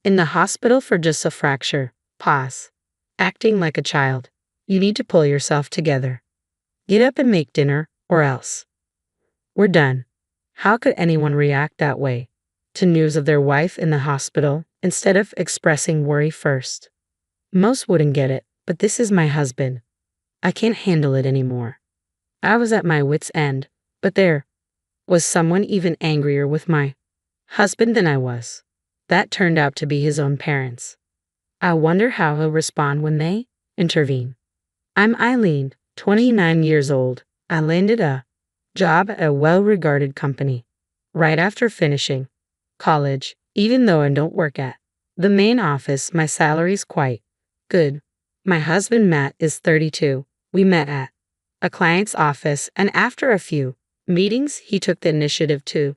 In the hospital for just a fracture. Pause. Acting like a child. You need to pull yourself together. Get up and make dinner, or else. We're done. How could anyone react that way to news of their wife in the hospital instead of expressing worry first? Most wouldn't get it, but this is my husband. I can't handle it anymore. I was at my wit's end, but there was someone even angrier with my husband than I was. That turned out to be his own parents. I wonder how he'll respond when they intervene. I'm Eileen, 29 years old. I landed a job at a well-regarded company right after finishing college, even though I don't work at the main office. My salary's quite good. My husband Matt is 32. We met at a client's office, and after a few meetings, he took the initiative to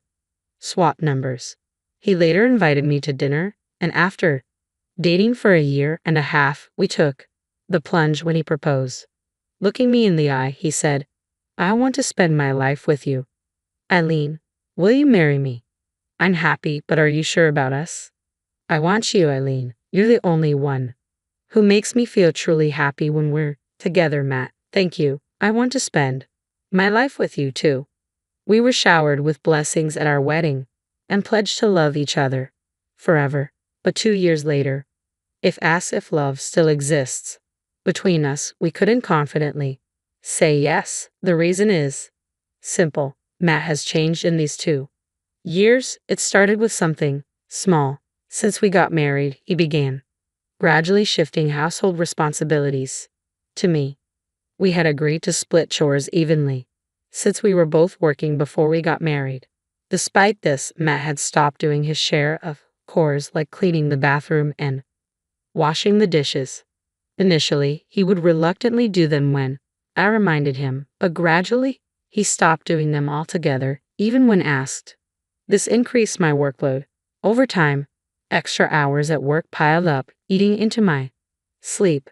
swap numbers. He later invited me to dinner, and after dating for a year and a half, we took the plunge when he proposed. Looking me in the eye, he said, I want to spend my life with you. Eileen, will you marry me? I'm happy, but are you sure about us? I want you, Eileen. You're the only one who makes me feel truly happy when we're together, Matt. Thank you. I want to spend my life with you, too. We were showered with blessings at our wedding and pledged to love each other forever. But 2 years later, if asked if love still exists between us, we couldn't confidently say yes. The reason is simple. Matt has changed in these 2 years. It started with something small. Since we got married, he began gradually shifting household responsibilities to me. We had agreed to split chores evenly, since we were both working before we got married. Despite this, Matt had stopped doing his share of chores like cleaning the bathroom and washing the dishes. Initially, he would reluctantly do them when I reminded him, but gradually, he stopped doing them altogether, even when asked. This increased my workload. Over time, extra hours at work piled up, eating into my sleep.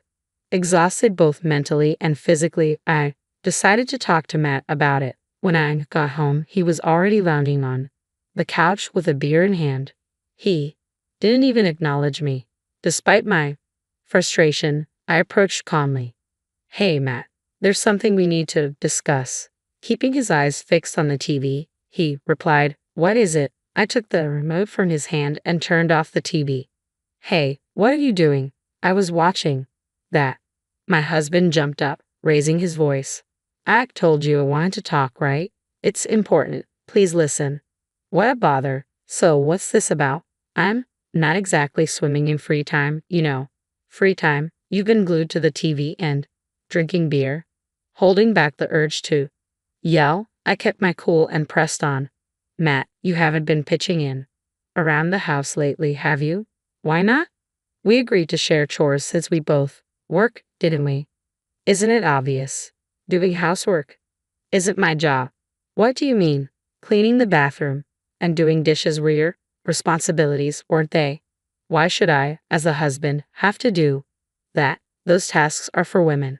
Exhausted both mentally and physically, I decided to talk to Matt about it. When I got home, he was already lounging on the couch with a beer in hand. He didn't even acknowledge me. Despite my frustration, I approached calmly. Hey, Matt, there's something we need to discuss. Keeping his eyes fixed on the TV, he replied, What is it? I took the remote from his hand and turned off the TV. Hey, what are you doing? I was watching that. My husband jumped up, raising his voice. I told you I wanted to talk, right? It's important. Please listen. What a bother. So what's this about? I'm not exactly swimming in free time, you know. Free time. You've been glued to the TV and drinking beer. Holding back the urge to yell, I kept my cool and pressed on. Matt, you haven't been pitching in around the house lately, have you? Why not? We agreed to share chores since we both work, didn't we? Isn't it obvious? Doing housework isn't my job. What do you mean? Cleaning the bathroom and doing dishes were your responsibilities, weren't they? Why should I, as a husband, have to do that? Those tasks are for women.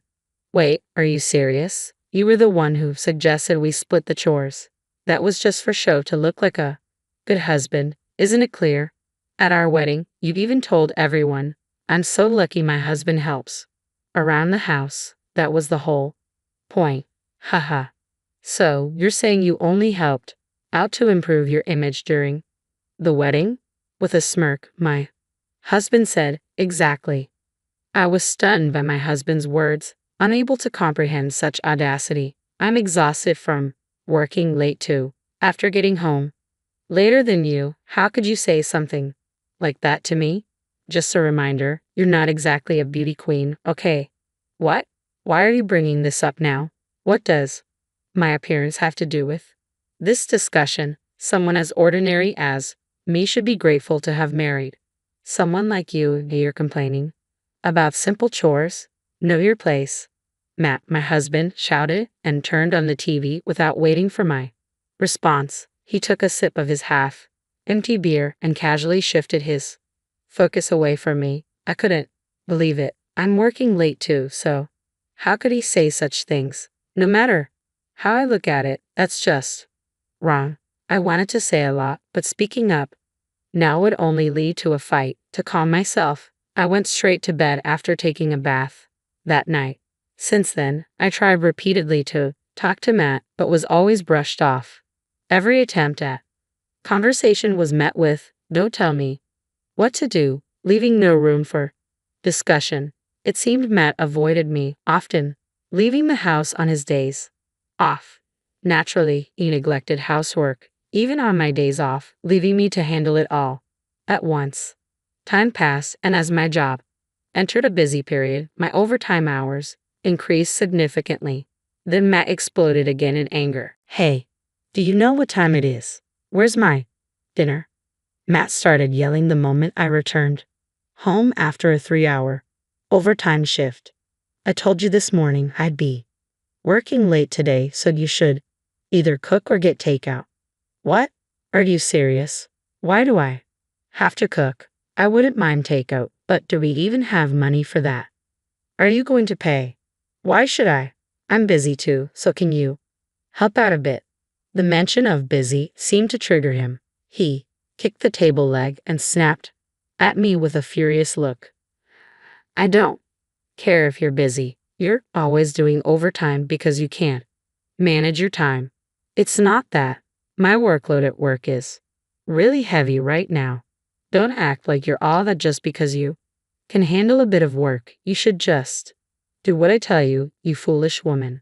Wait, are you serious? You were the one who suggested we split the chores. That was just for show to look like a good husband, isn't it clear? At our wedding, you've even told everyone, I'm so lucky my husband helps around the house. That was the whole point. Haha. So, you're saying you only helped out to improve your image during the wedding? With a smirk, my husband said, Exactly. I was stunned by my husband's words, unable to comprehend such audacity. I'm exhausted from working late too. After getting home later than you, how could you say something like that to me? Just a reminder, you're not exactly a beauty queen, okay? What? Why are you bringing this up now? What does my appearance have to do with this discussion? Someone as ordinary as me should be grateful to have married someone like you, and you're complaining about simple chores. Know your place. Matt, my husband, shouted and turned on the TV without waiting for my response. He took a sip of his half-empty beer and casually shifted his focus away from me. I couldn't believe it. I'm working late too, so how could he say such things? No matter how I look at it, that's just wrong. I wanted to say a lot, but speaking up now would only lead to a fight. To calm myself, I went straight to bed after taking a bath that night. Since then, I tried repeatedly to talk to Matt, but was always brushed off. Every attempt at conversation was met with, "Don't tell me what to do," leaving no room for discussion. It seemed Matt avoided me, often leaving the house on his days off. Naturally, he neglected housework, even on my days off, leaving me to handle it all at once. Time passed, and as my job entered a busy period, my overtime hours increased significantly. Then Matt exploded again in anger. "Hey, do you know what time it is? Where's my dinner?" Matt started yelling the moment I returned home after a 3-hour overtime shift. "I told you this morning I'd be working late today, so you should either cook or get takeout." "What? Are you serious? Why do I have to cook? I wouldn't mind takeout, but do we even have money for that? Are you going to pay? Why should I? I'm busy too, so can you help out a bit?" The mention of busy seemed to trigger him. He kicked the table leg and snapped at me with a furious look. "I don't care if you're busy. You're always doing overtime because you can't manage your time. It's not that. My workload at work is really heavy right now. Don't act like you're all that just because you can handle a bit of work. You should just do what I tell you, you foolish woman."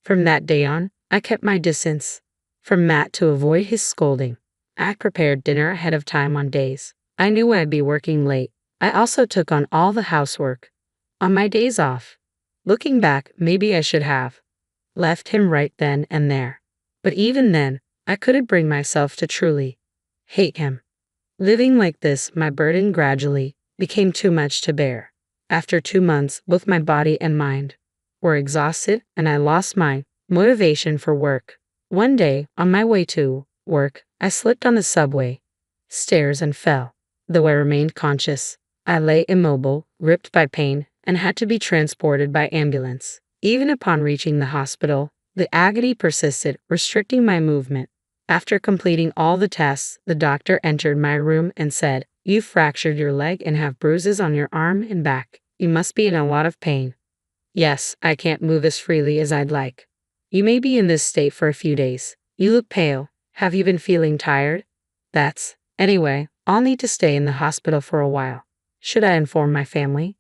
From that day on, I kept my distance from Matt to avoid his scolding. I prepared dinner ahead of time on days I knew I'd be working late. I also took on all the housework on my days off. Looking back, maybe I should have left him right then and there. But even then, I couldn't bring myself to truly hate him. Living like this, my burden gradually became too much to bear. After 2 months, both my body and mind were exhausted, and I lost my motivation for work. One day, on my way to work, I slipped on the subway stairs and fell. Though I remained conscious, I lay immobile, ripped by pain, and had to be transported by ambulance. Even upon reaching the hospital, the agony persisted, restricting my movement. After completing all the tests, the doctor entered my room and said, "You've fractured your leg and have bruises on your arm and back. You must be in a lot of pain." "Yes, I can't move as freely as I'd like. You may be in this state for a few days. You look pale. Have you been feeling tired?" Anyway, I'll need to stay in the hospital for a while. Should I inform my family?"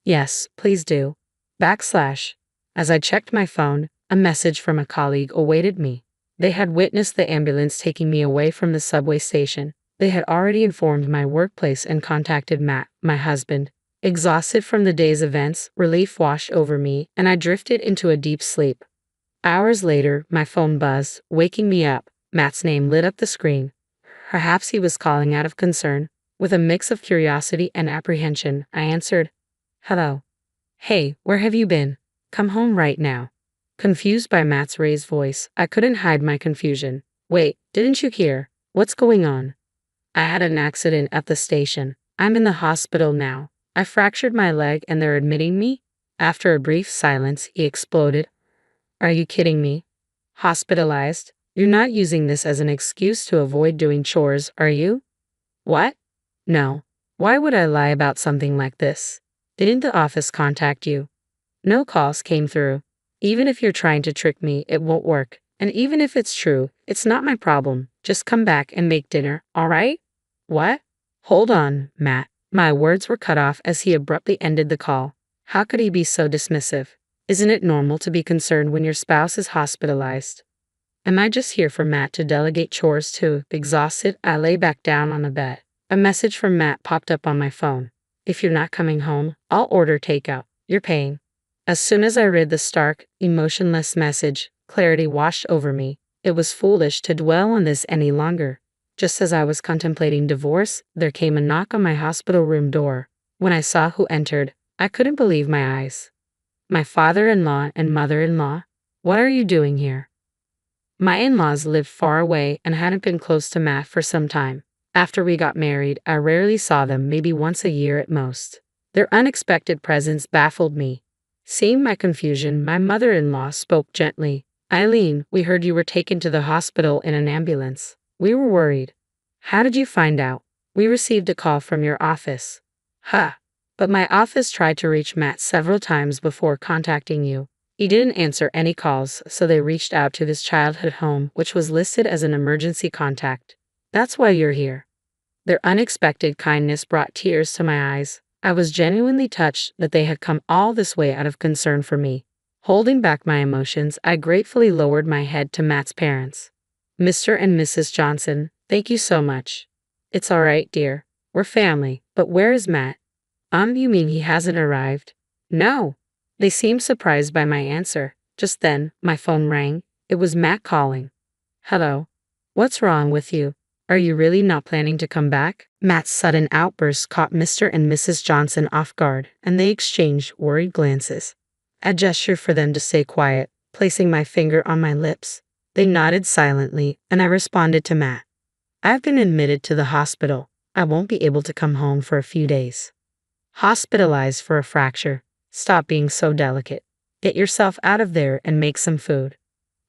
"Yes, please do." As I checked my phone, a message from a colleague awaited me. They had witnessed the ambulance taking me away from the subway station. They had already informed my workplace and contacted Matt, my husband. Exhausted from the day's events, relief washed over me, and I drifted into a deep sleep. Hours later, my phone buzzed, waking me up. Matt's name lit up the screen. Perhaps he was calling out of concern. With a mix of curiosity and apprehension, I answered, "Hello." "Hey, where have you been? Come home right now." Confused by Matt's raised voice, I couldn't hide my confusion. "Wait, didn't you hear? What's going on?" "I had an accident at the station. I'm in the hospital now. I fractured my leg and they're admitting me." After a brief silence, he exploded. "Are you kidding me? Hospitalized? You're not using this as an excuse to avoid doing chores, are you?" "What? No. Why would I lie about something like this? Didn't the office contact you?" "No calls came through. Even if you're trying to trick me, it won't work. And even if it's true, it's not my problem. Just come back and make dinner, all right?" "What?" "Hold on, Matt." My words were cut off as he abruptly ended the call. How could he be so dismissive? Isn't it normal to be concerned when your spouse is hospitalized? Am I just here for Matt to delegate chores to? Exhausted, I lay back down on the bed. A message from Matt popped up on my phone. "If you're not coming home, I'll order takeout. You're paying." As soon as I read the stark, emotionless message, clarity washed over me. It was foolish to dwell on this any longer. Just as I was contemplating divorce, there came a knock on my hospital room door. When I saw who entered, I couldn't believe my eyes. My father-in-law and mother-in-law. "What are you doing here?" My in-laws lived far away and hadn't been close to Matt for some time. After we got married, I rarely saw them, maybe once a year at most. Their unexpected presence baffled me. Seeing my confusion, my mother-in-law spoke gently. "Eileen, we heard you were taken to the hospital in an ambulance. We were worried." "How did you find out?" "We received a call from your office. Ha! But my office tried to reach Matt several times before contacting you. He didn't answer any calls, so they reached out to his childhood home, which was listed as an emergency contact. That's why you're here. Their unexpected kindness brought tears to my eyes. I was genuinely touched that they had come all this way out of concern for me. Holding back my emotions, I gratefully lowered my head to Matt's parents. Mr. and Mrs. Johnson, thank you so much. It's all right, dear. We're family, but where is Matt? You mean he hasn't arrived? No. They seemed surprised by my answer. Just then, my phone rang. It was Matt calling. Hello. What's wrong with you? Are you really not planning to come back? Matt's sudden outburst caught Mr. and Mrs. Johnson off guard, and they exchanged worried glances. I gestured for them to stay quiet, placing my finger on my lips. They nodded silently, and I responded to Matt. I've been admitted to the hospital. I won't be able to come home for a few days. Hospitalized for a fracture. Stop being so delicate. Get yourself out of there and make some food.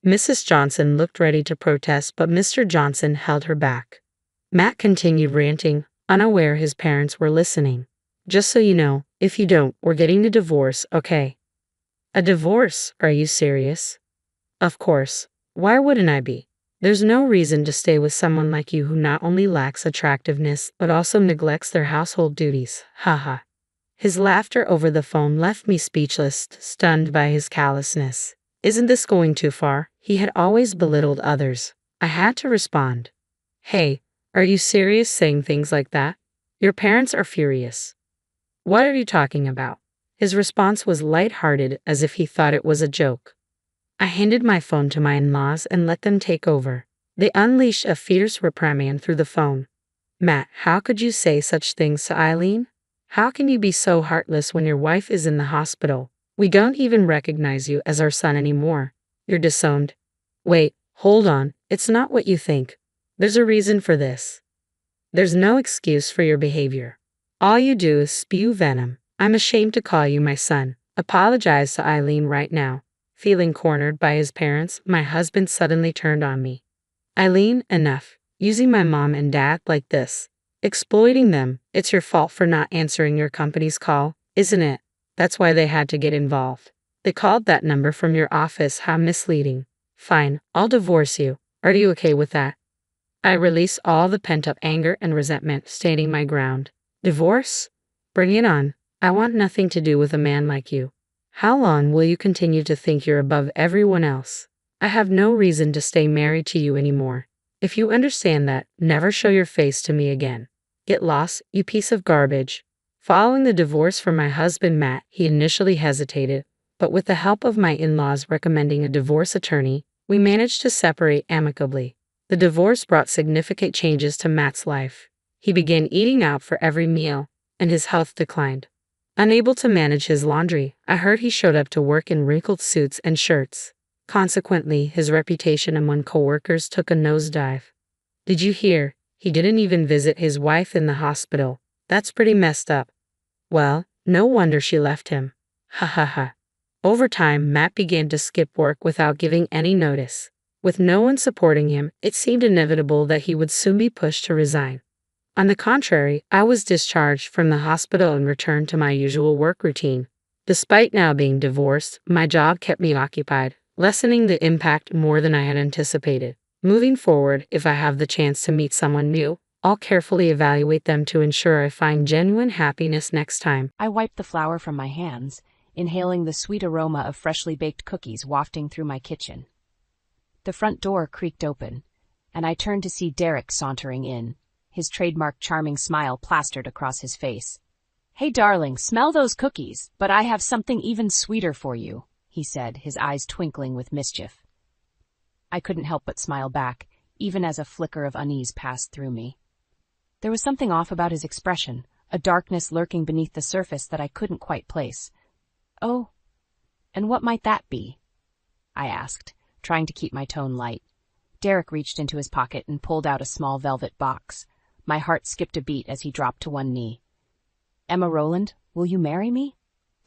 Mrs. Johnson looked ready to protest, but Mr. Johnson held her back. Matt continued ranting, unaware his parents were listening. Just so you know, if you don't, we're getting a divorce, okay? A divorce? Are you serious? Of course. Why wouldn't I be? There's no reason to stay with someone like you who not only lacks attractiveness, but also neglects their household duties. Haha. His laughter over the phone left me speechless, stunned by his callousness. Isn't this going too far? He had always belittled others. I had to respond. Hey, are you serious saying things like that? Your parents are furious. What are you talking about? His response was light-hearted, as if he thought it was a joke. I handed my phone to my in-laws and let them take over. They unleashed a fierce reprimand through the phone. Matt, how could you say such things to Eileen? How can you be so heartless when your wife is in the hospital? We don't even recognize you as our son anymore. You're disowned. Wait, hold on. It's not what you think. There's a reason for this. There's no excuse for your behavior. All you do is spew venom. I'm ashamed to call you my son. Apologize to Eileen right now. Feeling cornered by his parents, my husband suddenly turned on me. Eileen, enough. Using my mom and dad like this. Exploiting them. It's your fault for not answering your company's call, isn't it? That's why they had to get involved. They called that number from your office. How misleading. Fine, I'll divorce you. Are you okay with that? I released all the pent-up anger and resentment, standing my ground. Divorce? Bring it on. I want nothing to do with a man like you. How long will you continue to think you're above everyone else? I have no reason to stay married to you anymore. If you understand that, never show your face to me again. Get lost, you piece of garbage. Following the divorce from my husband Matt, he initially hesitated, but with the help of my in-laws recommending a divorce attorney, we managed to separate amicably. The divorce brought significant changes to Matt's life. He began eating out for every meal, and his health declined. Unable to manage his laundry, I heard he showed up to work in wrinkled suits and shirts. Consequently, his reputation among coworkers took a nosedive. Did you hear? He didn't even visit his wife in the hospital. That's pretty messed up. Well, no wonder she left him. Ha ha ha. Over time, Matt began to skip work without giving any notice. With no one supporting him, it seemed inevitable that he would soon be pushed to resign. On the contrary, I was discharged from the hospital and returned to my usual work routine. Despite now being divorced, my job kept me occupied, lessening the impact more than I had anticipated. Moving forward, if I have the chance to meet someone new, I'll carefully evaluate them to ensure I find genuine happiness next time. I wiped the flour from my hands, inhaling the sweet aroma of freshly baked cookies wafting through my kitchen. The front door creaked open, and I turned to see Derek sauntering in, his trademark charming smile plastered across his face. "Hey, darling, smell those cookies, but I have something even sweeter for you," he said, his eyes twinkling with mischief. I couldn't help but smile back, even as a flicker of unease passed through me. There was something off about his expression, a darkness lurking beneath the surface that I couldn't quite place. "Oh, and what might that be?" I asked, trying to keep my tone light. Derek reached into his pocket and pulled out a small velvet box. My heart skipped a beat as he dropped to one knee. "Emma Rowland, will you marry me?"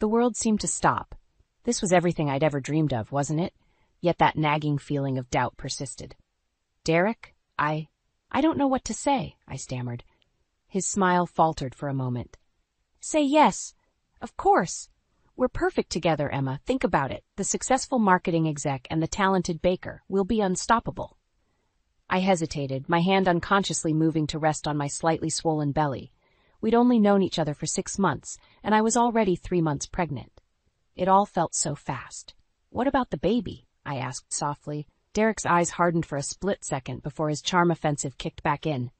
The world seemed to stop. This was everything I'd ever dreamed of, wasn't it? Yet that nagging feeling of doubt persisted. "Derek, I don't know what to say," I stammered. His smile faltered for a moment. Say yes. Of course. We're perfect together, Emma. Think about it. The successful marketing exec and the talented baker. We'll be unstoppable. I hesitated, my hand unconsciously moving to rest on my slightly swollen belly. We'd only known each other for 6 months, and I was already 3 months pregnant. It all felt so fast. What about the baby? I asked softly. Derek's eyes hardened for a split second before his charm offensive kicked back in.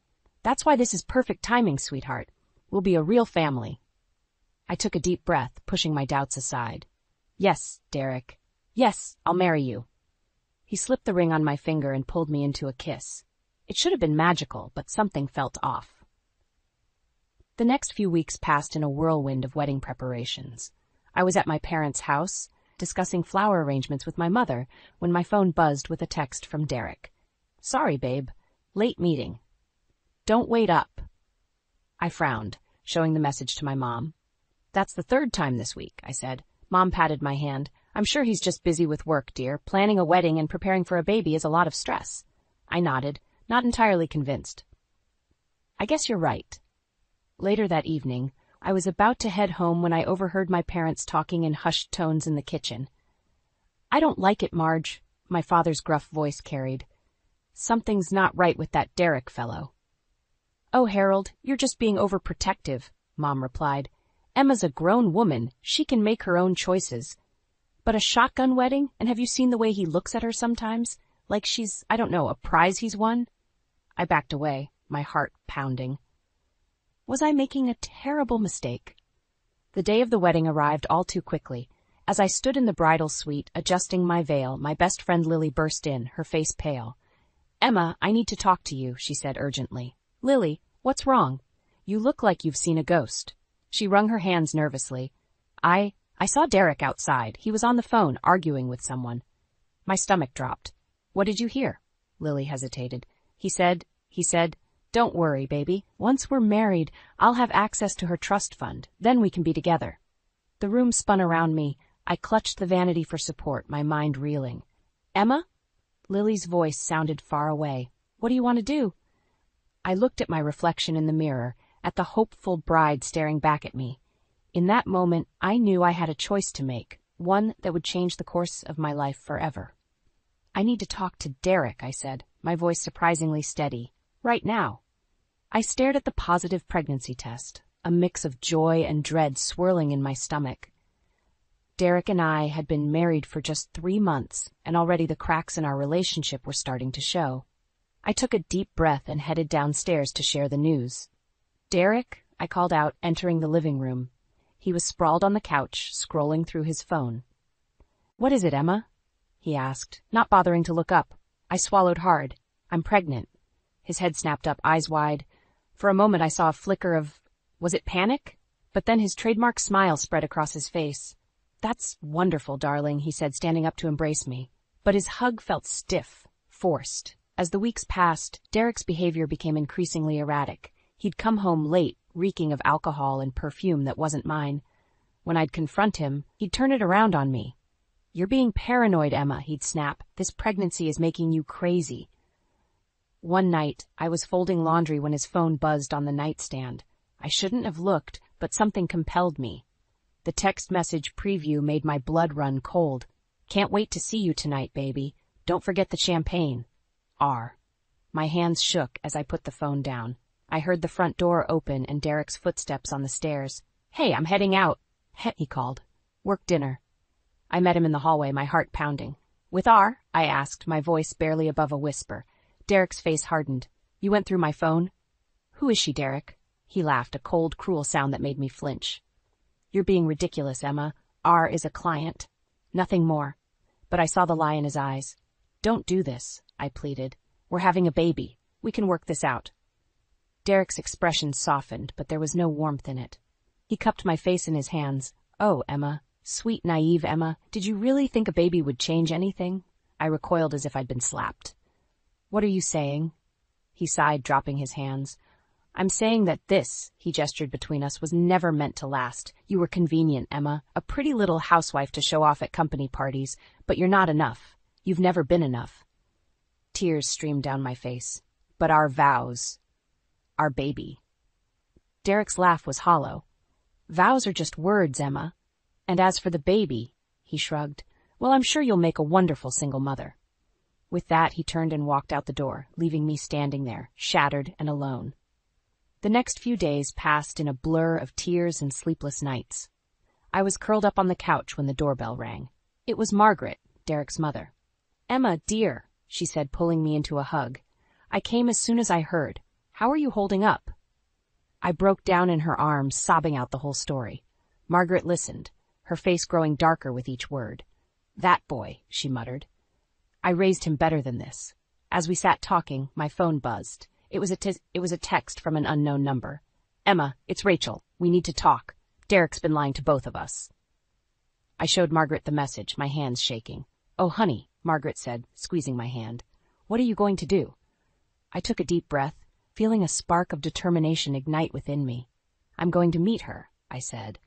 That's why this is perfect timing, sweetheart. We'll be a real family. I took a deep breath, pushing my doubts aside. Yes, Derek. Yes, I'll marry you. He slipped the ring on my finger and pulled me into a kiss. It should have been magical, but something felt off. The next few weeks passed in a whirlwind of wedding preparations. I was at my parents' house, discussing flower arrangements with my mother, when my phone buzzed with a text from Derek. Sorry, babe. Late meeting. Don't wait up. I frowned, showing the message to my mom. That's the 3rd time this week, I said. Mom patted my hand. I'm sure he's just busy with work, dear. Planning a wedding and preparing for a baby is a lot of stress. I nodded, not entirely convinced. I guess you're right. Later that evening, I was about to head home when I overheard my parents talking in hushed tones in the kitchen. I don't like it, Marge, my father's gruff voice carried. Something's not right with that Derek fellow. Oh, Harold, you're just being overprotective, Mom replied. Emma's a grown woman. She can make her own choices. But a shotgun wedding? And have you seen the way he looks at her sometimes? Like she's, I don't know, a prize he's won? I backed away, my heart pounding. Was I making a terrible mistake? The day of the wedding arrived all too quickly. As I stood in the bridal suite, adjusting my veil, my best friend Lily burst in, her face pale. Emma, I need to talk to you, she said urgently. Lily, what's wrong? You look like you've seen a ghost. She wrung her hands nervously. I saw Derek outside. He was on the phone, arguing with someone. My stomach dropped. What did you hear? Lily hesitated. He said, don't worry, baby. Once we're married, I'll have access to her trust fund. Then we can be together. The room spun around me. I clutched the vanity for support, my mind reeling. Emma? Lily's voice sounded far away. What do you want to do? I looked at my reflection in the mirror, at the hopeful bride staring back at me. In that moment, I knew I had a choice to make, one that would change the course of my life forever. I need to talk to Derek, I said, my voice surprisingly steady. Right now. I stared at the positive pregnancy test, a mix of joy and dread swirling in my stomach. Derek and I had been married for just 3 months, and already the cracks in our relationship were starting to show. I took a deep breath and headed downstairs to share the news. Derek, I called out, entering the living room. He was sprawled on the couch, scrolling through his phone. What is it, Emma? He asked, not bothering to look up. I swallowed hard. I'm pregnant. His head snapped up, eyes wide. For a moment I saw a flicker of, was it panic? But then his trademark smile spread across his face. That's wonderful, darling, he said, standing up to embrace me. But his hug felt stiff, forced. As the weeks passed, Derek's behavior became increasingly erratic. He'd come home late, reeking of alcohol and perfume that wasn't mine. When I'd confront him, he'd turn it around on me. You're being paranoid, Emma, he'd snap. This pregnancy is making you crazy. One night, I was folding laundry when his phone buzzed on the nightstand. I shouldn't have looked, but something compelled me. The text message preview made my blood run cold. Can't wait to see you tonight, baby. Don't forget the champagne. R. My hands shook as I put the phone down. I heard the front door open and Derek's footsteps on the stairs. Hey, I'm heading out, he called. Work dinner. I met him in the hallway, my heart pounding. With R? I asked, my voice barely above a whisper. Derek's face hardened. You went through my phone? Who is she, Derek? He laughed, a cold, cruel sound that made me flinch. You're being ridiculous, Emma. R is a client. Nothing more. But I saw the lie in his eyes. Don't do this, I pleaded. We're having a baby. We can work this out. Derek's expression softened, but there was no warmth in it. He cupped my face in his hands. Oh, Emma. Sweet, naive Emma. Did you really think a baby would change anything? I recoiled as if I'd been slapped. What are you saying? He sighed, dropping his hands. I'm saying that this, he gestured between us, was never meant to last. You were convenient, Emma, a pretty little housewife to show off at company parties, but you're not enough. You've never been enough. Tears streamed down my face. But our vows. Our baby. Derek's laugh was hollow. Vows are just words, Emma. And as for the baby, he shrugged, well, I'm sure you'll make a wonderful single mother. With that, he turned and walked out the door, leaving me standing there, shattered and alone. The next few days passed in a blur of tears and sleepless nights. I was curled up on the couch when the doorbell rang. It was Margaret, Derek's mother. Emma, dear, she said, pulling me into a hug. I came as soon as I heard. How are you holding up? I broke down in her arms, sobbing out the whole story. Margaret listened, her face growing darker with each word. That boy, she muttered. I raised him better than this. As we sat talking, my phone buzzed. It was a text from an unknown number. Emma, it's Rachel. We need to talk. Derek's been lying to both of us. I showed Margaret the message, my hands shaking. Oh, honey, Margaret said, squeezing my hand. What are you going to do? I took a deep breath, feeling a spark of determination ignite within me. I'm going to meet her, I said,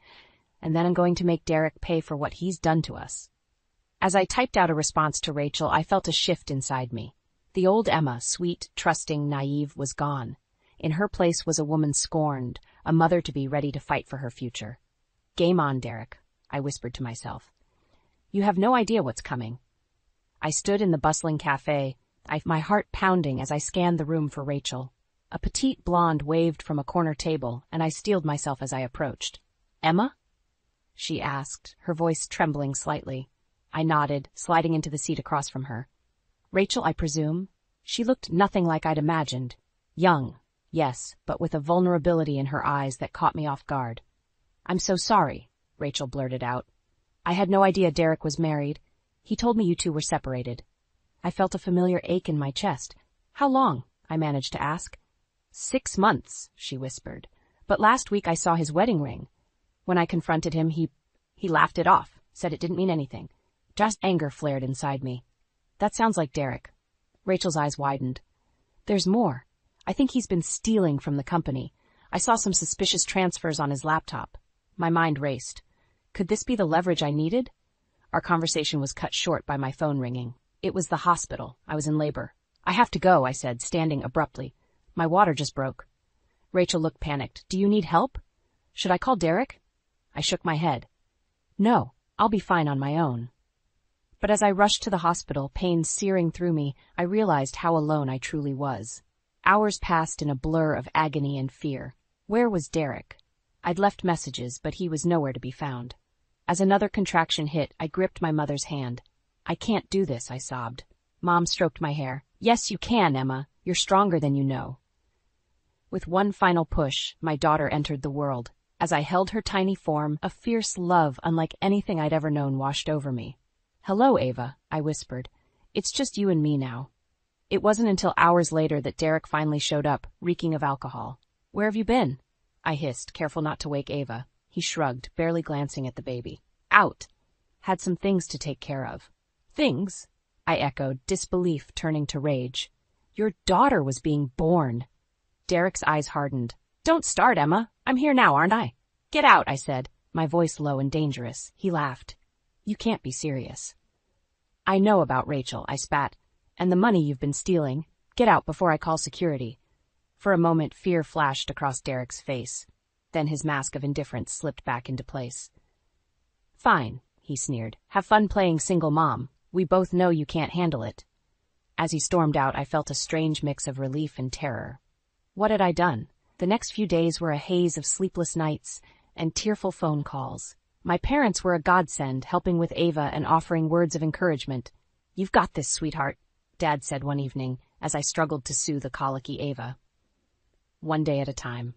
and then I'm going to make Derek pay for what he's done to us. As I typed out a response to Rachel, I felt a shift inside me. The old Emma, sweet, trusting, naive, was gone. In her place was a woman scorned, a mother to be ready to fight for her future. Game on, Derek, I whispered to myself. You have no idea what's coming. I stood in the bustling cafe, my heart pounding as I scanned the room for Rachel. A petite blonde waved from a corner table, and I steeled myself as I approached. Emma? She asked, her voice trembling slightly. I nodded, sliding into the seat across from her. Rachel, I presume? She looked nothing like I'd imagined. Young, yes, but with a vulnerability in her eyes that caught me off guard. I'm so sorry, Rachel blurted out. I had no idea Derek was married. He told me you two were separated. I felt a familiar ache in my chest. How long? I managed to ask. 6 months, she whispered. But last week I saw his wedding ring. When I confronted him, he laughed it off, said it didn't mean anything. Just anger flared inside me. That sounds like Derek. Rachel's eyes widened. There's more. I think he's been stealing from the company. I saw some suspicious transfers on his laptop. My mind raced. Could this be the leverage I needed? Our conversation was cut short by my phone ringing. It was the hospital. I was in labor. I have to go, I said, standing abruptly. My water just broke. Rachel looked panicked. Do you need help? Should I call Derek? I shook my head. No, I'll be fine on my own. But as I rushed to the hospital, pain searing through me, I realized how alone I truly was. Hours passed in a blur of agony and fear. Where was Derek? I'd left messages, but he was nowhere to be found. As another contraction hit, I gripped my mother's hand. I can't do this, I sobbed. Mom stroked my hair. Yes, you can, Emma. You're stronger than you know. With one final push, my daughter entered the world. As I held her tiny form, a fierce love unlike anything I'd ever known washed over me. Hello, Ava, I whispered. It's just you and me now. It wasn't until hours later that Derek finally showed up, reeking of alcohol. Where have you been? I hissed, careful not to wake Ava. He shrugged, barely glancing at the baby. Out. Had some things to take care of. Things? I echoed, disbelief turning to rage. Your daughter was being born. Derek's eyes hardened. Don't start, Emma. I'm here now, aren't I? Get out, I said, my voice low and dangerous. He laughed. You can't be serious. I know about Rachel, I spat. And the money you've been stealing. Get out before I call security. For a moment, fear flashed across Derek's face. Then his mask of indifference slipped back into place. Fine, he sneered. Have fun playing single mom. We both know you can't handle it. As he stormed out, I felt a strange mix of relief and terror. What had I done? The next few days were a haze of sleepless nights and tearful phone calls. My parents were a godsend, helping with Ava and offering words of encouragement. You've got this, sweetheart, Dad said one evening as I struggled to soothe the colicky Ava. One day at a time.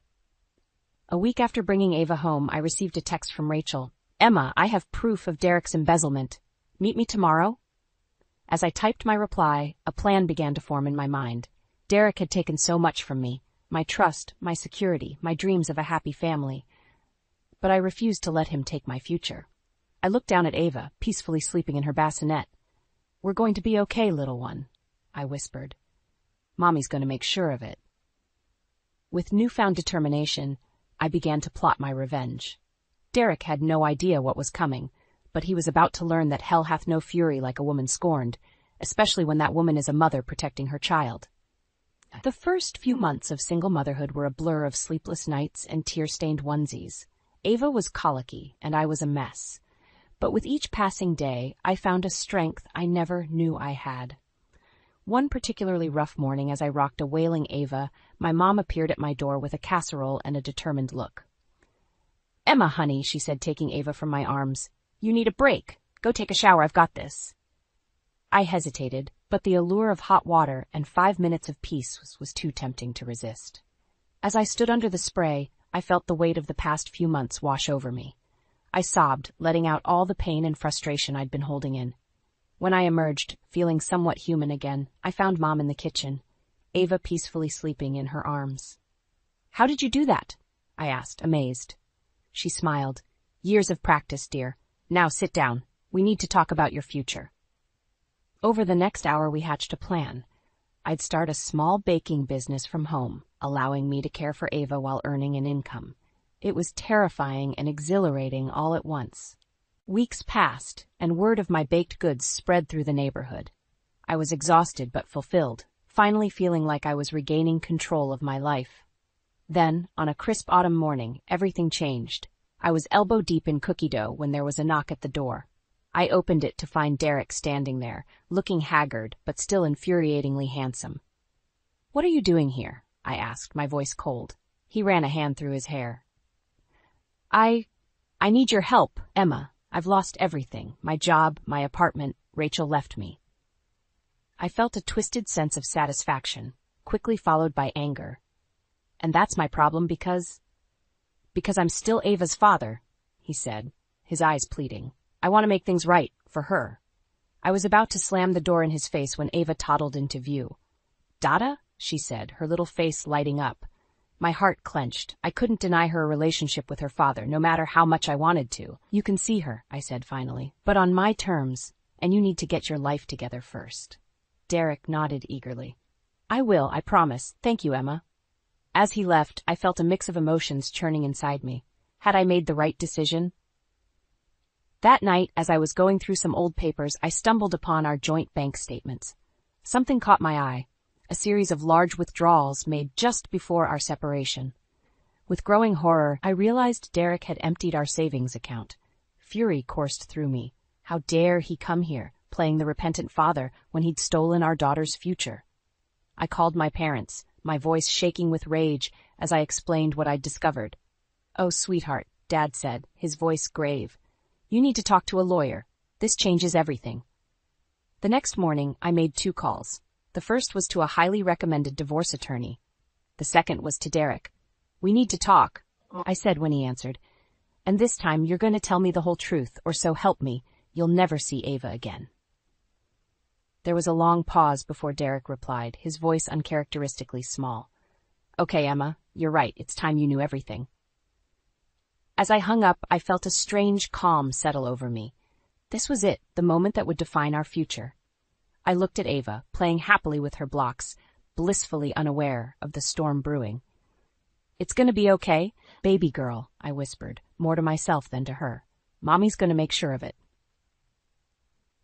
A week after bringing Ava home, I received a text from Rachel. Emma, I have proof of Derek's embezzlement. Meet me tomorrow? As I typed my reply, a plan began to form in my mind. Derek had taken so much from me. My trust, my security, my dreams of a happy family. But I refused to let him take my future. I looked down at Ava, peacefully sleeping in her bassinet. We're going to be okay, little one, I whispered. Mommy's going to make sure of it. With newfound determination, I began to plot my revenge. Derek had no idea what was coming, but he was about to learn that hell hath no fury like a woman scorned, especially when that woman is a mother protecting her child. The first few months of single motherhood were a blur of sleepless nights and tear-stained onesies. Ava was colicky, and I was a mess. But with each passing day, I found a strength I never knew I had. One particularly rough morning, as I rocked a wailing Ava, my mom appeared at my door with a casserole and a determined look. "Emma, honey," she said, taking Ava from my arms, "you need a break. Go take a shower, I've got this." I hesitated, but the allure of hot water and 5 minutes of peace was too tempting to resist. As I stood under the spray, I felt the weight of the past few months wash over me. I sobbed, letting out all the pain and frustration I'd been holding in. When I emerged, feeling somewhat human again, I found Mom in the kitchen, Ava peacefully sleeping in her arms. "How did you do that?" I asked, amazed. She smiled. "Years of practice, dear. Now sit down. We need to talk about your future." Over the next hour, we hatched a plan. I'd start a small baking business from home, allowing me to care for Ava while earning an income. It was terrifying and exhilarating all at once. Weeks passed, and word of my baked goods spread through the neighborhood. I was exhausted but fulfilled, finally feeling like I was regaining control of my life. Then, on a crisp autumn morning, everything changed. I was elbow deep in cookie dough when there was a knock at the door. I opened it to find Derek standing there, looking haggard but still infuriatingly handsome. "What are you doing here?" I asked, my voice cold. He ran a hand through his hair. I need your help, Emma. I've lost everything. My job, my apartment. Rachel left me." I felt a twisted sense of satisfaction, quickly followed by anger. "And that's my problem because I'm still Ava's father," he said, his eyes pleading. "I want to make things right, for her." I was about to slam the door in his face when Ava toddled into view. "Dada?" she said, her little face lighting up. My heart clenched. I couldn't deny her a relationship with her father, no matter how much I wanted to. "You can see her," I said finally, "but on my terms, and you need to get your life together first." Derek nodded eagerly. "I will, I promise. Thank you, Emma." As he left, I felt a mix of emotions churning inside me. Had I made the right decision? That night, as I was going through some old papers, I stumbled upon our joint bank statements. Something caught my eye. A series of large withdrawals made just before our separation. With growing horror, I realized Derek had emptied our savings account. Fury coursed through me. How dare he come here, playing the repentant father, when he'd stolen our daughter's future? I called my parents, my voice shaking with rage as I explained what I'd discovered. "Oh, sweetheart," Dad said, his voice grave. "You need to talk to a lawyer. This changes everything." The next morning, I made 2 calls. The first was to a highly recommended divorce attorney. The second was to Derek. "We need to talk," I said when he answered. "And this time you're going to tell me the whole truth, or so help me, you'll never see Ava again." There was a long pause before Derek replied, his voice uncharacteristically small. "Okay, Emma, you're right. It's time you knew everything." As I hung up, I felt a strange calm settle over me. This was it, the moment that would define our future. I looked at Ava, playing happily with her blocks, blissfully unaware of the storm brewing. "It's gonna be okay, baby girl," I whispered, more to myself than to her. "Mommy's gonna make sure of it."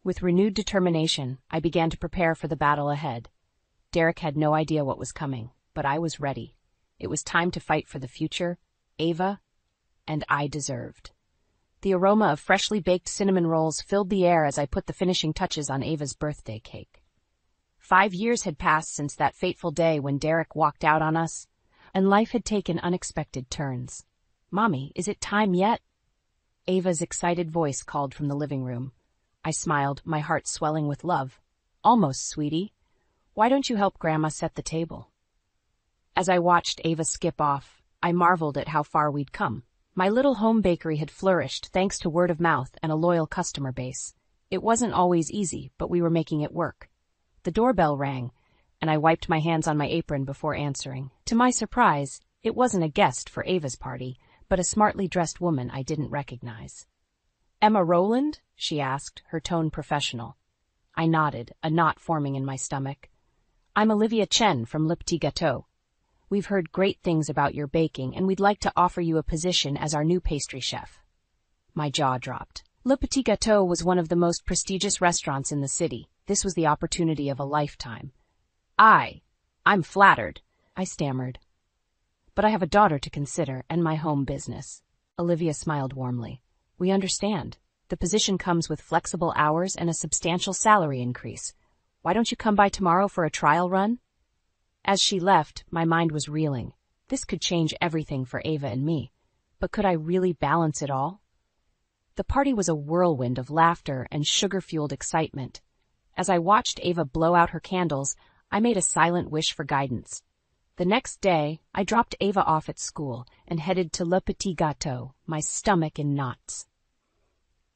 With renewed determination, I began to prepare for the battle ahead. Derek had no idea what was coming, but I was ready. It was time to fight for the future Ava and I deserved. The aroma of freshly baked cinnamon rolls filled the air as I put the finishing touches on Ava's birthday cake. 5 years had passed since that fateful day when Derek walked out on us, and life had taken unexpected turns. "Mommy, is it time yet?" Ava's excited voice called from the living room. I smiled, my heart swelling with love. "Almost, sweetie. Why don't you help Grandma set the table?" As I watched Ava skip off, I marveled at how far we'd come. My little home bakery had flourished thanks to word of mouth and a loyal customer base. It wasn't always easy, but we were making it work. The doorbell rang, and I wiped my hands on my apron before answering. To my surprise, it wasn't a guest for Ava's party, but a smartly dressed woman I didn't recognize. "Emma Rowland?" she asked, her tone professional. I nodded, a knot forming in my stomach. "I'm Olivia Chen from Le Petit Gâteau. We've heard great things about your baking, and we'd like to offer you a position as our new pastry chef." My jaw dropped. Le Petit Gâteau was one of the most prestigious restaurants in the city. This was the opportunity of a lifetime. I'm flattered," I stammered. "But I have a daughter to consider and my home business." Olivia smiled warmly. We understand. The position comes with flexible hours and a substantial salary increase. Why don't you come by tomorrow for a trial run? As she left, my mind was reeling. This could change everything for Ava and me. But could I really balance it all? The party was a whirlwind of laughter and sugar-fueled excitement. As I watched Ava blow out her candles, I made a silent wish for guidance. The next day, I dropped Ava off at school and headed to Le Petit Gâteau, my stomach in knots.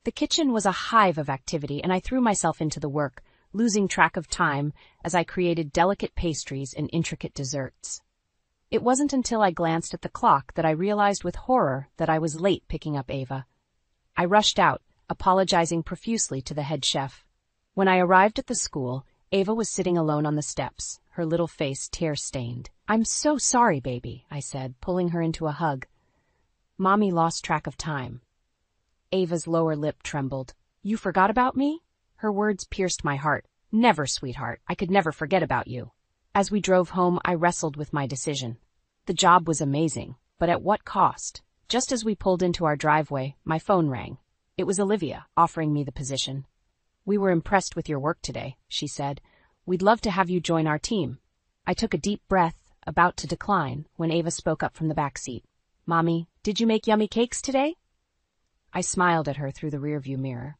The kitchen was a hive of activity, and I threw myself into the work, losing track of time as I created delicate pastries and intricate desserts. It wasn't until I glanced at the clock that I realized with horror that I was late picking up Ava. I rushed out, apologizing profusely to the head chef. When I arrived at the school, Ava was sitting alone on the steps, her little face tear-stained. "I'm so sorry, baby," I said, pulling her into a hug. Mommy lost track of time. Ava's lower lip trembled. "You forgot about me?" Her words pierced my heart. "Never, sweetheart. I could never forget about you." As we drove home, I wrestled with my decision. The job was amazing, but at what cost? Just as we pulled into our driveway, my phone rang. It was Olivia, offering me the position. "We were impressed with your work today," she said. "We'd love to have you join our team." I took a deep breath, about to decline, when Ava spoke up from the back seat. "Mommy, did you make yummy cakes today?" I smiled at her through the rearview mirror.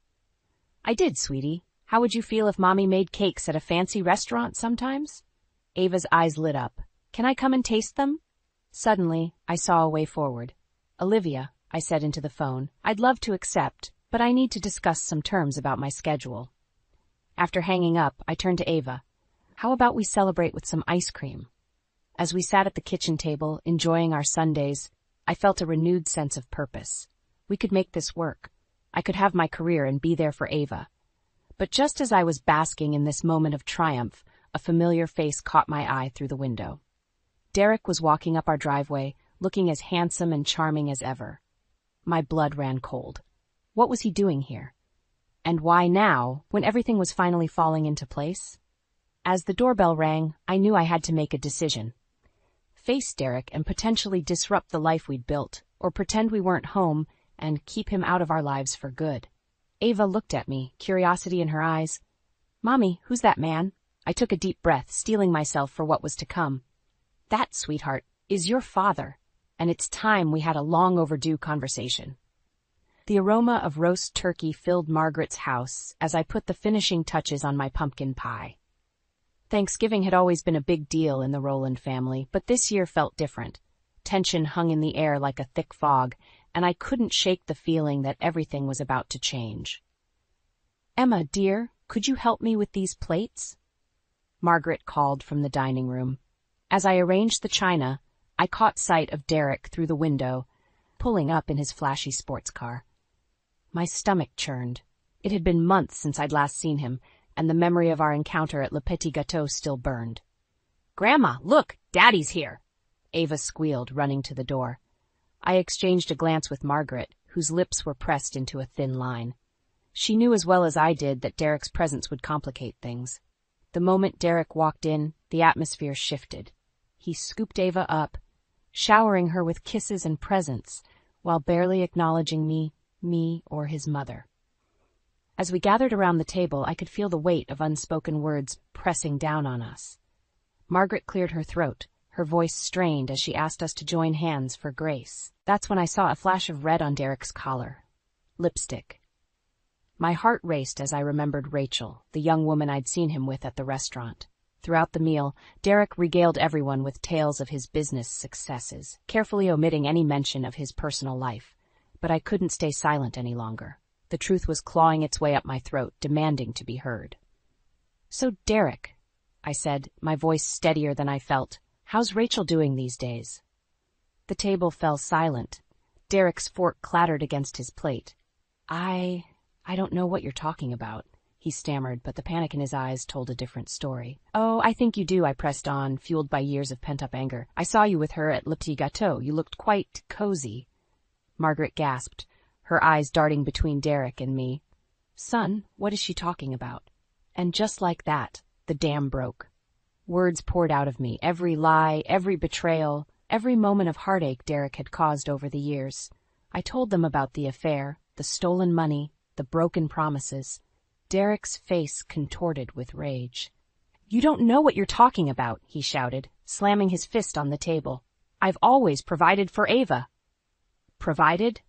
"I did, sweetie. How would you feel if Mommy made cakes at a fancy restaurant sometimes?" Ava's eyes lit up. "Can I come and taste them?" Suddenly, I saw a way forward. "Olivia," I said into the phone, "I'd love to accept, but I need to discuss some terms about my schedule." After hanging up, I turned to Ava. "How about we celebrate with some ice cream?" As we sat at the kitchen table, enjoying our sundaes, I felt a renewed sense of purpose. We could make this work. I could have my career and be there for Ava. But just as I was basking in this moment of triumph, a familiar face caught my eye through the window. Derek was walking up our driveway, looking as handsome and charming as ever. My blood ran cold. What was he doing here? And why now, when everything was finally falling into place? As the doorbell rang, I knew I had to make a decision. Face Derek and potentially disrupt the life we'd built, or pretend we weren't home and keep him out of our lives for good. Ava looked at me, curiosity in her eyes. "Mommy, who's that man?" I took a deep breath, steeling myself for what was to come. "That, sweetheart, is your father, and it's time we had a long overdue conversation." The aroma of roast turkey filled Margaret's house as I put the finishing touches on my pumpkin pie. Thanksgiving had always been a big deal in the Rowland family, but this year felt different. Tension hung in the air like a thick fog, and I couldn't shake the feeling that everything was about to change. "Emma, dear, could you help me with these plates?" Margaret called from the dining room. As I arranged the china, I caught sight of Derek through the window, pulling up in his flashy sports car. My stomach churned. It had been months since I'd last seen him, and the memory of our encounter at Le Petit Gâteau still burned. "Grandma, look, Daddy's here!" Ava squealed, running to the door. I exchanged a glance with Margaret, whose lips were pressed into a thin line. She knew as well as I did that Derek's presence would complicate things. The moment Derek walked in, the atmosphere shifted. He scooped Ava up, showering her with kisses and presents, while barely acknowledging me or his mother. As we gathered around the table, I could feel the weight of unspoken words pressing down on us. Margaret cleared her throat, her voice strained as she asked us to join hands for grace. That's when I saw a flash of red on Derek's collar. Lipstick. My heart raced as I remembered Rachel, the young woman I'd seen him with at the restaurant. Throughout the meal, Derek regaled everyone with tales of his business successes, carefully omitting any mention of his personal life. But I couldn't stay silent any longer. The truth was clawing its way up my throat, demanding to be heard. "So, Derek," I said, my voice steadier than I felt, "how's Rachel doing these days?" The table fell silent. Derek's fork clattered against his plate. I don't know what you're talking about," he stammered, but the panic in his eyes told a different story. "Oh, I think you do," I pressed on, fueled by years of pent-up anger. "I saw you with her at Le Petit Gâteau. You looked quite cozy." Margaret gasped, her eyes darting between Derek and me. "Son, what is she talking about?" And just like that, the dam broke. Words poured out of me, every lie, every betrayal, every moment of heartache Derek had caused over the years. I told them about the affair, the stolen money, the broken promises. Derek's face contorted with rage. "You don't know what you're talking about," he shouted, slamming his fist on the table. "I've always provided for Ava." "Provided?"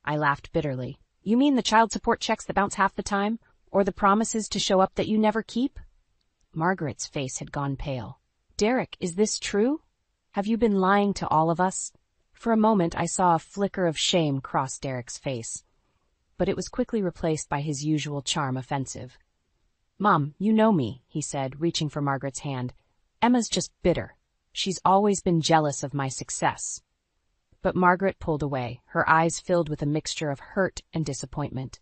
I laughed bitterly. "You mean the child support checks that bounce half the time? Or the promises to show up that you never keep?" Margaret's face had gone pale. "Derek, is this true? Have you been lying to all of us?" For a moment I saw a flicker of shame cross Derek's face, but it was quickly replaced by his usual charm offensive. "Mom, you know me," he said, reaching for Margaret's hand. "Emma's just bitter. She's always been jealous of my success." But Margaret pulled away, her eyes filled with a mixture of hurt and disappointment.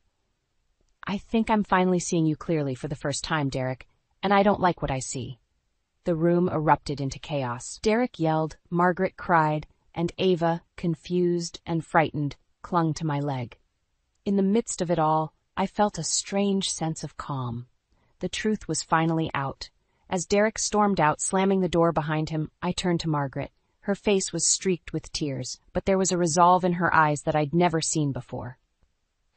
"I think I'm finally seeing you clearly for the first time, Derek, and I don't like what I see." The room erupted into chaos. Derek yelled, Margaret cried, and Ava, confused and frightened, clung to my leg. In the midst of it all, I felt a strange sense of calm. The truth was finally out. As Derek stormed out, slamming the door behind him, I turned to Margaret. Her face was streaked with tears, but there was a resolve in her eyes that I'd never seen before.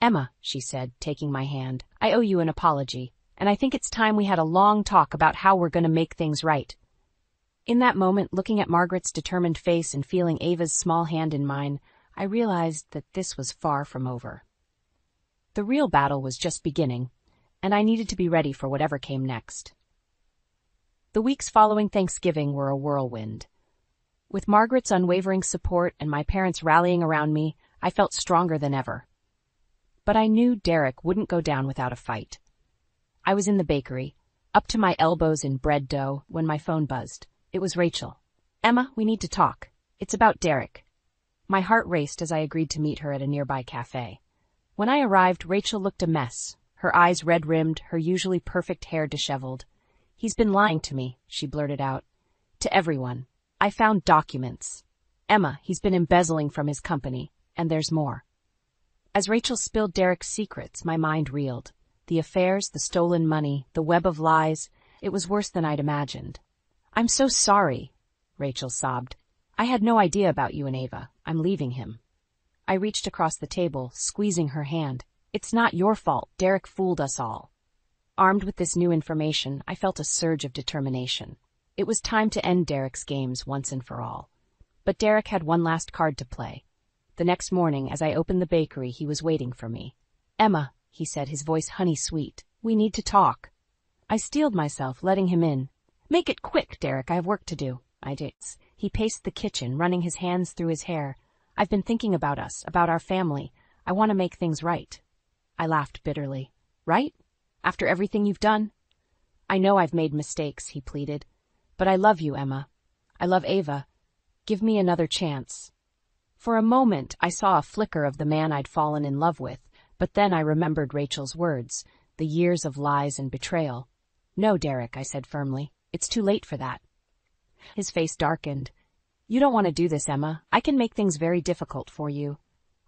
"Emma," she said, taking my hand, "I owe you an apology, and I think it's time we had a long talk about how we're going to make things right." In that moment, looking at Margaret's determined face and feeling Ava's small hand in mine, I realized that this was far from over. The real battle was just beginning, and I needed to be ready for whatever came next. The weeks following Thanksgiving were a whirlwind. With Margaret's unwavering support and my parents rallying around me, I felt stronger than ever. But I knew Derek wouldn't go down without a fight. I was in the bakery, up to my elbows in bread dough, when my phone buzzed. It was Rachel. "Emma, we need to talk. It's about Derek." My heart raced as I agreed to meet her at a nearby cafe. When I arrived, Rachel looked a mess, her eyes red-rimmed, her usually perfect hair disheveled. "He's been lying to me," she blurted out. "To everyone. I found documents. Emma, he's been embezzling from his company, and there's more." As Rachel spilled Derek's secrets, my mind reeled. The affairs, the stolen money, the web of lies, it was worse than I'd imagined. "I'm so sorry," Rachel sobbed. "I had no idea about you and Ava. I'm leaving him." I reached across the table, squeezing her hand. "It's not your fault. Derek fooled us all." Armed with this new information, I felt a surge of determination. It was time to end Derek's games once and for all. But Derek had one last card to play. The next morning, as I opened the bakery, he was waiting for me. "Emma," he said, his voice honey-sweet, "we need to talk." I steeled myself, letting him in. "Make it quick, Derek, I have work to do." I did. He paced the kitchen, running his hands through his hair. "I've been thinking about us, about our family. I want to make things right." I laughed bitterly. "Right? After everything you've done?" "I know I've made mistakes," he pleaded. "But I love you, Emma. I love Ava. Give me another chance." For a moment, I saw a flicker of the man I'd fallen in love with, but then I remembered Rachel's words, the years of lies and betrayal. "No, Derek," I said firmly. "It's too late for that." His face darkened. "You don't want to do this, Emma. I can make things very difficult for you."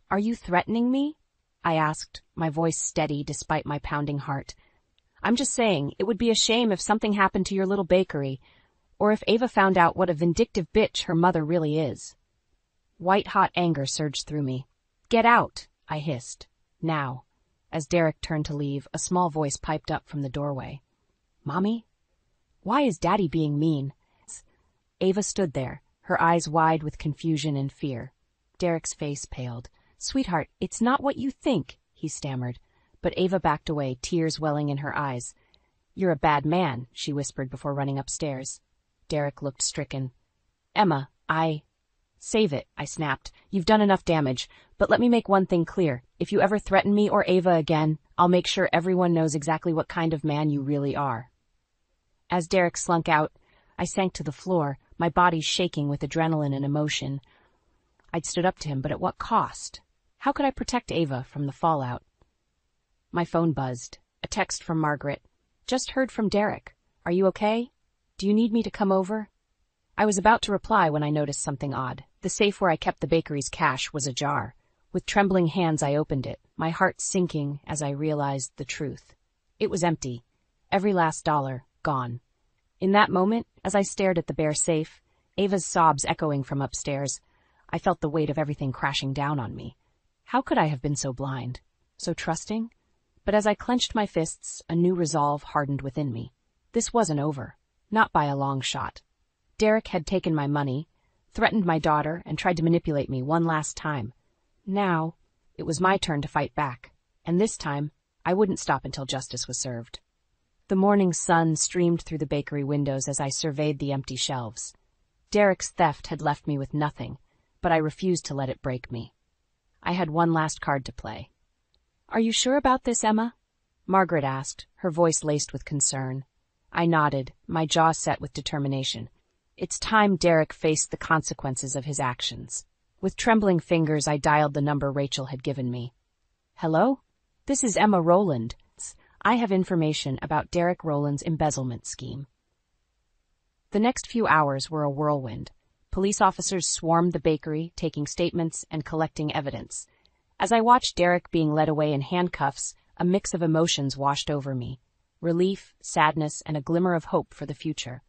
"Are you threatening me?" I asked, my voice steady despite my pounding heart. "I'm just saying, it would be a shame if something happened to your little bakery, or if Ava found out what a vindictive bitch her mother really is." White-hot anger surged through me. "Get out," I hissed. "Now." As Derek turned to leave, a small voice piped up from the doorway. "Mommy? Why is Daddy being mean?" Ava stood there, her eyes wide with confusion and fear. Derek's face paled. "Sweetheart, it's not what you think," he stammered. But Ava backed away, tears welling in her eyes. "You're a bad man," she whispered before running upstairs. Derek looked stricken. "Emma, Save it," I snapped. "You've done enough damage. But let me make one thing clear. If you ever threaten me or Ava again, I'll make sure everyone knows exactly what kind of man you really are." As Derek slunk out, I sank to the floor, my body shaking with adrenaline and emotion. I'd stood up to him, but at what cost? How could I protect Ava from the fallout? My phone buzzed. A text from Margaret. "Just heard from Derek. Are you okay? Do you need me to come over?" I was about to reply when I noticed something odd. The safe where I kept the bakery's cash was ajar. With trembling hands I opened it, my heart sinking as I realized the truth. It was empty. Every last dollar gone. In that moment, as I stared at the bare safe, Ava's sobs echoing from upstairs, I felt the weight of everything crashing down on me. How could I have been so blind, so trusting? But as I clenched my fists, a new resolve hardened within me. This wasn't over, not by a long shot. Derek had taken my money, threatened my daughter, and tried to manipulate me one last time. Now, it was my turn to fight back, and this time, I wouldn't stop until justice was served. The morning sun streamed through the bakery windows as I surveyed the empty shelves. Derek's theft had left me with nothing, but I refused to let it break me. I had one last card to play. "Are you sure about this, Emma?" Margaret asked, her voice laced with concern. I nodded, my jaw set with determination. It's time Derek faced the consequences of his actions. With trembling fingers, I dialed the number Rachel had given me. "Hello? This is Emma Rowland. I have information about Derek Rowland's embezzlement scheme." The next few hours were a whirlwind. Police officers swarmed the bakery, taking statements and collecting evidence. As I watched Derek being led away in handcuffs, a mix of emotions washed over me. Relief, sadness, and a glimmer of hope for the future.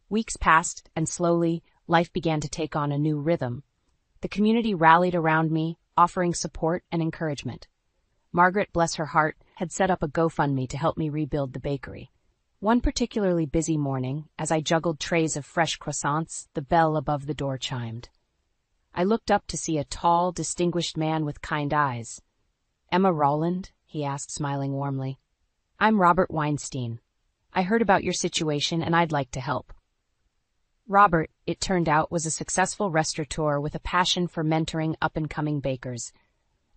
Weeks passed, and slowly, life began to take on a new rhythm. The community rallied around me, offering support and encouragement. Margaret, bless her heart, had set up a GoFundMe to help me rebuild the bakery. One particularly busy morning, as I juggled trays of fresh croissants, the bell above the door chimed. I looked up to see a tall, distinguished man with kind eyes. "Emma Rowland?" he asked, smiling warmly. "I'm Robert Weinstein. I heard about your situation and I'd like to help." Robert, it turned out, was a successful restaurateur with a passion for mentoring up-and-coming bakers.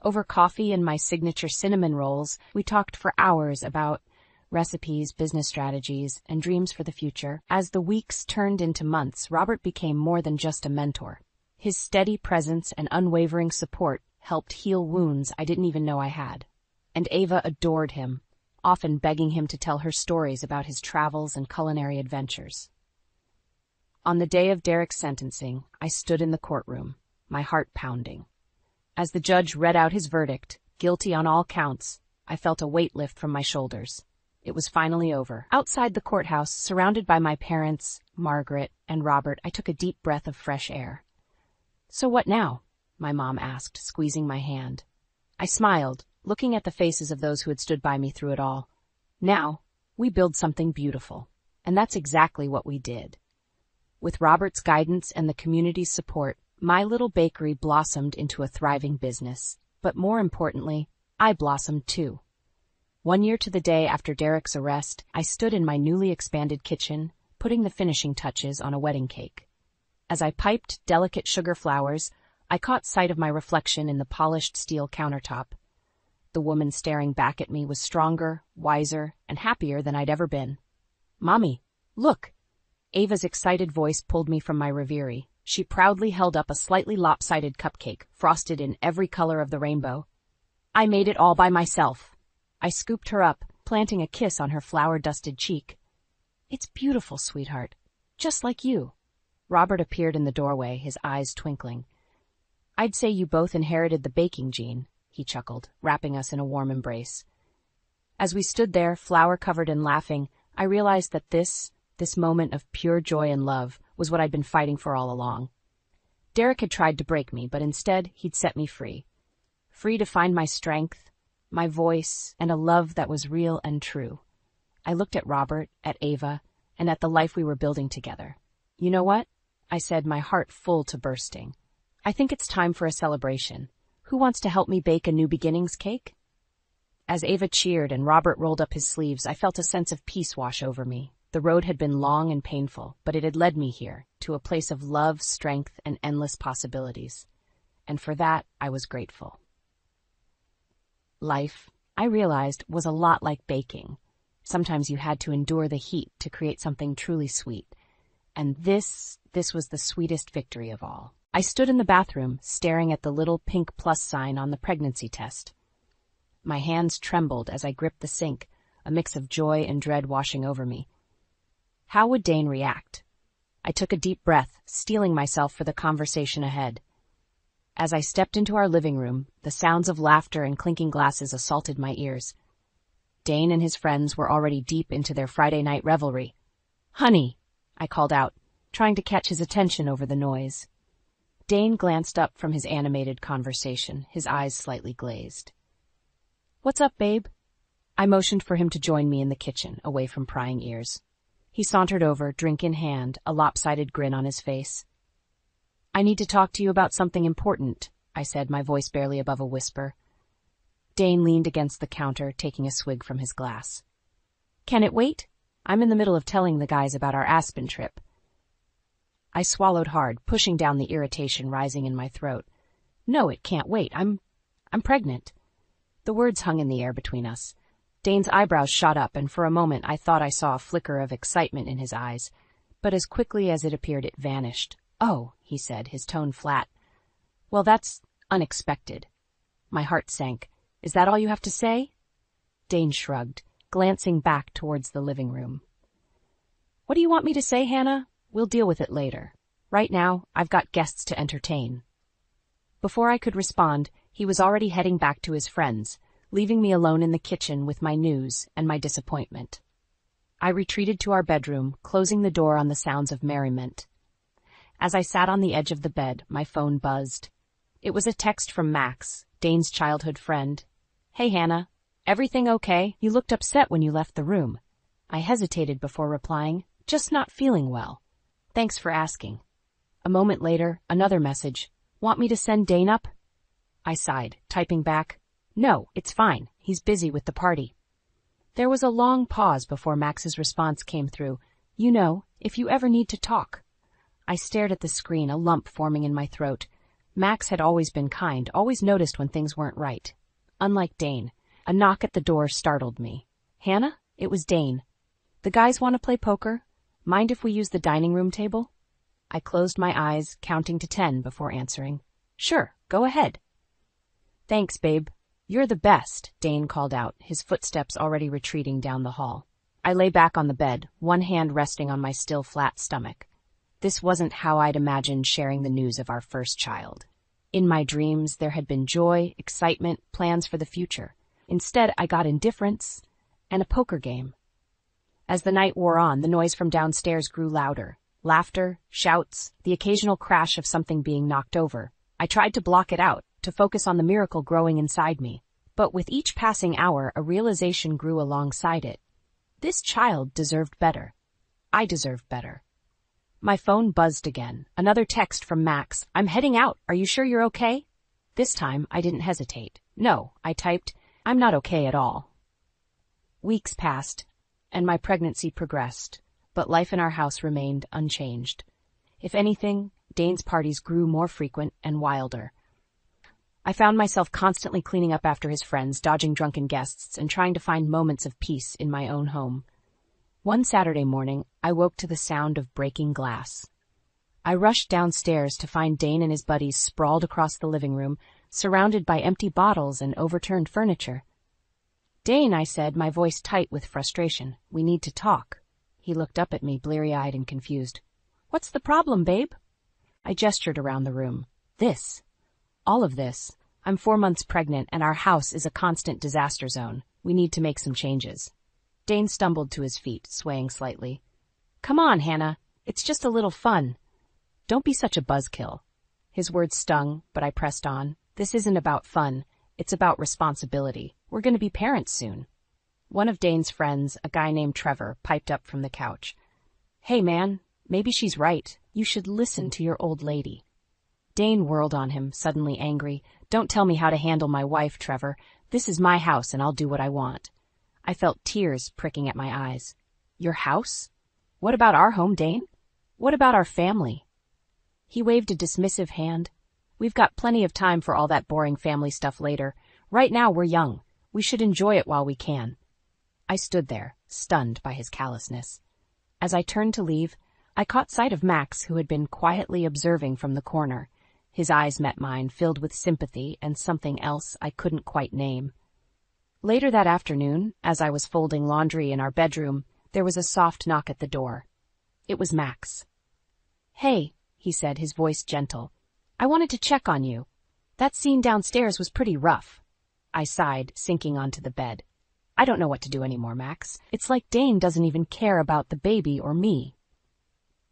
Over coffee and my signature cinnamon rolls, we talked for hours about recipes, business strategies, and dreams for the future. As the weeks turned into months, Robert became more than just a mentor. His steady presence and unwavering support helped heal wounds I didn't even know I had. And Ava adored him, often begging him to tell her stories about his travels and culinary adventures. On the day of Derek's sentencing, I stood in the courtroom, my heart pounding. As the judge read out his verdict, guilty on all counts, I felt a weight lift from my shoulders. It was finally over. Outside the courthouse, surrounded by my parents, Margaret, and Robert, I took a deep breath of fresh air. "So what now?" my mom asked, squeezing my hand. I smiled, looking at the faces of those who had stood by me through it all. "Now, we build something beautiful." And that's exactly what we did. With Robert's guidance and the community's support, my little bakery blossomed into a thriving business. But more importantly, I blossomed too. 1 year to the day after Derek's arrest, I stood in my newly expanded kitchen, putting the finishing touches on a wedding cake. As I piped delicate sugar flowers, I caught sight of my reflection in the polished steel countertop. The woman staring back at me was stronger, wiser, and happier than I'd ever been. "Mommy, look!" Ava's excited voice pulled me from my reverie. She proudly held up a slightly lopsided cupcake, frosted in every color of the rainbow. "I made it all by myself." I scooped her up, planting a kiss on her flour-dusted cheek. "It's beautiful, sweetheart. Just like you." Robert appeared in the doorway, his eyes twinkling. "I'd say you both inherited the baking gene," he chuckled, wrapping us in a warm embrace. As we stood there, flour-covered and laughing, I realized that this moment of pure joy and love was what I'd been fighting for all along. Derek had tried to break me, but instead he'd set me free. Free to find my strength, my voice, and a love that was real and true. I looked at Robert, at Ava, and at the life we were building together. "You know what?" I said, my heart full to bursting. "I think it's time for a celebration. Who wants to help me bake a new beginnings cake?" As Ava cheered and Robert rolled up his sleeves, I felt a sense of peace wash over me. The road had been long and painful, but it had led me here, to a place of love, strength, and endless possibilities. And for that, I was grateful. Life, I realized, was a lot like baking. Sometimes you had to endure the heat to create something truly sweet. And this was the sweetest victory of all. I stood in the bathroom, staring at the little pink plus sign on the pregnancy test. My hands trembled as I gripped the sink, a mix of joy and dread washing over me. How would Dane react? I took a deep breath, steeling myself for the conversation ahead. As I stepped into our living room, the sounds of laughter and clinking glasses assaulted my ears. Dane and his friends were already deep into their Friday night revelry. "Honey," I called out, trying to catch his attention over the noise. Dane glanced up from his animated conversation, his eyes slightly glazed. "What's up, babe?" I motioned for him to join me in the kitchen, away from prying ears. He sauntered over, drink in hand, a lopsided grin on his face. "I need to talk to you about something important," I said, my voice barely above a whisper. Dane leaned against the counter, taking a swig from his glass. "Can it wait? I'm in the middle of telling the guys about our Aspen trip." I swallowed hard, pushing down the irritation rising in my throat. "No, it can't wait. I'm pregnant." The words hung in the air between us. Dane's eyebrows shot up, and for a moment I thought I saw a flicker of excitement in his eyes, but as quickly as it appeared it vanished. "Oh," he said, his tone flat. "Well, that's unexpected." My heart sank. "Is that all you have to say?" Dane shrugged, glancing back towards the living room. "What do you want me to say, Hannah? We'll deal with it later. Right now, I've got guests to entertain." Before I could respond, he was already heading back to his friends, leaving me alone in the kitchen with my news and my disappointment. I retreated to our bedroom, closing the door on the sounds of merriment. As I sat on the edge of the bed, my phone buzzed. It was a text from Max, Dane's childhood friend. "Hey, Hannah. Everything okay? You looked upset when you left the room." I hesitated before replying. "Just not feeling well. Thanks for asking." A moment later, another message. "Want me to send Dane up?" I sighed, typing back, "No, it's fine. He's busy with the party." There was a long pause before Max's response came through. "You know, if you ever need to talk." I stared at the screen, a lump forming in my throat. Max had always been kind, always noticed when things weren't right. Unlike Dane, a knock at the door startled me. "Hannah?" It was Dane. "The guys want to play poker? Mind if we use the dining room table?" I closed my eyes, counting to 10 before answering. "Sure, go ahead." "Thanks, babe. You're the best," Dane called out, his footsteps already retreating down the hall. I lay back on the bed, one hand resting on my still flat stomach. This wasn't how I'd imagined sharing the news of our first child. In my dreams, there had been joy, excitement, plans for the future. Instead, I got indifference and a poker game. As the night wore on, the noise from downstairs grew louder. Laughter, shouts, the occasional crash of something being knocked over. I tried to block it out, to focus on the miracle growing inside me. But with each passing hour, a realization grew alongside it. This child deserved better. I deserved better. My phone buzzed again. Another text from Max. "I'm heading out. Are you sure you're okay?" This time, I didn't hesitate. "No," I typed. "I'm not okay at all." Weeks passed, and my pregnancy progressed, but life in our house remained unchanged. If anything, Dane's parties grew more frequent and wilder. I found myself constantly cleaning up after his friends, dodging drunken guests, and trying to find moments of peace in my own home. One Saturday morning, I woke to the sound of breaking glass. I rushed downstairs to find Dane and his buddies sprawled across the living room, surrounded by empty bottles and overturned furniture. "Dane," I said, my voice tight with frustration, "we need to talk." He looked up at me, bleary-eyed and confused. "What's the problem, babe?" I gestured around the room. "This. All of this. I'm 4 months pregnant, and our house is a constant disaster zone. We need to make some changes." Dane stumbled to his feet, swaying slightly. "Come on, Hannah. It's just a little fun. Don't be such a buzzkill." His words stung, but I pressed on. "This isn't about fun. It's about responsibility. We're going to be parents soon." One of Dane's friends, a guy named Trevor, piped up from the couch. "Hey, man, maybe she's right. You should listen to your old lady." Dane whirled on him, suddenly angry. "Don't tell me how to handle my wife, Trevor. This is my house, and I'll do what I want." I felt tears pricking at my eyes. "Your house? What about our home, Dane? What about our family?" He waved a dismissive hand. "We've got plenty of time for all that boring family stuff later. Right now, we're young. We should enjoy it while we can." I stood there, stunned by his callousness. As I turned to leave, I caught sight of Max, who had been quietly observing from the corner. His eyes met mine, filled with sympathy and something else I couldn't quite name. Later that afternoon, as I was folding laundry in our bedroom, there was a soft knock at the door. It was Max. "Hey," he said, his voice gentle. "I wanted to check on you. That scene downstairs was pretty rough." I sighed, sinking onto the bed. "I don't know what to do anymore, Max. It's like Dane doesn't even care about the baby or me."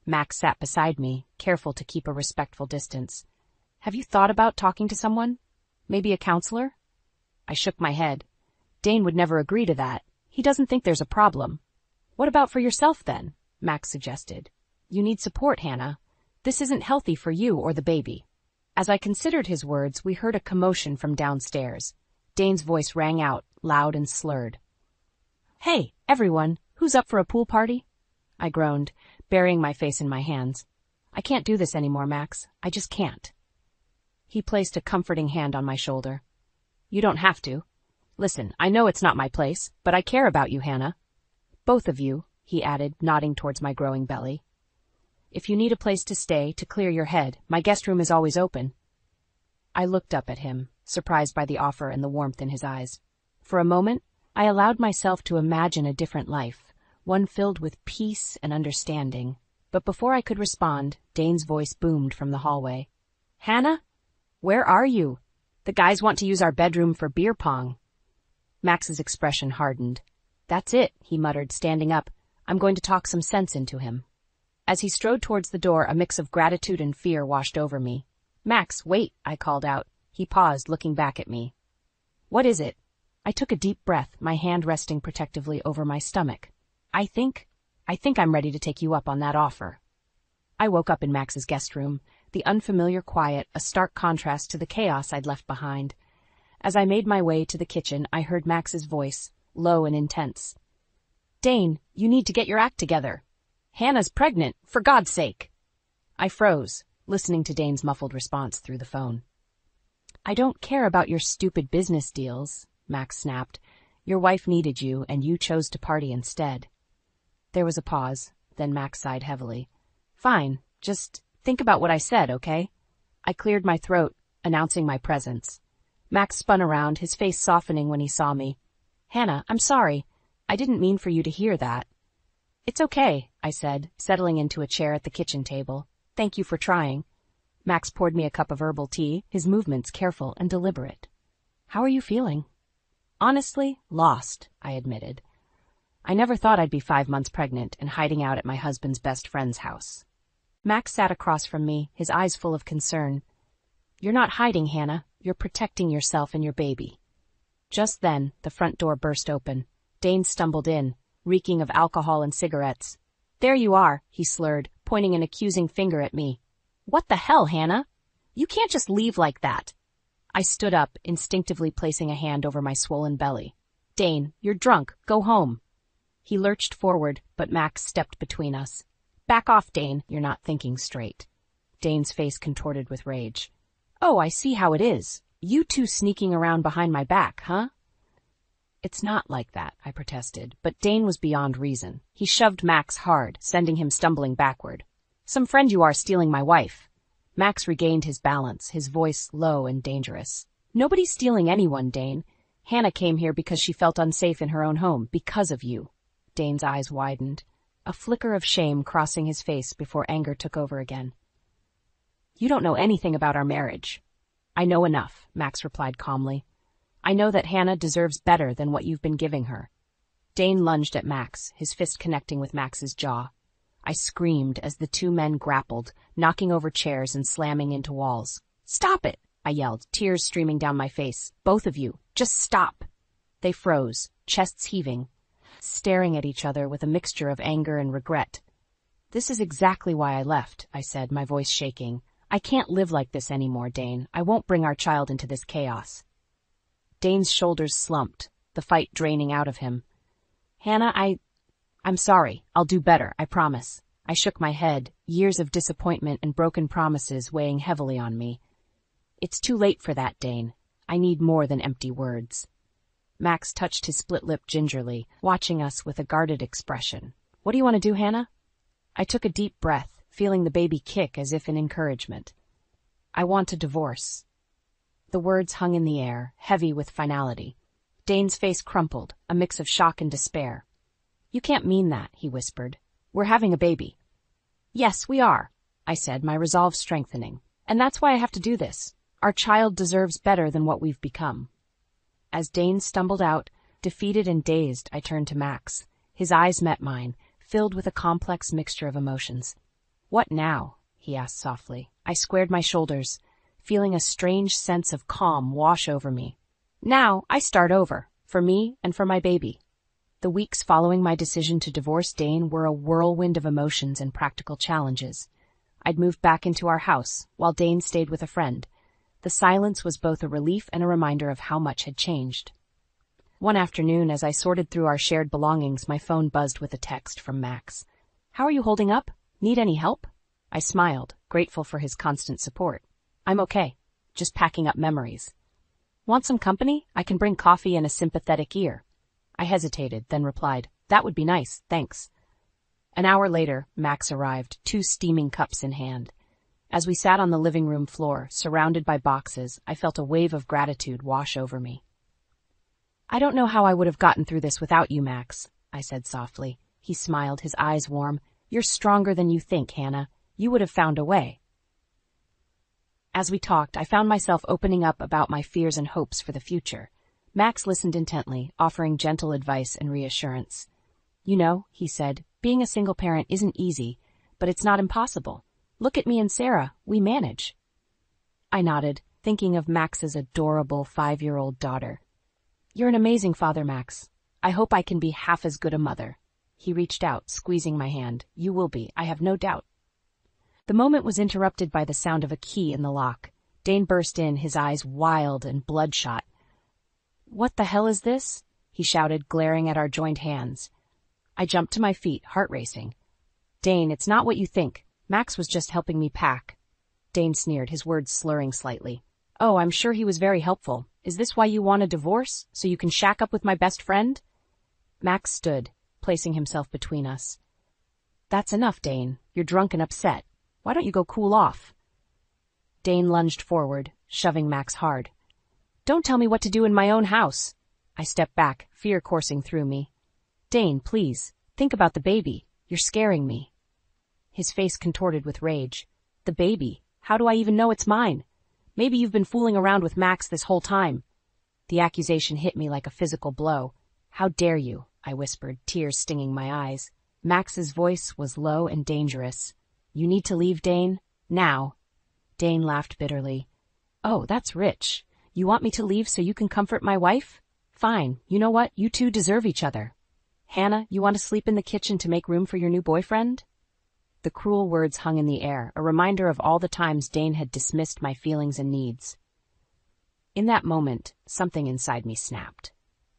Max sat beside me, careful to keep a respectful distance. Have you thought about talking to someone? Maybe a counselor? I shook my head. Dane would never agree to that. He doesn't think there's a problem. What about for yourself then? Max suggested. You need support, Hannah. This isn't healthy for you or the baby. As I considered his words, we heard a commotion from downstairs. Dane's voice rang out, loud and slurred. Hey, everyone, who's up for a pool party? I groaned, burying my face in my hands. I can't do this anymore, Max. I just can't. He placed a comforting hand on my shoulder. You don't have to. Listen, I know it's not my place, but I care about you, Hannah. Both of you, he added, nodding towards my growing belly. If you need a place to stay, to clear your head, my guest room is always open. I looked up at him, surprised by the offer and the warmth in his eyes. For a moment, I allowed myself to imagine a different life, one filled with peace and understanding. But before I could respond, Dane's voice boomed from the hallway. Hannah? Where are you? The guys want to use our bedroom for beer pong. Max's expression hardened. That's it, he muttered, standing up. I'm going to talk some sense into him. As he strode towards the door, a mix of gratitude and fear washed over me. Max, wait, I called out. He paused, looking back at me. What is it? I took a deep breath, my hand resting protectively over my stomach. I think I'm ready to take you up on that offer. I woke up in Max's guest room, the unfamiliar quiet, a stark contrast to the chaos I'd left behind. As I made my way to the kitchen, I heard Max's voice, low and intense. Dane, you need to get your act together. Hannah's pregnant, for God's sake. I froze, listening to Dane's muffled response through the phone. I don't care about your stupid business deals, Max snapped. Your wife needed you, and you chose to party instead. There was a pause, then Max sighed heavily. Fine, just think about what I said, okay? I cleared my throat, announcing my presence. Max spun around, his face softening when he saw me. Hannah, I'm sorry. I didn't mean for you to hear that. It's okay, I said, settling into a chair at the kitchen table. Thank you for trying. Max poured me a cup of herbal tea, his movements careful and deliberate. How are you feeling? Honestly, lost, I admitted. I never thought I'd be 5 months pregnant and hiding out at my husband's best friend's house. Max sat across from me, his eyes full of concern. You're not hiding, Hannah. You're protecting yourself and your baby. Just then, the front door burst open. Dane stumbled in, reeking of alcohol and cigarettes. There you are, he slurred, pointing an accusing finger at me. What the hell, Hannah? You can't just leave like that. I stood up, instinctively placing a hand over my swollen belly. Dane, you're drunk. Go home. He lurched forward, but Max stepped between us. Back off, Dane. You're not thinking straight. Dane's face contorted with rage. Oh, I see how it is. You two sneaking around behind my back, huh? It's not like that, I protested, but Dane was beyond reason. He shoved Max hard, sending him stumbling backward. Some friend you are stealing my wife. Max regained his balance, his voice low and dangerous. Nobody's stealing anyone, Dane. Hannah came here because she felt unsafe in her own home, because of you. Dane's eyes widened, a flicker of shame crossing his face before anger took over again. You don't know anything about our marriage. I know enough, Max replied calmly. I know that Hannah deserves better than what you've been giving her. Dane lunged at Max, his fist connecting with Max's jaw. I screamed as the two men grappled, knocking over chairs and slamming into walls. Stop it, I yelled, tears streaming down my face. Both of you, just stop. They froze, chests heaving, staring at each other with a mixture of anger and regret. This is exactly why I left, I said, my voice shaking. I can't live like this anymore, Dane. I won't bring our child into this chaos. Dane's shoulders slumped, the fight draining out of him. Hannah, I'm sorry. I'll do better, I promise. I shook my head, years of disappointment and broken promises weighing heavily on me. It's too late for that, Dane. I need more than empty words. Max touched his split lip gingerly, watching us with a guarded expression. What do you want to do, Hannah? I took a deep breath, feeling the baby kick as if in encouragement. I want a divorce. The words hung in the air, heavy with finality. Dane's face crumpled, a mix of shock and despair. You can't mean that, he whispered. We're having a baby. Yes, we are, I said, my resolve strengthening. And that's why I have to do this. Our child deserves better than what we've become. As Dane stumbled out, defeated and dazed, I turned to Max. His eyes met mine, filled with a complex mixture of emotions. What now? He asked softly. I squared my shoulders, feeling a strange sense of calm wash over me. Now, I start over, for me and for my baby. The weeks following my decision to divorce Dane were a whirlwind of emotions and practical challenges. I'd moved back into our house, while Dane stayed with a friend. The silence was both a relief and a reminder of how much had changed. One afternoon, as I sorted through our shared belongings, my phone buzzed with a text from Max. "How are you holding up? Need any help?" I smiled, grateful for his constant support. "I'm okay. Just packing up memories." "Want some company? I can bring coffee and a sympathetic ear." I hesitated, then replied, "That would be nice, thanks." An hour later, Max arrived, 2 steaming cups in hand. As we sat on the living room floor, surrounded by boxes, I felt a wave of gratitude wash over me. "I don't know how I would have gotten through this without you, Max," I said softly. He smiled, his eyes warm. "You're stronger than you think, Hannah. You would have found a way." As we talked, I found myself opening up about my fears and hopes for the future. Max listened intently, offering gentle advice and reassurance. "You know," he said, "being a single parent isn't easy, but it's not impossible. Look at me and Sarah. We manage." I nodded, thinking of Max's adorable 5-year-old daughter. "You're an amazing father, Max. I hope I can be half as good a mother." He reached out, squeezing my hand. "You will be, I have no doubt." The moment was interrupted by the sound of a key in the lock. Dane burst in, his eyes wild and bloodshot. "What the hell is this?" he shouted, glaring at our joined hands. I jumped to my feet, heart racing. "Dane, it's not what you think. Max was just helping me pack." Dane sneered, his words slurring slightly. "Oh, I'm sure he was very helpful. Is this why you want a divorce? So you can shack up with my best friend?" Max stood, placing himself between us. "That's enough, Dane. You're drunk and upset. Why don't you go cool off?" Dane lunged forward, shoving Max hard. "Don't tell me what to do in my own house." I stepped back, fear coursing through me. "Dane, please, think about the baby. You're scaring me." His face contorted with rage. "The baby? How do I even know it's mine? Maybe you've been fooling around with Max this whole time." The accusation hit me like a physical blow. "How dare you?" I whispered, tears stinging my eyes. Max's voice was low and dangerous. "You need to leave, Dane. Now." Dane laughed bitterly. "Oh, that's rich. You want me to leave so you can comfort my wife? Fine. You know what? You two deserve each other. Hannah, you want to sleep in the kitchen to make room for your new boyfriend?" The cruel words hung in the air, a reminder of all the times Dane had dismissed my feelings and needs. In that moment, something inside me snapped.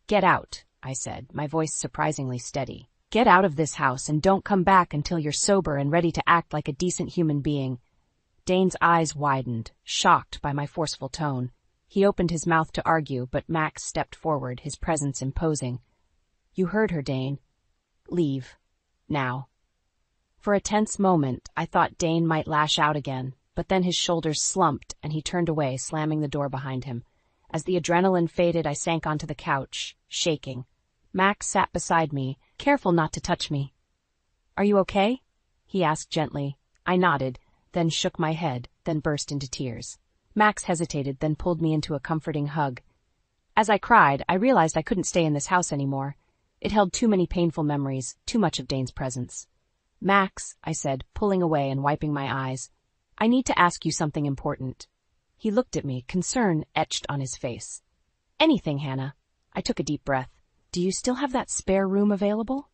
"Get out," I said, my voice surprisingly steady. "Get out of this house and don't come back until you're sober and ready to act like a decent human being." Dane's eyes widened, shocked by my forceful tone. He opened his mouth to argue, but Max stepped forward, his presence imposing. "You heard her, Dane. Leave. Now." For a tense moment, I thought Dane might lash out again, but then his shoulders slumped and he turned away, slamming the door behind him. As the adrenaline faded, I sank onto the couch, shaking. Max sat beside me, careful not to touch me. "Are you okay?" he asked gently. I nodded, then shook my head, then burst into tears. Max hesitated, then pulled me into a comforting hug. As I cried, I realized I couldn't stay in this house anymore. It held too many painful memories, too much of Dane's presence. "Max," I said, pulling away and wiping my eyes, "I need to ask you something important." He looked at me, concern etched on his face. "Anything, Hannah." I took a deep breath. "Do you still have that spare room available?"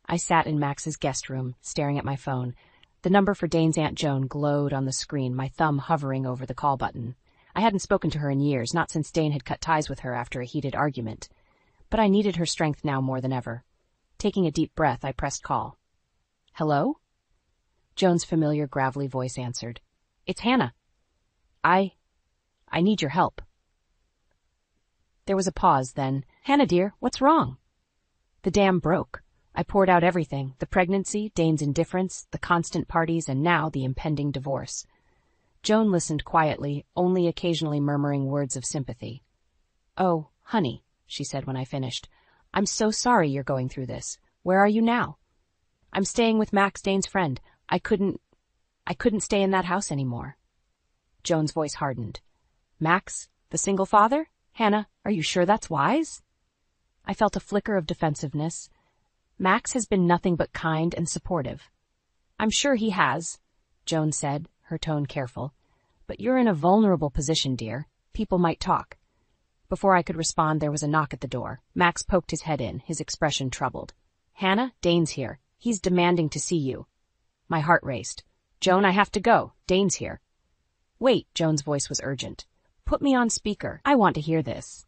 I sat in Max's guest room, staring at my phone. The number for Dane's Aunt Joan glowed on the screen, my thumb hovering over the call button. I hadn't spoken to her in years, not since Dane had cut ties with her after a heated argument. But I needed her strength now more than ever. Taking a deep breath, I pressed call. "Hello?" Joan's familiar gravelly voice answered. "It's Hannah. I need your help." There was a pause, then, "Hannah, dear, what's wrong?" The dam broke. I poured out everything, the pregnancy, Dane's indifference, the constant parties, and now the impending divorce. Joan listened quietly, only occasionally murmuring words of sympathy. "Oh, honey," she said when I finished, "I'm so sorry you're going through this. Where are you now?" "I'm staying with Max, Dane's friend. I couldn't stay in that house anymore." Joan's voice hardened. "Max, the single father? Hannah, are you sure that's wise?" I felt a flicker of defensiveness. "Max has been nothing but kind and supportive." "I'm sure he has," Joan said, her tone careful. But you're in a vulnerable position, dear. People might talk. Before I could respond, there was a knock at the door. Max poked his head in, his expression troubled. Hannah, Dane's here. He's demanding to see you. My heart raced. Joan, I have to go. Dane's here. Wait, Joan's voice was urgent. Put me on speaker. I want to hear this.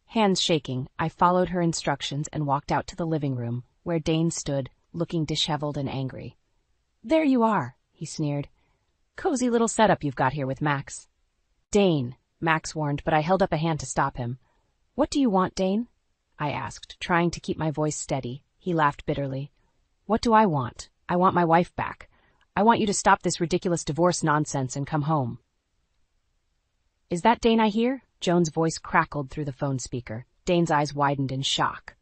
Hands shaking, I followed her instructions and walked out to the living room, where Dane stood, looking disheveled and angry. There you are, he sneered. Cozy little setup you've got here with Max. Dane, Max warned, but I held up a hand to stop him. What do you want, Dane? I asked, trying to keep my voice steady. He laughed bitterly. What do I want? I want my wife back. I want you to stop this ridiculous divorce nonsense and come home. Is that Dane I hear? Joan's voice crackled through the phone speaker. Dane's eyes widened in shock.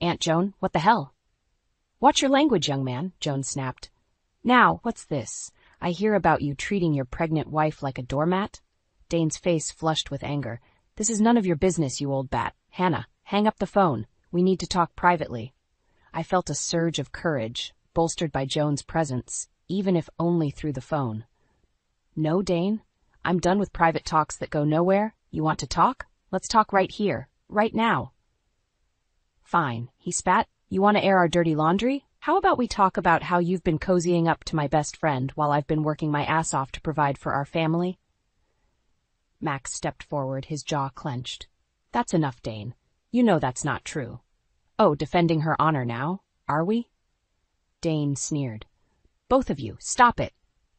Aunt Joan, what the hell? Watch your language, young man, Joan snapped. Now, what's this? I hear about you treating your pregnant wife like a doormat? Dane's face flushed with anger. This is none of your business, you old bat. Hannah, hang up the phone. We need to talk privately. I felt a surge of courage, bolstered by Joan's presence, even if only through the phone. No, Dane. I'm done with private talks that go nowhere. You want to talk? Let's talk right here, right now. Fine, he spat. You want to air our dirty laundry? How about we talk about how you've been cozying up to my best friend while I've been working my ass off to provide for our family? Max stepped forward, his jaw clenched. That's enough, Dane. You know that's not true. Oh, defending her honor now, are we? Dane sneered. Both of you, stop it,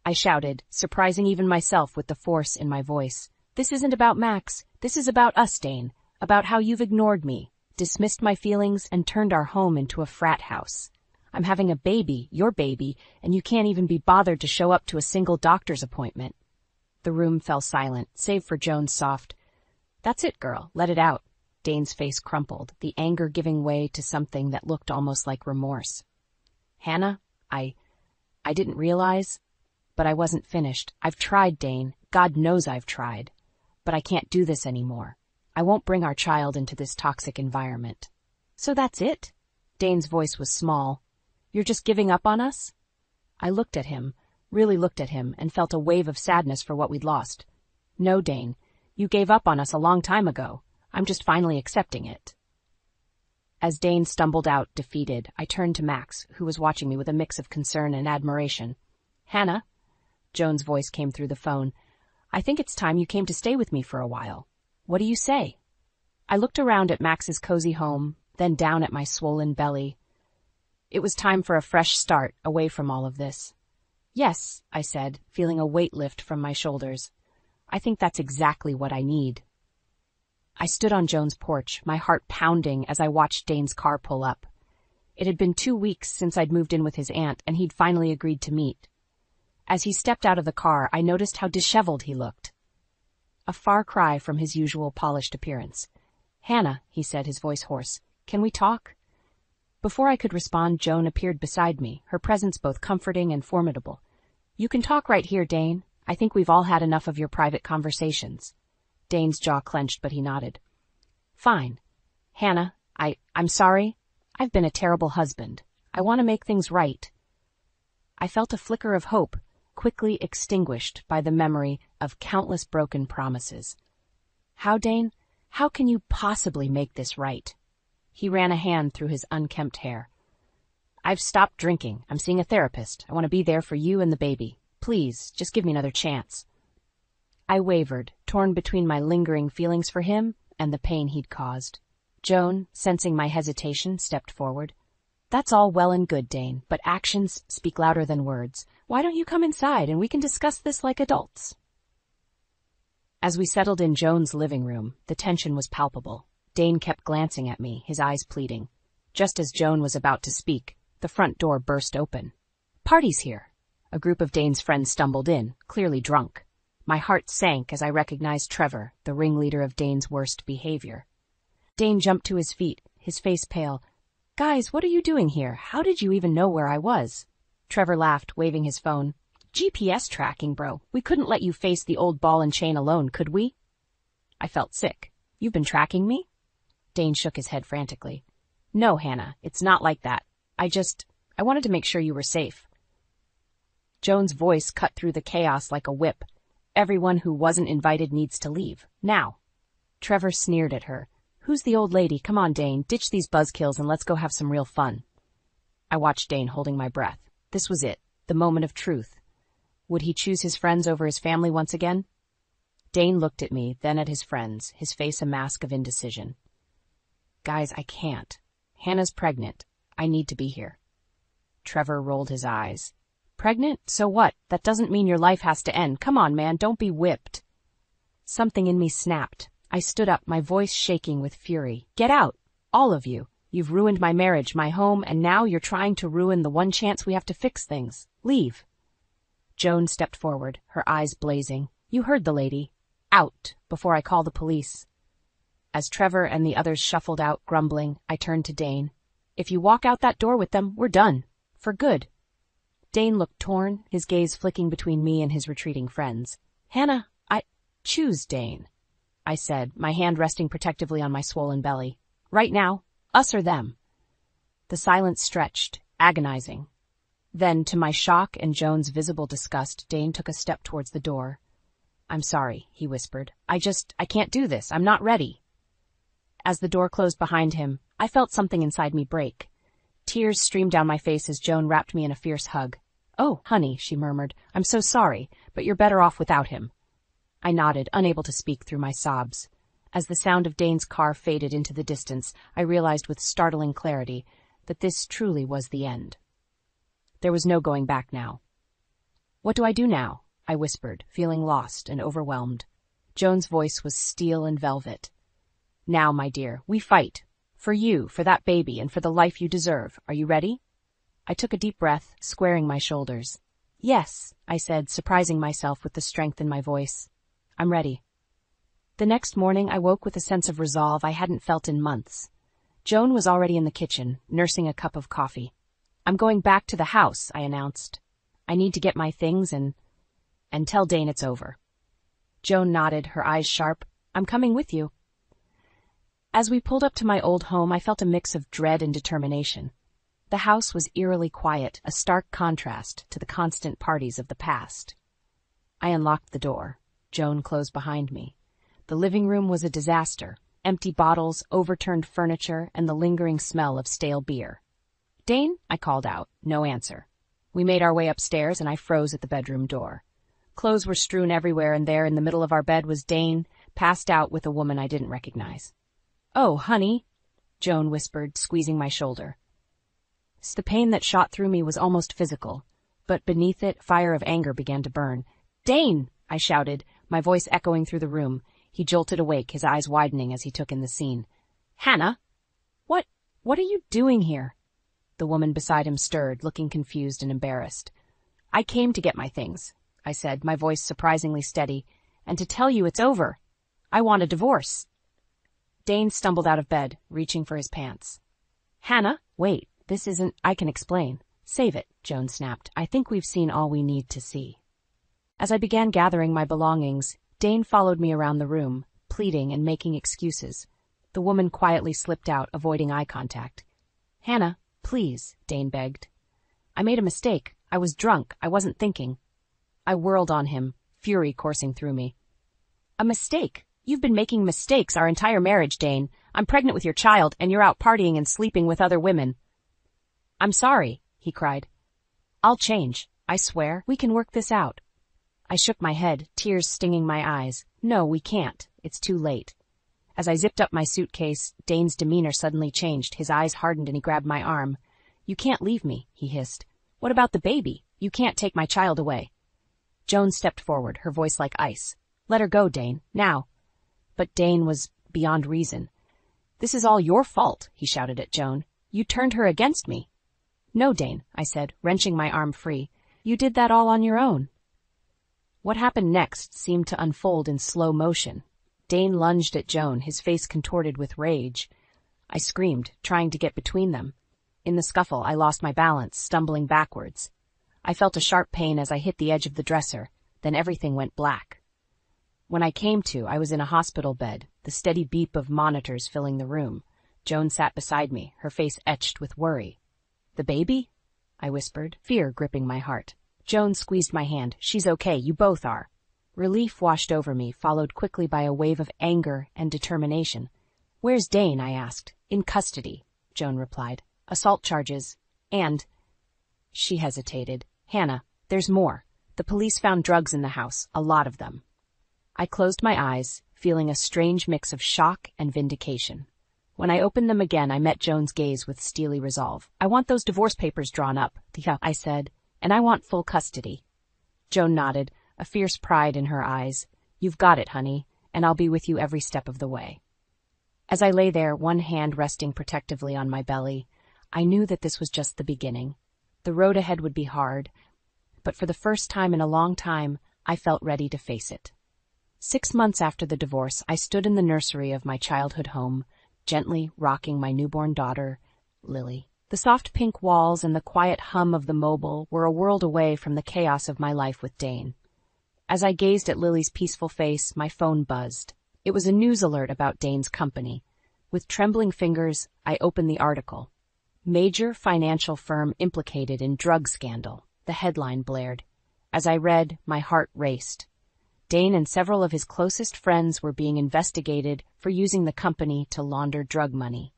I shouted, surprising even myself with the force in my voice. This isn't about Max. This is about us, Dane. About how you've ignored me, dismissed my feelings, and turned our home into a frat house. I'm having a baby, your baby, and you can't even be bothered to show up to a single doctor's appointment. The room fell silent, save for Joan's soft, "That's it, girl, let it out." Dane's face crumpled, the anger giving way to something that looked almost like remorse. Hannah, I didn't realize, but I wasn't finished. I've tried, Dane. God knows I've tried. But I can't do this anymore. I won't bring our child into this toxic environment. So that's it? Dane's voice was small. You're just giving up on us? I looked at him, really looked at him, and felt a wave of sadness for what we'd lost. No, Dane, you gave up on us a long time ago. I'm just finally accepting it. As Dane stumbled out, defeated, I turned to Max, who was watching me with a mix of concern and admiration. Hannah, Joan's voice came through the phone, I think it's time you came to stay with me for a while. What do you say? I looked around at Max's cozy home, then down at my swollen belly. It was time for a fresh start, away from all of this. Yes, I said, feeling a weight lift from my shoulders. I think that's exactly what I need. I stood on Joan's porch, my heart pounding as I watched Dane's car pull up. It had been 2 weeks since I'd moved in with his aunt, and he'd finally agreed to meet. As he stepped out of the car, I noticed how disheveled he looked. A far cry from his usual polished appearance. Hannah, he said, his voice hoarse, can we talk? Before I could respond, Joan appeared beside me, her presence both comforting and formidable. You can talk right here, Dane. I think we've all had enough of your private conversations. Dane's jaw clenched, but he nodded. Fine. Hannah, I'm sorry. I've been a terrible husband. I want to make things right. I felt a flicker of hope, quickly extinguished by the memory of countless broken promises. How, Dane? How can you possibly make this right? He ran a hand through his unkempt hair. I've stopped drinking. I'm seeing a therapist. I want to be there for you and the baby. Please, just give me another chance. I wavered, torn between my lingering feelings for him and the pain he'd caused. Joan, sensing my hesitation, stepped forward. That's all well and good, Dane, but actions speak louder than words. Why don't you come inside and we can discuss this like adults? As we settled in Joan's living room, the tension was palpable. Dane kept glancing at me, his eyes pleading. Just as Joan was about to speak, the front door burst open. Party's here. A group of Dane's friends stumbled in, clearly drunk. My heart sank as I recognized Trevor, the ringleader of Dane's worst behavior. Dane jumped to his feet, his face pale. Guys, what are you doing here? How did you even know where I was? Trevor laughed, waving his phone. GPS tracking, bro. We couldn't let you face the old ball and chain alone, could we? I felt sick. You've been tracking me? Dane shook his head frantically. No, Hannah, it's not like that. I wanted to make sure you were safe. Joan's voice cut through the chaos like a whip. Everyone who wasn't invited needs to leave. Now. Trevor sneered at her. Who's the old lady? Come on, Dane, ditch these buzzkills and let's go have some real fun. I watched Dane holding my breath. This was it, the moment of truth. Would he choose his friends over his family once again? Dane looked at me, then at his friends, his face a mask of indecision. Guys, I can't. Hannah's pregnant. I need to be here. Trevor rolled his eyes. Pregnant? So what? That doesn't mean your life has to end. Come on, man, don't be whipped. Something in me snapped. I stood up, my voice shaking with fury. Get out! All of you. You've ruined my marriage, my home, and now you're trying to ruin the one chance we have to fix things. Leave. Joan stepped forward, her eyes blazing. You heard the lady. Out, before I call the police. As Trevor and the others shuffled out, grumbling, I turned to Dane. If you walk out that door with them, we're done. For good. Dane looked torn, his gaze flicking between me and his retreating friends. Hannah, choose Dane, I said, my hand resting protectively on my swollen belly. Right now, us or them. The silence stretched, agonizing. Then, to my shock and Joan's visible disgust, Dane took a step towards the door. I'm sorry, he whispered. I can't do this. I'm not ready. As the door closed behind him, I felt something inside me break. Tears streamed down my face as Joan wrapped me in a fierce hug. Oh, honey, she murmured. I'm so sorry, but you're better off without him. I nodded, unable to speak through my sobs. As the sound of Dane's car faded into the distance, I realized with startling clarity that this truly was the end. There was no going back now. What do I do now? I whispered, feeling lost and overwhelmed. Joan's voice was steel and velvet. Now, my dear, we fight. For you, for that baby, and for the life you deserve. Are you ready? I took a deep breath, squaring my shoulders. Yes, I said, surprising myself with the strength in my voice. I'm ready. The next morning, I woke with a sense of resolve I hadn't felt in months. Joan was already in the kitchen, nursing a cup of coffee. I'm going back to the house, I announced. I need to get my things and tell Dane it's over. Joan nodded, her eyes sharp. I'm coming with you. As we pulled up to my old home, I felt a mix of dread and determination. The house was eerily quiet, a stark contrast to the constant parties of the past. I unlocked the door. Joan closed behind me. The living room was a disaster. Empty bottles, overturned furniture, and the lingering smell of stale beer. Dane? I called out. No answer. We made our way upstairs, and I froze at the bedroom door. Clothes were strewn everywhere, and there in the middle of our bed was Dane, passed out with a woman I didn't recognize. Oh, honey, Joan whispered, squeezing my shoulder. The pain that shot through me was almost physical, but beneath it, fire of anger began to burn. Dane! I shouted, my voice echoing through the room. He jolted awake, his eyes widening as he took in the scene. Hannah? What are you doing here? The woman beside him stirred, looking confused and embarrassed. I came to get my things, I said, my voice surprisingly steady, and to tell you it's over. I want a divorce. Dane stumbled out of bed, reaching for his pants. Hannah, wait, this isn't, I can explain. Save it, Joan snapped. I think we've seen all we need to see. As I began gathering my belongings, Dane followed me around the room, pleading and making excuses. The woman quietly slipped out, avoiding eye contact. Hannah, please, Dane begged. I made a mistake. I was drunk. I wasn't thinking. I whirled on him, fury coursing through me. A mistake? You've been making mistakes our entire marriage, Dane. I'm pregnant with your child, and you're out partying and sleeping with other women. I'm sorry, he cried. I'll change. I swear. We can work this out. I shook my head, tears stinging my eyes. No, we can't. It's too late. As I zipped up my suitcase, Dane's demeanor suddenly changed. His eyes hardened and he grabbed my arm. You can't leave me, he hissed. What about the baby? You can't take my child away. Joan stepped forward, her voice like ice. Let her go, Dane, now. But Dane was beyond reason. This is all your fault, he shouted at Joan. You turned her against me. No, Dane, I said, wrenching my arm free. You did that all on your own. What happened next seemed to unfold in slow motion. Dane lunged at Joan, his face contorted with rage. I screamed, trying to get between them. In the scuffle, I lost my balance, stumbling backwards. I felt a sharp pain as I hit the edge of the dresser, then everything went black. When I came to, I was in a hospital bed, the steady beep of monitors filling the room. Joan sat beside me, her face etched with worry. The baby? I whispered, fear gripping my heart. Joan squeezed my hand. She's okay, you both are. Relief washed over me, followed quickly by a wave of anger and determination. "Where's Dane?" I asked. "In custody," Joan replied. "Assault charges, and—" She hesitated. "Hannah, there's more. The police found drugs in the house, a lot of them." I closed my eyes, feeling a strange mix of shock and vindication. When I opened them again, I met Joan's gaze with steely resolve. "I want those divorce papers drawn up," I said, "and I want full custody." Joan nodded, a fierce pride in her eyes. "You've got it, honey, and I'll be with you every step of the way." As I lay there, one hand resting protectively on my belly, I knew that this was just the beginning. The road ahead would be hard, but for the first time in a long time, I felt ready to face it. 6 months after the divorce, I stood in the nursery of my childhood home, gently rocking my newborn daughter, Lily. The soft pink walls and the quiet hum of the mobile were a world away from the chaos of my life with Dane. As I gazed at Lily's peaceful face, my phone buzzed. It was a news alert about Dane's company. With trembling fingers, I opened the article. "Major financial firm implicated in drug scandal," the headline blared. As I read, my heart raced. Dane and several of his closest friends were being investigated for using the company to launder drug money.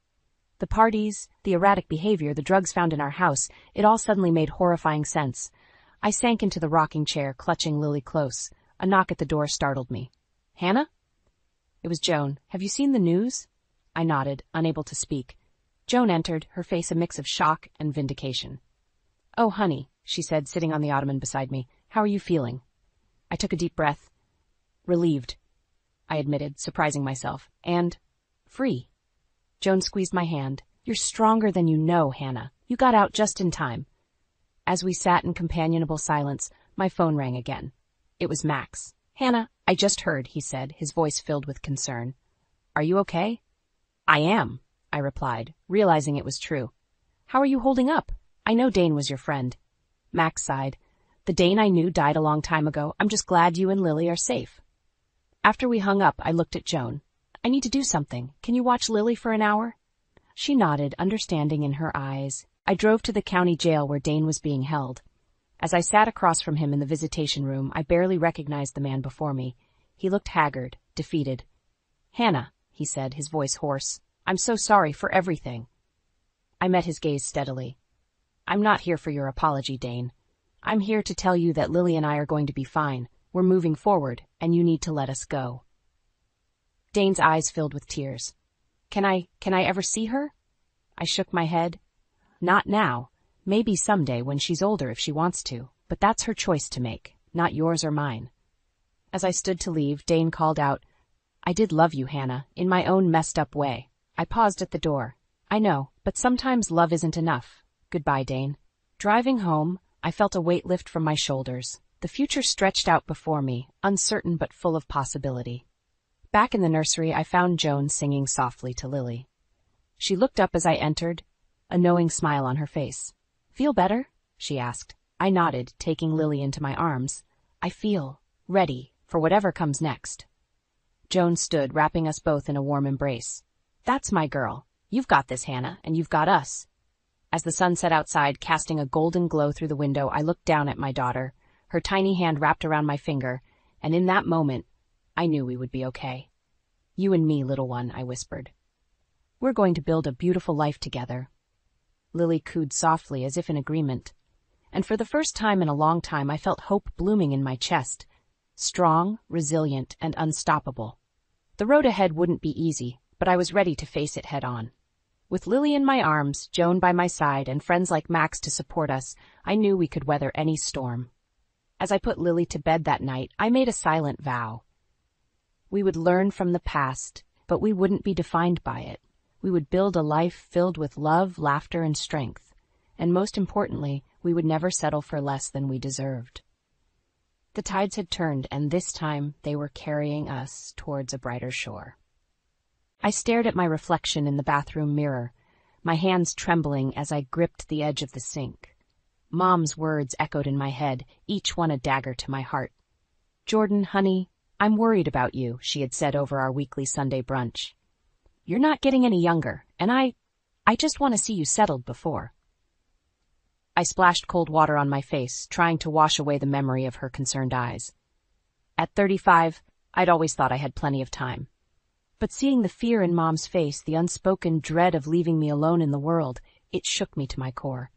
The parties, the erratic behavior, the drugs found in our house, it all suddenly made horrifying sense. I sank into the rocking chair, clutching Lily close. A knock at the door startled me. "Hannah?" It was Joan. "Have you seen the news?" I nodded, unable to speak. Joan entered, her face a mix of shock and vindication. "Oh, honey," she said, sitting on the ottoman beside me. "How are you feeling?" I took a deep breath. "Relieved," I admitted, surprising myself. "And free." Joan squeezed my hand. "You're stronger than you know, Hannah. You got out just in time." As we sat in companionable silence, my phone rang again. It was Max. "Hannah, I just heard," he said, his voice filled with concern. "Are you okay?" "I am," I replied, realizing it was true. "How are you holding up? I know Dane was your friend." Max sighed. "The Dane I knew died a long time ago. I'm just glad you and Lily are safe." After we hung up, I looked at Joan. "I need to do something. Can you watch Lily for an hour?" She nodded, understanding in her eyes. I drove to the county jail where Dane was being held. As I sat across from him in the visitation room, I barely recognized the man before me. He looked haggard, defeated. "Hannah," he said, his voice hoarse, "I'm so sorry for everything." I met his gaze steadily. "I'm not here for your apology, Dane. I'm here to tell you that Lily and I are going to be fine. We're moving forward, and you need to let us go." Dane's eyes filled with tears. Can I ever see her?" I shook my head. "Not now. Maybe someday when she's older if she wants to, but that's her choice to make, not yours or mine." As I stood to leave, Dane called out, "I did love you, Hannah, in my own messed up way." I paused at the door. "I know, but sometimes love isn't enough. Goodbye, Dane." Driving home, I felt a weight lift from my shoulders. The future stretched out before me, uncertain but full of possibility. Back in the nursery, I found Joan singing softly to Lily. She looked up as I entered, a knowing smile on her face. "Feel better?" she asked. I nodded, taking Lily into my arms. "I feel ready for whatever comes next." Joan stood, wrapping us both in a warm embrace. "That's my girl. You've got this, Hannah, and you've got us." As the sun set outside, casting a golden glow through the window, I looked down at my daughter, her tiny hand wrapped around my finger, and in that moment, I knew we would be okay. "You and me, little one," I whispered. "We're going to build a beautiful life together." Lily cooed softly, as if in agreement. And for the first time in a long time, I felt hope blooming in my chest. Strong, resilient, and unstoppable. The road ahead wouldn't be easy, but I was ready to face it head on. With Lily in my arms, Joan by my side, and friends like Max to support us, I knew we could weather any storm. As I put Lily to bed that night, I made a silent vow. We would learn from the past, but we wouldn't be defined by it. We would build a life filled with love, laughter, and strength. And most importantly, we would never settle for less than we deserved. The tides had turned, and this time they were carrying us towards a brighter shore. I stared at my reflection in the bathroom mirror, my hands trembling as I gripped the edge of the sink. Mom's words echoed in my head, each one a dagger to my heart. "Jordan, honey, I'm worried about you," she had said over our weekly Sunday brunch. "You're not getting any younger, and I just want to see you settled before." I splashed cold water on my face, trying to wash away the memory of her concerned eyes. At 35, I'd always thought I had plenty of time. But seeing the fear in Mom's face, the unspoken dread of leaving me alone in the world, it shook me to my core.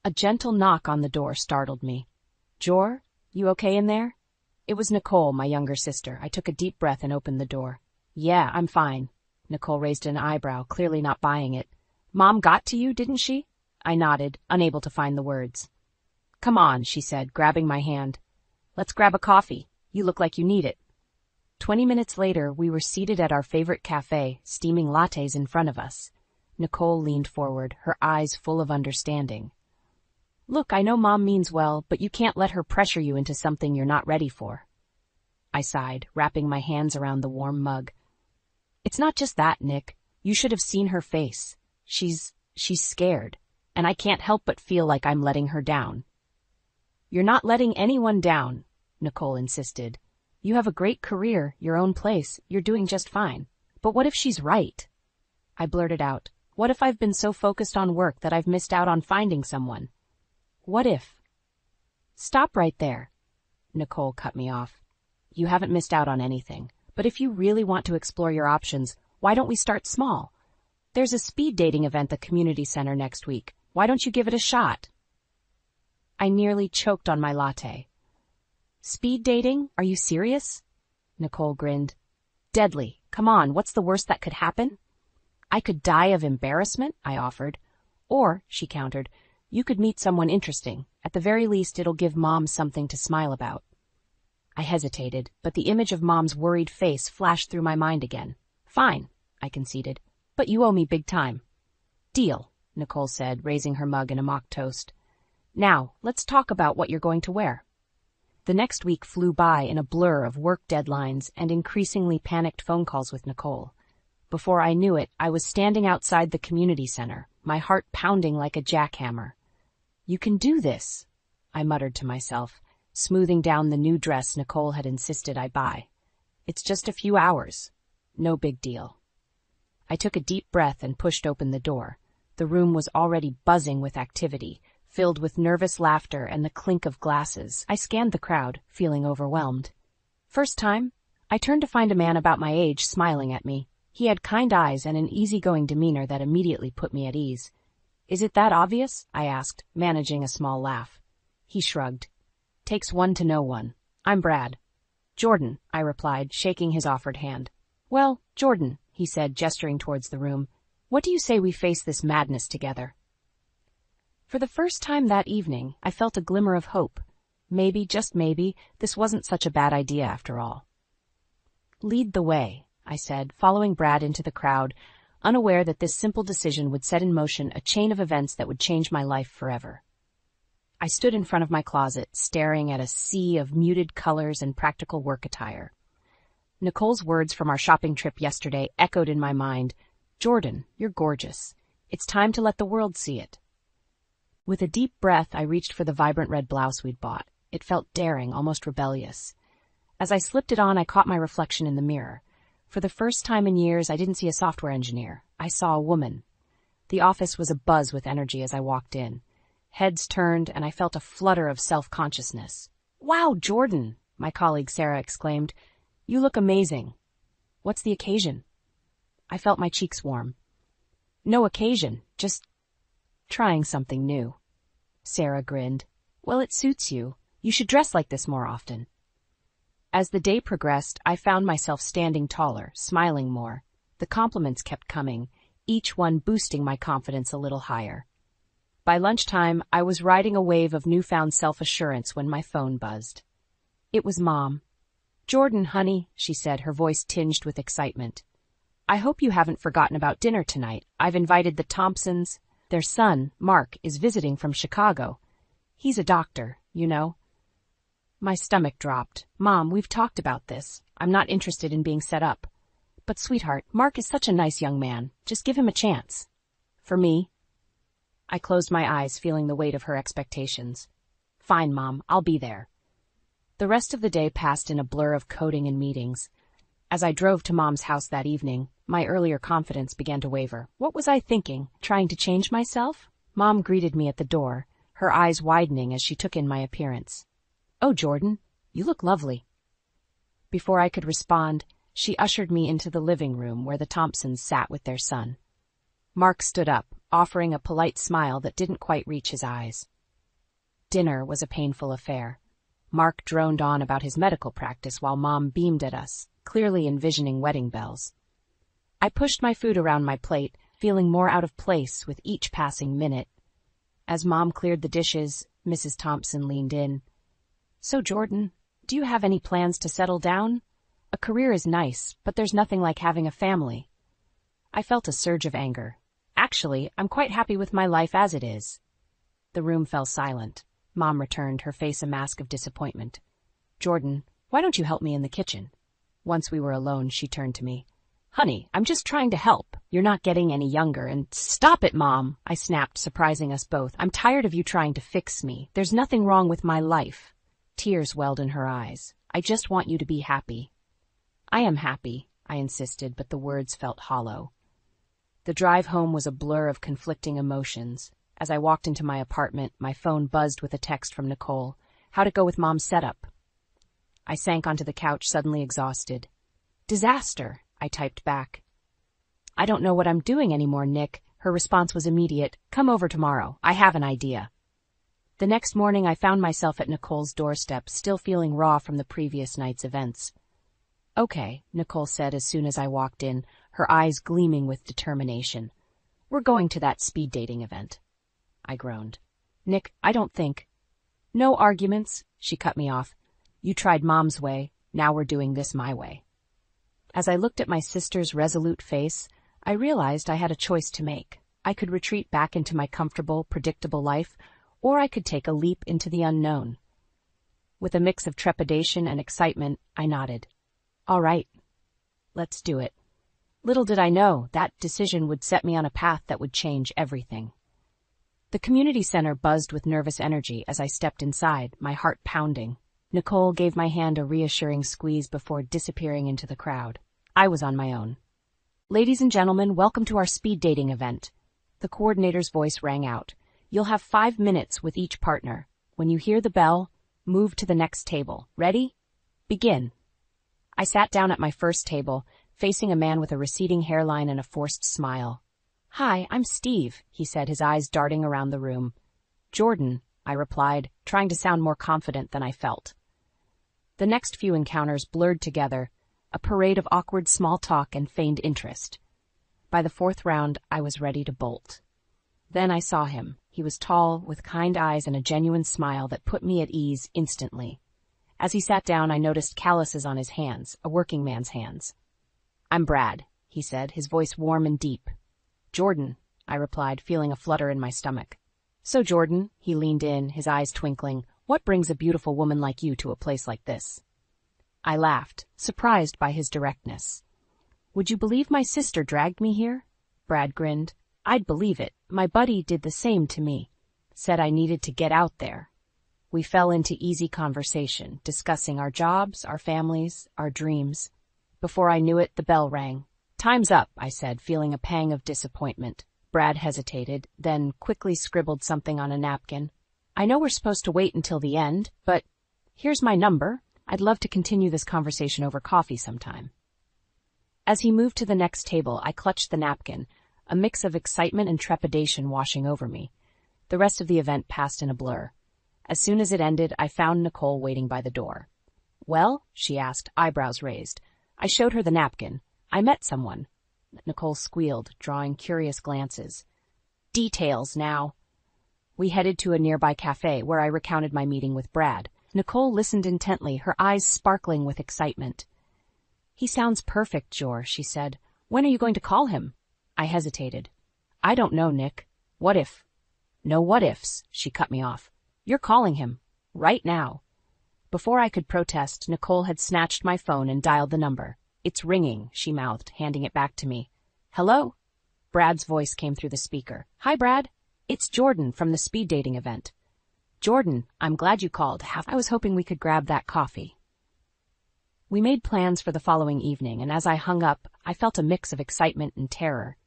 A gentle knock on the door startled me. "Jor, you okay in there?" It was Nicole, my younger sister. I took a deep breath and opened the door. "Yeah, I'm fine." Nicole raised an eyebrow, clearly not buying it. "Mom got to you, didn't she?" I nodded, unable to find the words. "Come on," she said, grabbing my hand. "Let's grab a coffee. You look like you need it." 20 minutes later, we were seated at our favorite cafe, steaming lattes in front of us. Nicole leaned forward, her eyes full of understanding. "Look, I know Mom means well, but you can't let her pressure you into something you're not ready for." I sighed, wrapping my hands around the warm mug. "It's not just that, Nick. You should have seen her face. She's scared, and I can't help but feel like I'm letting her down." "You're not letting anyone down," Nicole insisted. "You have a great career, your own place, you're doing just fine. But what if she's right?" I blurted out. "What if I've been so focused on work that I've missed out on finding someone? What if—" "Stop right there," Nicole cut me off. "You haven't missed out on anything. But if you really want to explore your options, why don't we start small? There's a speed dating event at the community center next week. Why don't you give it a shot?" I nearly choked on my latte. "Speed dating? Are you serious?" Nicole grinned. "Deadly. Come on, what's the worst that could happen?" "I could die of embarrassment," I offered. "Or," she countered, "you could meet someone interesting. At the very least, it'll give Mom something to smile about." I hesitated, but the image of Mom's worried face flashed through my mind again. "Fine," I conceded, "but you owe me big time." "Deal," Nicole said, raising her mug in a mock toast. "Now, let's talk about what you're going to wear." The next week flew by in a blur of work deadlines and increasingly panicked phone calls with Nicole. Before I knew it, I was standing outside the community center, my heart pounding like a jackhammer. "You can do this," I muttered to myself, smoothing down the new dress Nicole had insisted I buy. "It's just a few hours. No big deal." I took a deep breath and pushed open the door. The room was already buzzing with activity, filled with nervous laughter and the clink of glasses. I scanned the crowd, feeling overwhelmed. First time, I turned to find a man about my age smiling at me. He had kind eyes and an easygoing demeanor that immediately put me at ease. "Is it that obvious?" I asked, managing a small laugh. He shrugged. "Takes one to know one. I'm Brad." "Jordan," I replied, shaking his offered hand. "Well, Jordan," he said, gesturing towards the room, "what do you say we face this madness together?" For the first time that evening, I felt a glimmer of hope. Maybe, just maybe, this wasn't such a bad idea after all. "Lead the way," I said, following Brad into the crowd, unaware that this simple decision would set in motion a chain of events that would change my life forever. I stood in front of my closet, staring at a sea of muted colors and practical work attire. Nicole's words from our shopping trip yesterday echoed in my mind. "Jordan, you're gorgeous. It's time to let the world see it." With a deep breath, I reached for the vibrant red blouse we'd bought. It felt daring, almost rebellious. As I slipped it on, I caught my reflection in the mirror. For the first time in years, I didn't see a software engineer. I saw a woman. The office was abuzz with energy as I walked in. Heads turned, and I felt a flutter of self-consciousness. "Wow, Jordan!" my colleague Sarah exclaimed. "You look amazing." "What's the occasion?" I felt my cheeks warm. "No occasion, just trying something new." Sarah grinned. "Well, it suits you. You should dress like this more often." As the day progressed, I found myself standing taller, smiling more. The compliments kept coming, each one boosting my confidence a little higher. By lunchtime, I was riding a wave of newfound self-assurance when my phone buzzed. It was Mom. "Jordan, honey," she said, her voice tinged with excitement. "I hope you haven't forgotten about dinner tonight. I've invited the Thompsons. Their son, Mark, is visiting from Chicago. He's a doctor, you know." My stomach dropped. "Mom, we've talked about this. I'm not interested in being set up. But, sweetheart, Mark is such a nice young man. Just give him a chance." "For me?" I closed my eyes, feeling the weight of her expectations. "Fine, Mom, I'll be there." The rest of the day passed in a blur of coding and meetings. As I drove to Mom's house that evening, my earlier confidence began to waver. What was I thinking? Trying to change myself? Mom greeted me at the door, her eyes widening as she took in my appearance. "Oh, Jordan, you look lovely." Before I could respond, she ushered me into the living room where the Thompsons sat with their son. Mark stood up, offering a polite smile that didn't quite reach his eyes. Dinner was a painful affair. Mark droned on about his medical practice while Mom beamed at us, clearly envisioning wedding bells. I pushed my food around my plate, feeling more out of place with each passing minute. As Mom cleared the dishes, Mrs. Thompson leaned in. "So, Jordan, do you have any plans to settle down? A career is nice, but there's nothing like having a family." I felt a surge of anger. "Actually, I'm quite happy with my life as it is." The room fell silent. Mom returned, her face a mask of disappointment. "Jordan, why don't you help me in the kitchen?" Once we were alone, she turned to me. "Honey, I'm just trying to help. You're not getting any younger, and—" "Stop it, Mom," I snapped, surprising us both. "I'm tired of you trying to fix me. There's nothing wrong with my life." Tears welled in her eyes. "I just want you to be happy." "I am happy," I insisted, but the words felt hollow. The drive home was a blur of conflicting emotions. As I walked into my apartment, my phone buzzed with a text from Nicole. "How'd it go with Mom's setup?" I sank onto the couch, suddenly exhausted. "Disaster," I typed back. "I don't know what I'm doing anymore, Nick." Her response was immediate. "Come over tomorrow. I have an idea." The next morning, I found myself at Nicole's doorstep, still feeling raw from the previous night's events. "Okay," Nicole said as soon as I walked in, her eyes gleaming with determination. "We're going to that speed dating event." I groaned. "Nick, I don't think—" "No arguments," she cut me off. "You tried Mom's way, now we're doing this my way." As I looked at my sister's resolute face, I realized I had a choice to make. I could retreat back into my comfortable, predictable life, or I could take a leap into the unknown. With a mix of trepidation and excitement, I nodded. "All right, let's do it." Little did I know that decision would set me on a path that would change everything. The community center buzzed with nervous energy as I stepped inside, my heart pounding. Nicole gave my hand a reassuring squeeze before disappearing into the crowd. I was on my own. "Ladies and gentlemen, welcome to our speed dating event." The coordinator's voice rang out. "You'll have 5 minutes with each partner. When you hear the bell, move to the next table. Ready? Begin." I sat down at my first table, facing a man with a receding hairline and a forced smile. "Hi, I'm Steve," he said, his eyes darting around the room. "Jordan," I replied, trying to sound more confident than I felt. The next few encounters blurred together, a parade of awkward small talk and feigned interest. By the 4th round, I was ready to bolt. Then I saw him. He was tall, with kind eyes and a genuine smile that put me at ease instantly. As he sat down, I noticed calluses on his hands, a working man's hands. "I'm Brad," he said, his voice warm and deep. "Jordan," I replied, feeling a flutter in my stomach. "So, Jordan," he leaned in, his eyes twinkling, "what brings a beautiful woman like you to a place like this?" I laughed, surprised by his directness. "Would you believe my sister dragged me here?" Brad grinned. "I'd believe it. My buddy did the same to me. Said I needed to get out there." We fell into easy conversation, discussing our jobs, our families, our dreams. Before I knew it, the bell rang. "Time's up," I said, feeling a pang of disappointment. Brad hesitated, then quickly scribbled something on a napkin. "I know we're supposed to wait until the end, but here's my number. I'd love to continue this conversation over coffee sometime." As he moved to the next table, I clutched the napkin, a mix of excitement and trepidation washing over me. The rest of the event passed in a blur. As soon as it ended, I found Nicole waiting by the door. "Well?" she asked, eyebrows raised. I showed her the napkin. "I met someone." Nicole squealed, drawing curious glances. "Details now." We headed to a nearby cafe where I recounted my meeting with Brad. Nicole listened intently, her eyes sparkling with excitement. "He sounds perfect, Jor," she said. "When are you going to call him?" I hesitated. "I don't know, Nick. What if—" "No what ifs," she cut me off. "You're calling him. Right now." Before I could protest, Nicole had snatched my phone and dialed the number. "It's ringing," she mouthed, handing it back to me. "Hello?" Brad's voice came through the speaker. "Hi, Brad. It's Jordan from the speed dating event." "Jordan, I'm glad you called. I was hoping we could grab that coffee." We made plans for the following evening, and as I hung up, I felt a mix of excitement and terror.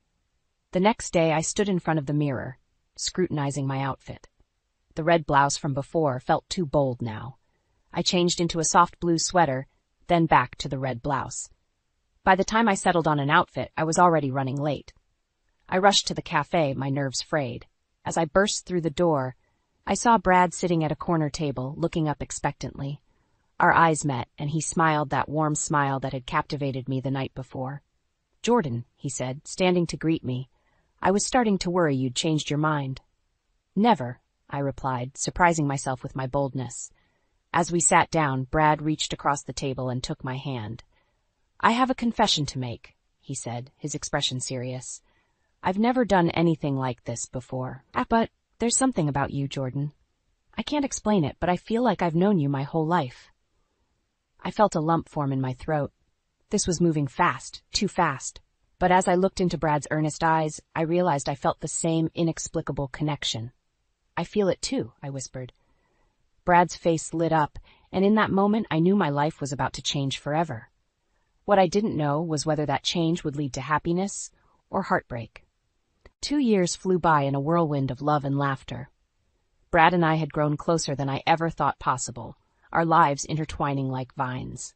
The next day, I stood in front of the mirror, scrutinizing my outfit. The red blouse from before felt too bold now. I changed into a soft blue sweater, then back to the red blouse. By the time I settled on an outfit, I was already running late. I rushed to the cafe, my nerves frayed. As I burst through the door, I saw Brad sitting at a corner table, looking up expectantly. Our eyes met, and he smiled that warm smile that had captivated me the night before. "Jordan," he said, standing to greet me. "I was starting to worry you'd changed your mind." "Never," I replied, surprising myself with my boldness. As we sat down, Brad reached across the table and took my hand. "I have a confession to make," he said, his expression serious. "I've never done anything like this before. But there's something about you, Jordan. I can't explain it, but I feel like I've known you my whole life." I felt a lump form in my throat. This was moving fast, too fast. But as I looked into Brad's earnest eyes, I realized I felt the same inexplicable connection. "I feel it too," I whispered. Brad's face lit up, and in that moment I knew my life was about to change forever. What I didn't know was whether that change would lead to happiness or heartbreak. 2 years flew by in a whirlwind of love and laughter. Brad and I had grown closer than I ever thought possible, our lives intertwining like vines.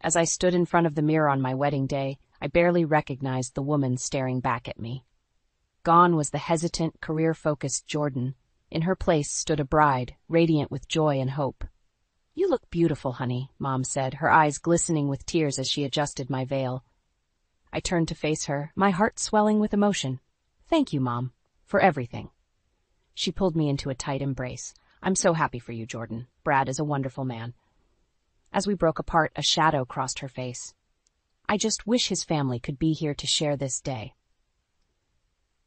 As I stood in front of the mirror on my wedding day, I barely recognized the woman staring back at me. Gone was the hesitant, career-focused Jordan. In her place stood a bride, radiant with joy and hope. "You look beautiful, honey," Mom said, her eyes glistening with tears as she adjusted my veil. I turned to face her, my heart swelling with emotion. "Thank you, Mom, for everything." She pulled me into a tight embrace. "I'm so happy for you, Jordan. Brad is a wonderful man." As we broke apart, a shadow crossed her face. "I just wish his family could be here to share this day."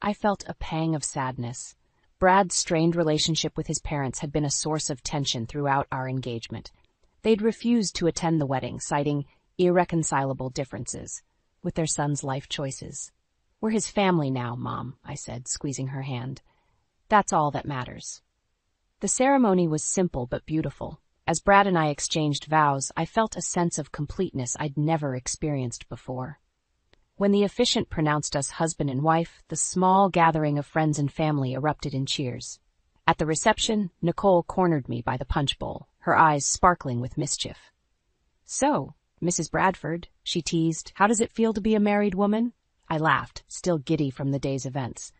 I felt a pang of sadness. Brad's strained relationship with his parents had been a source of tension throughout our engagement. They'd refused to attend the wedding, citing irreconcilable differences with their son's life choices. "We're his family now, Mom," I said, squeezing her hand. "That's all that matters." The ceremony was simple but beautiful. As Brad and I exchanged vows, I felt a sense of completeness I'd never experienced before. When the officiant pronounced us husband and wife, the small gathering of friends and family erupted in cheers. At the reception, Nicole cornered me by the punch bowl, her eyes sparkling with mischief. "So, Mrs. Bradford," she teased, "how does it feel to be a married woman?" I laughed, still giddy from the day's events.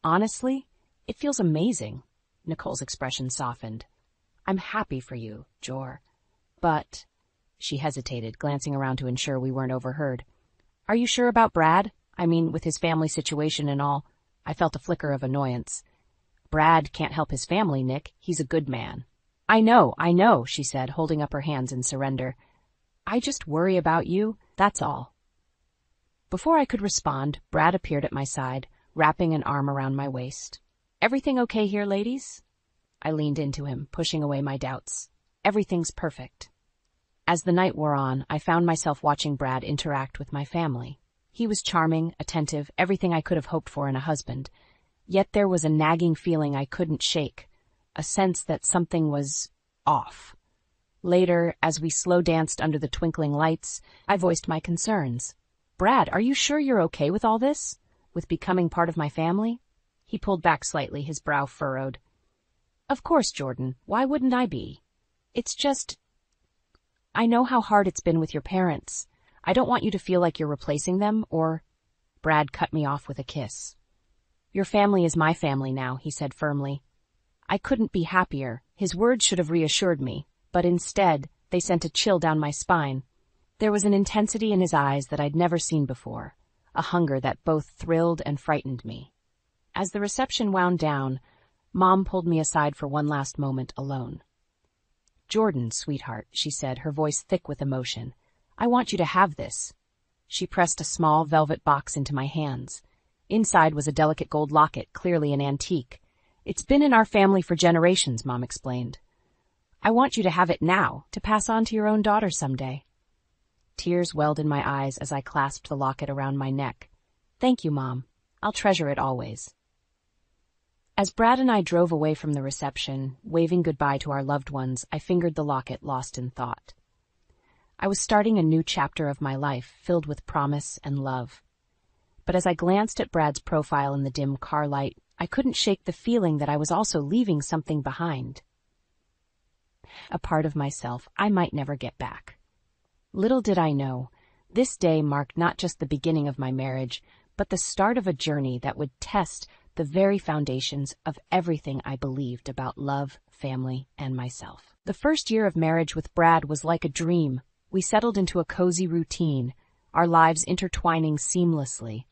"Honestly, it feels amazing." Nicole's expression softened. "I'm happy for you, Jor. But," she hesitated, glancing around to ensure we weren't overheard. "Are you sure about Brad? I mean, with his family situation and all." I felt a flicker of annoyance. "Brad can't help his family, Nick. He's a good man." I know, she said, holding up her hands in surrender. "I just worry about you, that's all." Before I could respond, Brad appeared at my side, wrapping an arm around my waist. "Everything okay here, ladies?" I leaned into him, pushing away my doubts. "Everything's perfect." As the night wore on, I found myself watching Brad interact with my family. He was charming, attentive, everything I could have hoped for in a husband. Yet there was a nagging feeling I couldn't shake, a sense that something was off. Later, as we slow danced under the twinkling lights, I voiced my concerns. "Brad, are you sure you're okay with all this? With becoming part of my family?" He pulled back slightly, his brow furrowed. "Of course, Jordan. Why wouldn't I be? It's just, I know how hard it's been with your parents. I don't want you to feel like you're replacing them, or—" Brad cut me off with a kiss. "Your family is my family now," he said firmly. I couldn't be happier. His words should have reassured me, but instead, they sent a chill down my spine. There was an intensity in his eyes that I'd never seen before, a hunger that both thrilled and frightened me. As the reception wound down, Mom pulled me aside for one last moment alone. "Jordan, sweetheart," she said, her voice thick with emotion, "I want you to have this." She pressed a small velvet box into my hands. Inside was a delicate gold locket, clearly an antique. "It's been in our family for generations," Mom explained. "I want you to have it now, to pass on to your own daughter someday." Tears welled in my eyes as I clasped the locket around my neck. "Thank you, Mom. I'll treasure it always." As Brad and I drove away from the reception, waving goodbye to our loved ones, I fingered the locket, lost in thought. I was starting a new chapter of my life, filled with promise and love. But as I glanced at Brad's profile in the dim car light, I couldn't shake the feeling that I was also leaving something behind. A part of myself I might never get back. Little did I know, this day marked not just the beginning of my marriage, but the start of a journey that would test the very foundations of everything I believed about love, family, and myself. The first year of marriage with Brad was like a dream. We settled into a cozy routine, our lives intertwining seamlessly.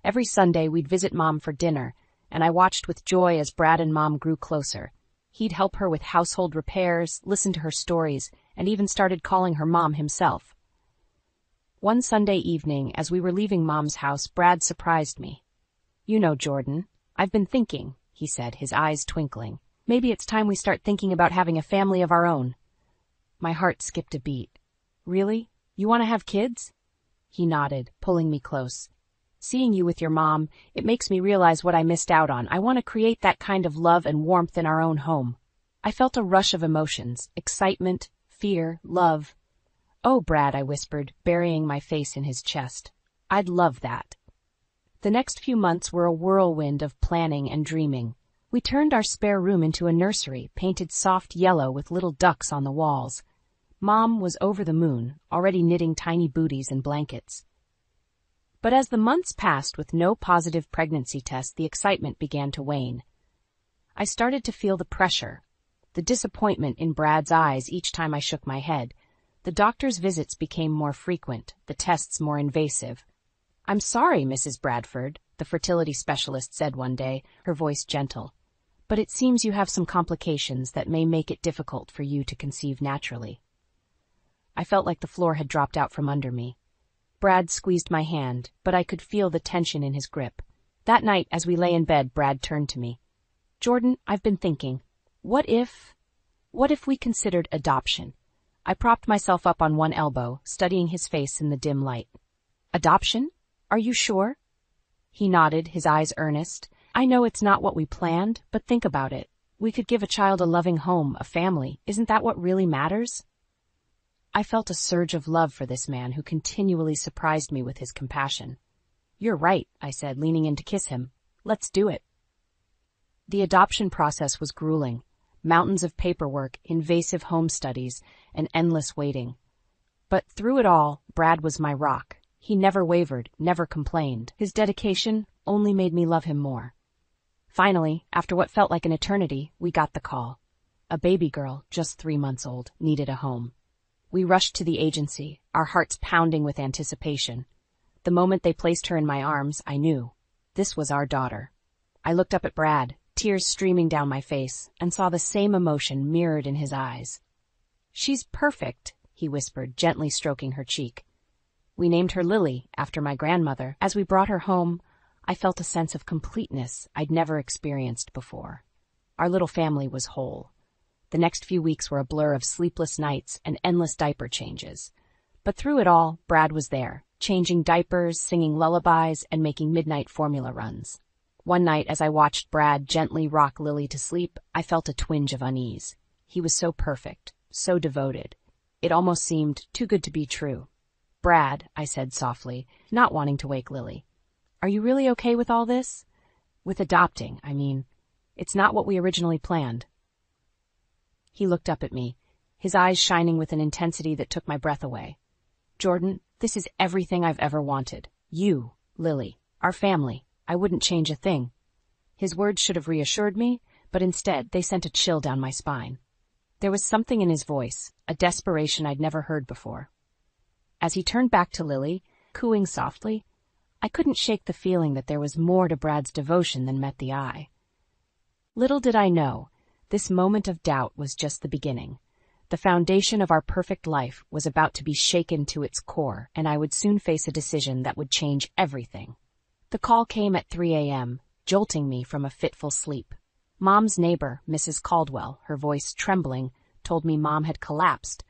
Every Sunday we'd visit Mom for dinner, and I watched with joy as Brad and Mom grew closer. He'd help her with household repairs, listen to her stories, and even started calling her Mom himself. One Sunday evening, as we were leaving Mom's house, Brad surprised me. "You know, Jordan, I've been thinking," he said, his eyes twinkling. "Maybe it's time we start thinking about having a family of our own." My heart skipped a beat. "Really? You want to have kids?" He nodded, pulling me close. "Seeing you with your mom, it makes me realize what I missed out on. I want to create that kind of love and warmth in our own home." I felt a rush of emotions, excitement, fear, love. "Oh, Brad," I whispered, burying my face in his chest. "I'd love that." The next few months were a whirlwind of planning and dreaming. We turned our spare room into a nursery, painted soft yellow with little ducks on the walls. Mom was over the moon, already knitting tiny booties and blankets. But as the months passed with no positive pregnancy test, the excitement began to wane. I started to feel the pressure, the disappointment in Brad's eyes each time I shook my head. The doctor's visits became more frequent, the tests more invasive. "I'm sorry, Mrs. Bradford," the fertility specialist said one day, her voice gentle, "but it seems you have some complications that may make it difficult for you to conceive naturally." I felt like the floor had dropped out from under me. Brad squeezed my hand, but I could feel the tension in his grip. That night, as we lay in bed, Brad turned to me. "Jordan, I've been thinking, what if we considered adoption?" I propped myself up on one elbow, studying his face in the dim light. "Adoption? Are you sure?" He nodded, his eyes earnest. "I know it's not what we planned, but think about it. We could give a child a loving home, a family. Isn't that what really matters?" I felt a surge of love for this man who continually surprised me with his compassion. "You're right," I said, leaning in to kiss him. "Let's do it." The adoption process was grueling. Mountains of paperwork, invasive home studies, and endless waiting. But through it all, Brad was my rock. He never wavered, never complained. His dedication only made me love him more. Finally, after what felt like an eternity, we got the call. A baby girl, just 3 months old, needed a home. We rushed to the agency, our hearts pounding with anticipation. The moment they placed her in my arms, I knew. This was our daughter. I looked up at Brad, tears streaming down my face, and saw the same emotion mirrored in his eyes. "She's perfect," he whispered, gently stroking her cheek. We named her Lily, after my grandmother. As we brought her home, I felt a sense of completeness I'd never experienced before. Our little family was whole. The next few weeks were a blur of sleepless nights and endless diaper changes. But through it all, Brad was there, changing diapers, singing lullabies, and making midnight formula runs. One night, as I watched Brad gently rock Lily to sleep, I felt a twinge of unease. He was so perfect, so devoted. It almost seemed too good to be true. "Brad," I said softly, not wanting to wake Lily, "are you really okay with all this? With adopting, I mean. It's not what we originally planned." He looked up at me, his eyes shining with an intensity that took my breath away. "Jordan, this is everything I've ever wanted. You, Lily, our family. I wouldn't change a thing." His words should have reassured me, but instead they sent a chill down my spine. There was something in his voice, a desperation I'd never heard before. As he turned back to Lily, cooing softly, I couldn't shake the feeling that there was more to Brad's devotion than met the eye. Little did I know, this moment of doubt was just the beginning. The foundation of our perfect life was about to be shaken to its core, and I would soon face a decision that would change everything. The call came at 3 a.m., jolting me from a fitful sleep. Mom's neighbor, Mrs. Caldwell, her voice trembling, told me Mom had collapsed.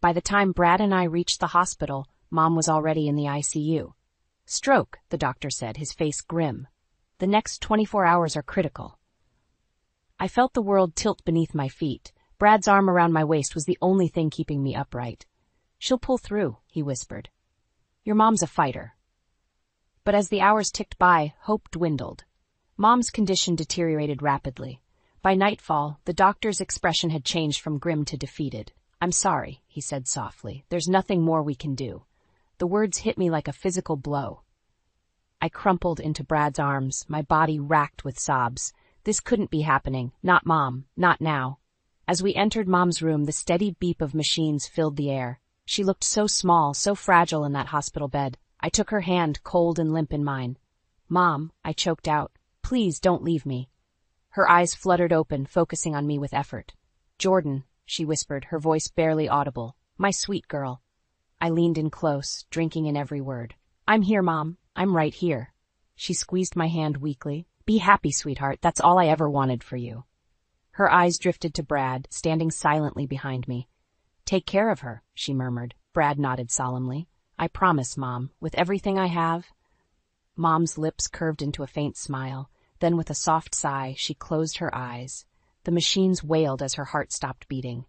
By the time Brad and I reached the hospital, Mom was already in the ICU. "Stroke," the doctor said, his face grim. "The next 24 hours are critical." I felt the world tilt beneath my feet. Brad's arm around my waist was the only thing keeping me upright. "She'll pull through," he whispered. "Your mom's a fighter." But as the hours ticked by, hope dwindled. Mom's condition deteriorated rapidly. By nightfall, the doctor's expression had changed from grim to defeated. "I'm sorry," he said softly. "There's nothing more we can do." The words hit me like a physical blow. I crumpled into Brad's arms, my body racked with sobs. This couldn't be happening. Not Mom. Not now. As we entered Mom's room, the steady beep of machines filled the air. She looked so small, so fragile in that hospital bed. I took her hand, cold and limp, in mine. "Mom," I choked out. "Please don't leave me." Her eyes fluttered open, focusing on me with effort. "Jordan," she whispered, her voice barely audible. "My sweet girl." I leaned in close, drinking in every word. "I'm here, Mom. I'm right here." She squeezed my hand weakly. "Be happy, sweetheart. That's all I ever wanted for you." Her eyes drifted to Brad, standing silently behind me. "Take care of her," she murmured. Brad nodded solemnly. "I promise, Mom, with everything I have." Mom's lips curved into a faint smile. Then with a soft sigh, she closed her eyes. The machines wailed as her heart stopped beating.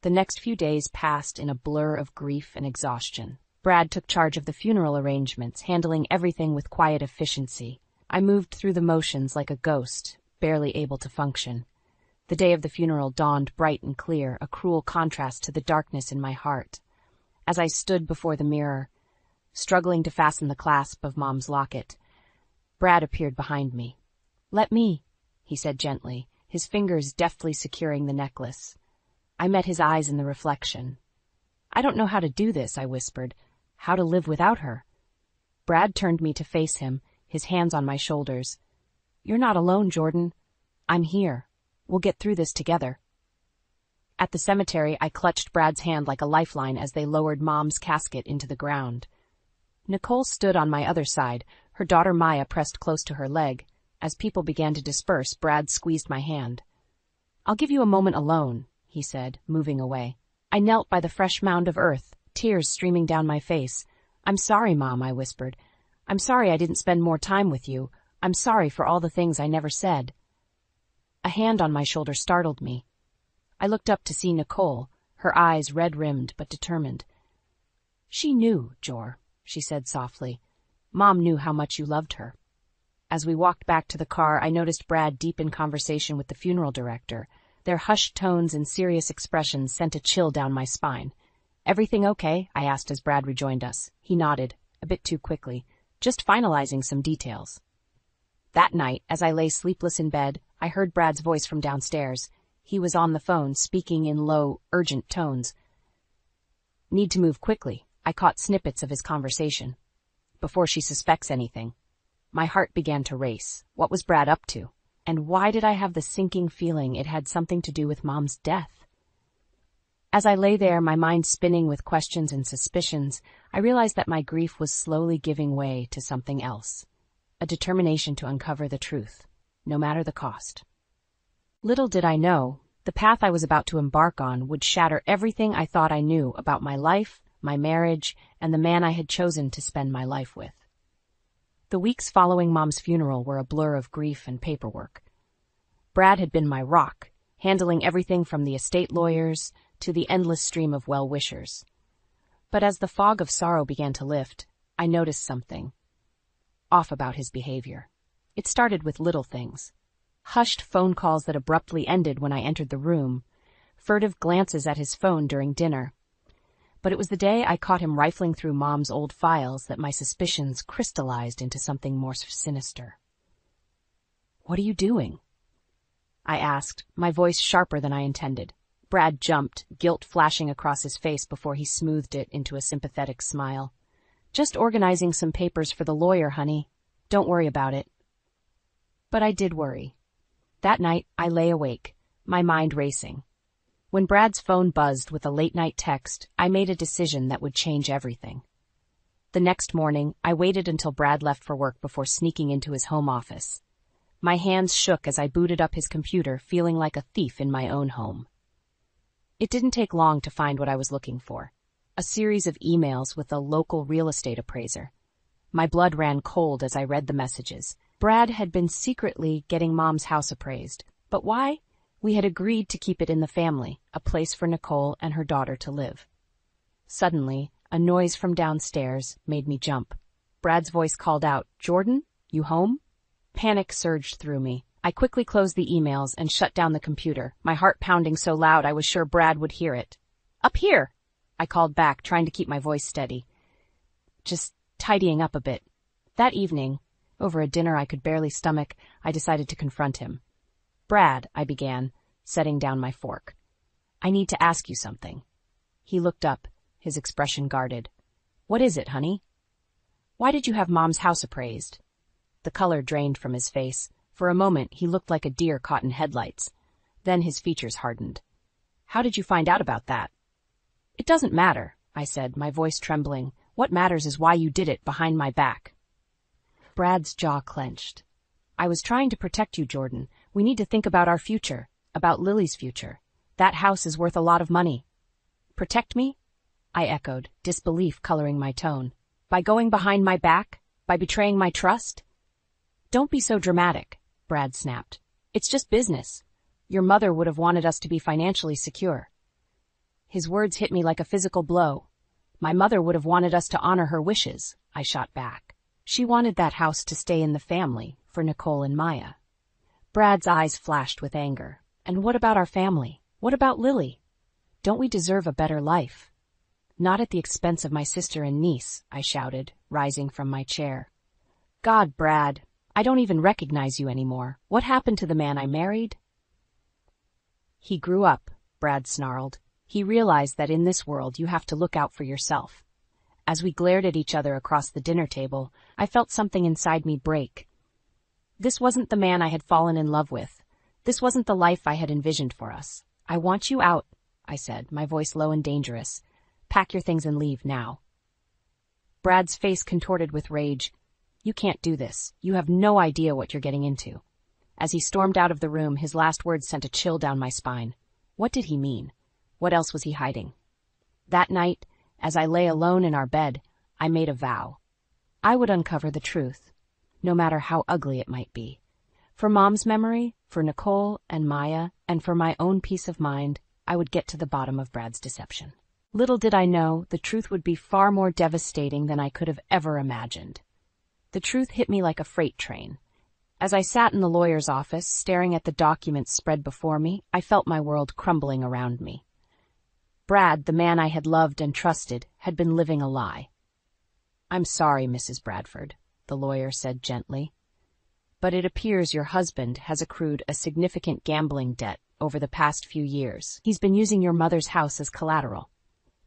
The next few days passed in a blur of grief and exhaustion. Brad took charge of the funeral arrangements, handling everything with quiet efficiency. I moved through the motions like a ghost, barely able to function. The day of the funeral dawned bright and clear, a cruel contrast to the darkness in my heart. As I stood before the mirror, struggling to fasten the clasp of Mom's locket, Brad appeared behind me. "Let me," he said gently, his fingers deftly securing the necklace. I met his eyes in the reflection. "I don't know how to do this," I whispered. "How to live without her." Brad turned me to face him, his hands on my shoulders. "You're not alone, Jordan. I'm here. We'll get through this together." At the cemetery, I clutched Brad's hand like a lifeline as they lowered Mom's casket into the ground. Nicole stood on my other side, her daughter Maya pressed close to her leg. As people began to disperse, Brad squeezed my hand. "I'll give you a moment alone," he said, moving away. I knelt by the fresh mound of earth, tears streaming down my face. "I'm sorry, Mom," I whispered. "I'm sorry I didn't spend more time with you. I'm sorry for all the things I never said." A hand on my shoulder startled me. I looked up to see Nicole, her eyes red-rimmed but determined. "She knew, Jor," she said softly. "Mom knew how much you loved her." As we walked back to the car, I noticed Brad deep in conversation with the funeral director. Their hushed tones and serious expressions sent a chill down my spine. "Everything okay?" I asked as Brad rejoined us. He nodded, a bit too quickly, just finalizing some details. That night, as I lay sleepless in bed, I heard Brad's voice from downstairs. He was on the phone, speaking in low, urgent tones. "Need to move quickly." I caught snippets of his conversation. "Before she suspects anything." My heart began to race. What was Brad up to? And why did I have the sinking feeling it had something to do with Mom's death? As I lay there, my mind spinning with questions and suspicions, I realized that my grief was slowly giving way to something else. A determination to uncover the truth, no matter the cost. Little did I know, the path I was about to embark on would shatter everything I thought I knew about my life, my marriage, and the man I had chosen to spend my life with. The weeks following Mom's funeral were a blur of grief and paperwork. Brad had been my rock, handling everything from the estate lawyers to the endless stream of well-wishers. But as the fog of sorrow began to lift, I noticed something off about his behavior. It started with little things. Hushed phone calls that abruptly ended when I entered the room, furtive glances at his phone during dinner. But it was the day I caught him rifling through Mom's old files that my suspicions crystallized into something more sinister. "What are you doing?" I asked, my voice sharper than I intended. Brad jumped, guilt flashing across his face before he smoothed it into a sympathetic smile. "Just organizing some papers for the lawyer, honey. Don't worry about it." But I did worry. That night, I lay awake, my mind racing. When Brad's phone buzzed with a late-night text, I made a decision that would change everything. The next morning, I waited until Brad left for work before sneaking into his home office. My hands shook as I booted up his computer, feeling like a thief in my own home. It didn't take long to find what I was looking for. A series of emails with a local real estate appraiser. My blood ran cold as I read the messages. Brad had been secretly getting Mom's house appraised. But why? We had agreed to keep it in the family, a place for Nicole and her daughter to live. Suddenly, a noise from downstairs made me jump. Brad's voice called out, "Jordan, you home?" Panic surged through me. I quickly closed the emails and shut down the computer, my heart pounding so loud I was sure Brad would hear it. Up here, I called back, trying to keep my voice steady. Just tidying up a bit. That evening, over a dinner I could barely stomach, I decided to confront him. Brad, I began, setting down my fork. I need to ask you something. He looked up, his expression guarded. What is it, honey? Why did you have Mom's house appraised? The color drained from his face. For a moment, he looked like a deer caught in headlights. Then his features hardened. How did you find out about that? It doesn't matter, I said, my voice trembling. What matters is why you did it behind my back. Brad's jaw clenched. I was trying to protect you, Jordan. We need to think about our future, about Lily's future. That house is worth a lot of money. Protect me? I echoed, disbelief coloring my tone. By going behind my back? By betraying my trust? Don't be so dramatic, Brad snapped. It's just business. Your mother would have wanted us to be financially secure. His words hit me like a physical blow. My mother would have wanted us to honor her wishes, I shot back. She wanted that house to stay in the family, for Nicole and Maya. Brad's eyes flashed with anger. And what about our family? What about Lily? Don't we deserve a better life? Not at the expense of my sister and niece, I shouted, rising from my chair. God, Brad, I don't even recognize you anymore. What happened to the man I married? He grew up, Brad snarled. He realized that in this world you have to look out for yourself. As we glared at each other across the dinner table, I felt something inside me break. This wasn't the man I had fallen in love with. This wasn't the life I had envisioned for us. I want you out, I said, my voice low and dangerous. Pack your things and leave now. Brad's face contorted with rage. You can't do this. You have no idea what you're getting into. As he stormed out of the room, his last words sent a chill down my spine. What did he mean? What else was he hiding? That night, as I lay alone in our bed, I made a vow. I would uncover the truth, no matter how ugly it might be. For Mom's memory, for Nicole and Maya, and for my own peace of mind, I would get to the bottom of Brad's deception. Little did I know, the truth would be far more devastating than I could have ever imagined. The truth hit me like a freight train. As I sat in the lawyer's office, staring at the documents spread before me, I felt my world crumbling around me. Brad, the man I had loved and trusted, had been living a lie. I'm sorry, Mrs. Bradford, the lawyer said gently, but it appears your husband has accrued a significant gambling debt over the past few years. He's been using your mother's house as collateral.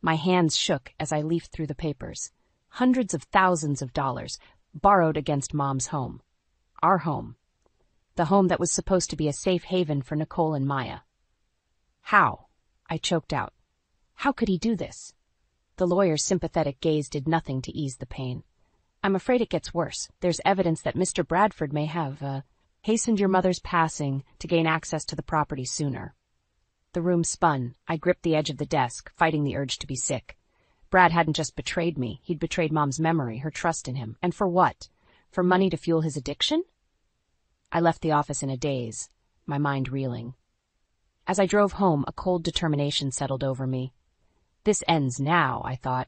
My hands shook as I leafed through the papers. Hundreds of thousands of dollars, borrowed against Mom's home. Our home. The home that was supposed to be a safe haven for Nicole and Maya. How? I choked out. How could he do this? The lawyer's sympathetic gaze did nothing to ease the pain. I'm afraid it gets worse. There's evidence that Mr. Bradford may have, hastened your mother's passing to gain access to the property sooner. The room spun. I gripped the edge of the desk, fighting the urge to be sick. Brad hadn't just betrayed me. He'd betrayed Mom's memory, her trust in him. And for what? For money to fuel his addiction? I left the office in a daze, my mind reeling. As I drove home, a cold determination settled over me. This ends now, I thought.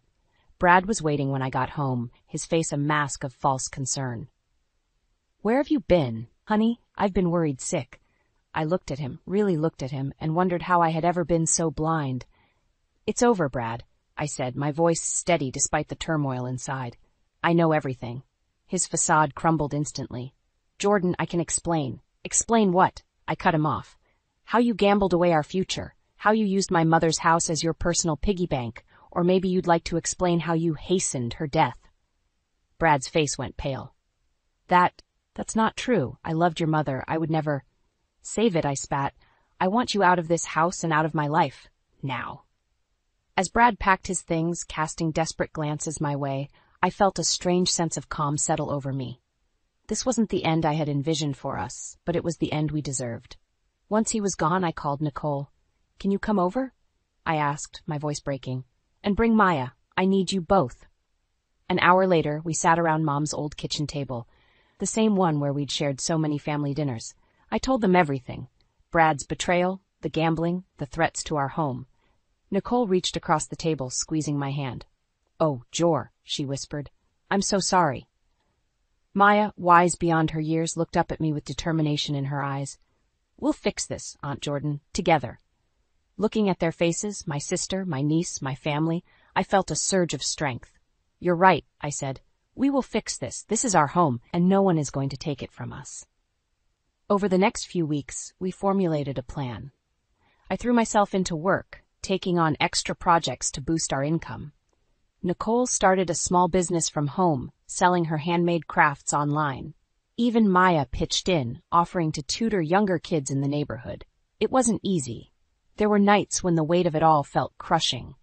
Brad was waiting when I got home, his face a mask of false concern. Where have you been, honey? I've been worried sick. I looked at him, really looked at him, and wondered how I had ever been so blind. It's over, Brad, I said, my voice steady despite the turmoil inside. I know everything. His facade crumbled instantly. Jordan, I can explain. Explain what? I cut him off. How you gambled away our future. How you used my mother's house as your personal piggy bank. Or maybe you'd like to explain how you hastened her death. Brad's face went pale. That's not true. I loved your mother. I would never... Save it, I spat. I want you out of this house and out of my life. Now. As Brad packed his things, casting desperate glances my way, I felt a strange sense of calm settle over me. This wasn't the end I had envisioned for us, but it was the end we deserved. Once he was gone, I called Nicole. Can you come over? I asked, my voice breaking. And bring Maya. I need you both. An hour later, we sat around Mom's old kitchen table, the same one where we'd shared so many family dinners. I told them everything. Brad's betrayal, the gambling, the threats to our home. Nicole reached across the table, squeezing my hand. Oh, Jor, she whispered. I'm so sorry. Maya, wise beyond her years, looked up at me with determination in her eyes. We'll fix this, Aunt Jordan, together. Looking at their faces, my sister, my niece, my family, I felt a surge of strength. "You're right," I said. "We will fix this. This is our home, and no one is going to take it from us." Over the next few weeks, we formulated a plan. I threw myself into work, taking on extra projects to boost our income. Nicole started a small business from home, selling her handmade crafts online. Even Maya pitched in, offering to tutor younger kids in the neighborhood. It wasn't easy. There were nights when the weight of it all felt crushing.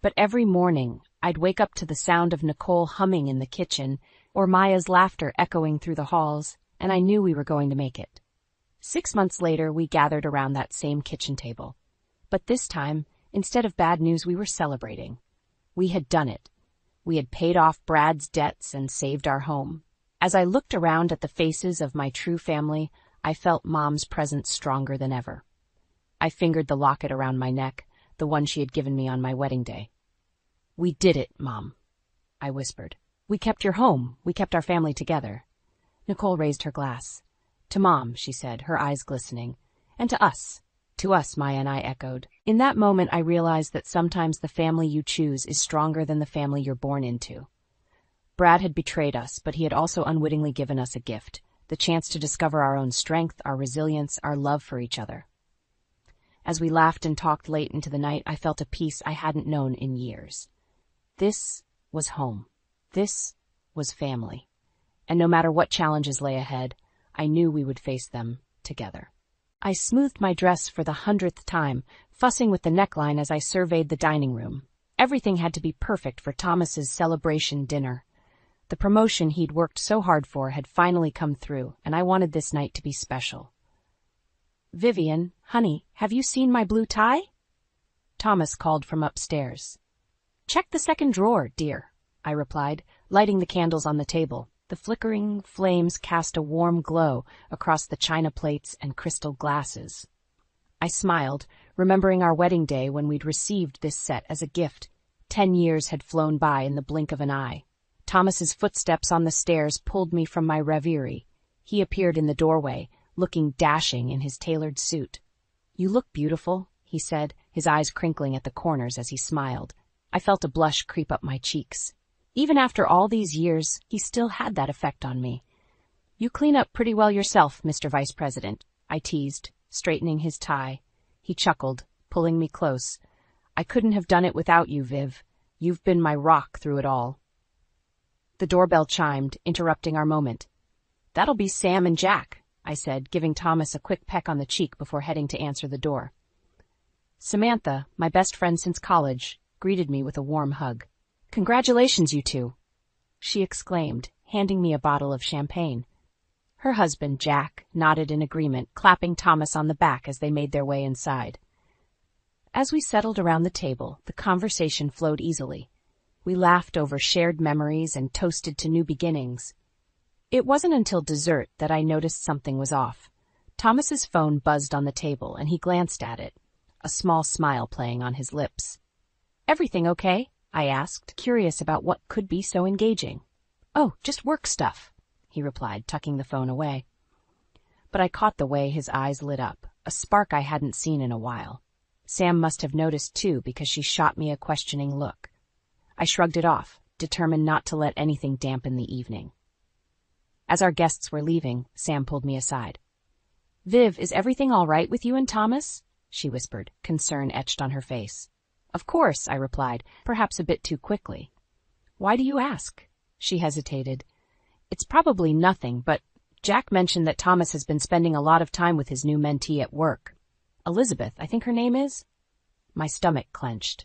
But every morning, I'd wake up to the sound of Nicole humming in the kitchen, or Maya's laughter echoing through the halls, and I knew we were going to make it. 6 months later, we gathered around that same kitchen table. But this time, instead of bad news, we were celebrating. We had done it. We had paid off Brad's debts and saved our home. As I looked around at the faces of my true family, I felt Mom's presence stronger than ever. I fingered the locket around my neck, the one she had given me on my wedding day. "We did it, Mom," I whispered. "We kept your home. We kept our family together." Nicole raised her glass. "To Mom," she said, her eyes glistening. "And to us." "To us," Maya and I echoed. In that moment, I realized that sometimes the family you choose is stronger than the family you're born into. Brad had betrayed us, but he had also unwittingly given us a gift, the chance to discover our own strength, our resilience, our love for each other. As we laughed and talked late into the night, I felt a peace I hadn't known in years. This was home. This was family. And no matter what challenges lay ahead, I knew we would face them together. I smoothed my dress for the 100th time, fussing with the neckline as I surveyed the dining room. Everything had to be perfect for Thomas's celebration dinner. The promotion he'd worked so hard for had finally come through, and I wanted this night to be special. "Vivian, honey, have you seen my blue tie?" Thomas called from upstairs. "Check the second drawer, dear," I replied, lighting the candles on the table. The flickering flames cast a warm glow across the china plates and crystal glasses. I smiled, remembering our wedding day when we'd received this set as a gift. 10 years had flown by in the blink of an eye. Thomas's footsteps on the stairs pulled me from my reverie. He appeared in the doorway, looking dashing in his tailored suit. "You look beautiful," he said, his eyes crinkling at the corners as he smiled. I felt a blush creep up my cheeks. Even after all these years, he still had that effect on me. "You clean up pretty well yourself, Mr. Vice President," I teased, straightening his tie. He chuckled, pulling me close. "I couldn't have done it without you, Viv. You've been my rock through it all." The doorbell chimed, interrupting our moment. "That'll be Sam and Jack," I said, giving Thomas a quick peck on the cheek before heading to answer the door. Samantha, my best friend since college, greeted me with a warm hug. "Congratulations, you two," she exclaimed, handing me a bottle of champagne. Her husband, Jack, nodded in agreement, clapping Thomas on the back as they made their way inside. As we settled around the table, the conversation flowed easily. We laughed over shared memories and toasted to new beginnings. It wasn't until dessert that I noticed something was off. Thomas's phone buzzed on the table, and he glanced at it, a small smile playing on his lips. "Everything okay?" I asked, curious about what could be so engaging. "Oh, just work stuff," he replied, tucking the phone away. But I caught the way his eyes lit up, a spark I hadn't seen in a while. Sam must have noticed too, because she shot me a questioning look. I shrugged it off, determined not to let anything dampen the evening. As our guests were leaving, Sam pulled me aside. "Viv, is everything all right with you and Thomas?" she whispered, concern etched on her face. "Of course," I replied, perhaps a bit too quickly. "Why do you ask?" She hesitated. "It's probably nothing, but Jack mentioned that Thomas has been spending a lot of time with his new mentee at work. Elizabeth, I think her name is?" My stomach clenched.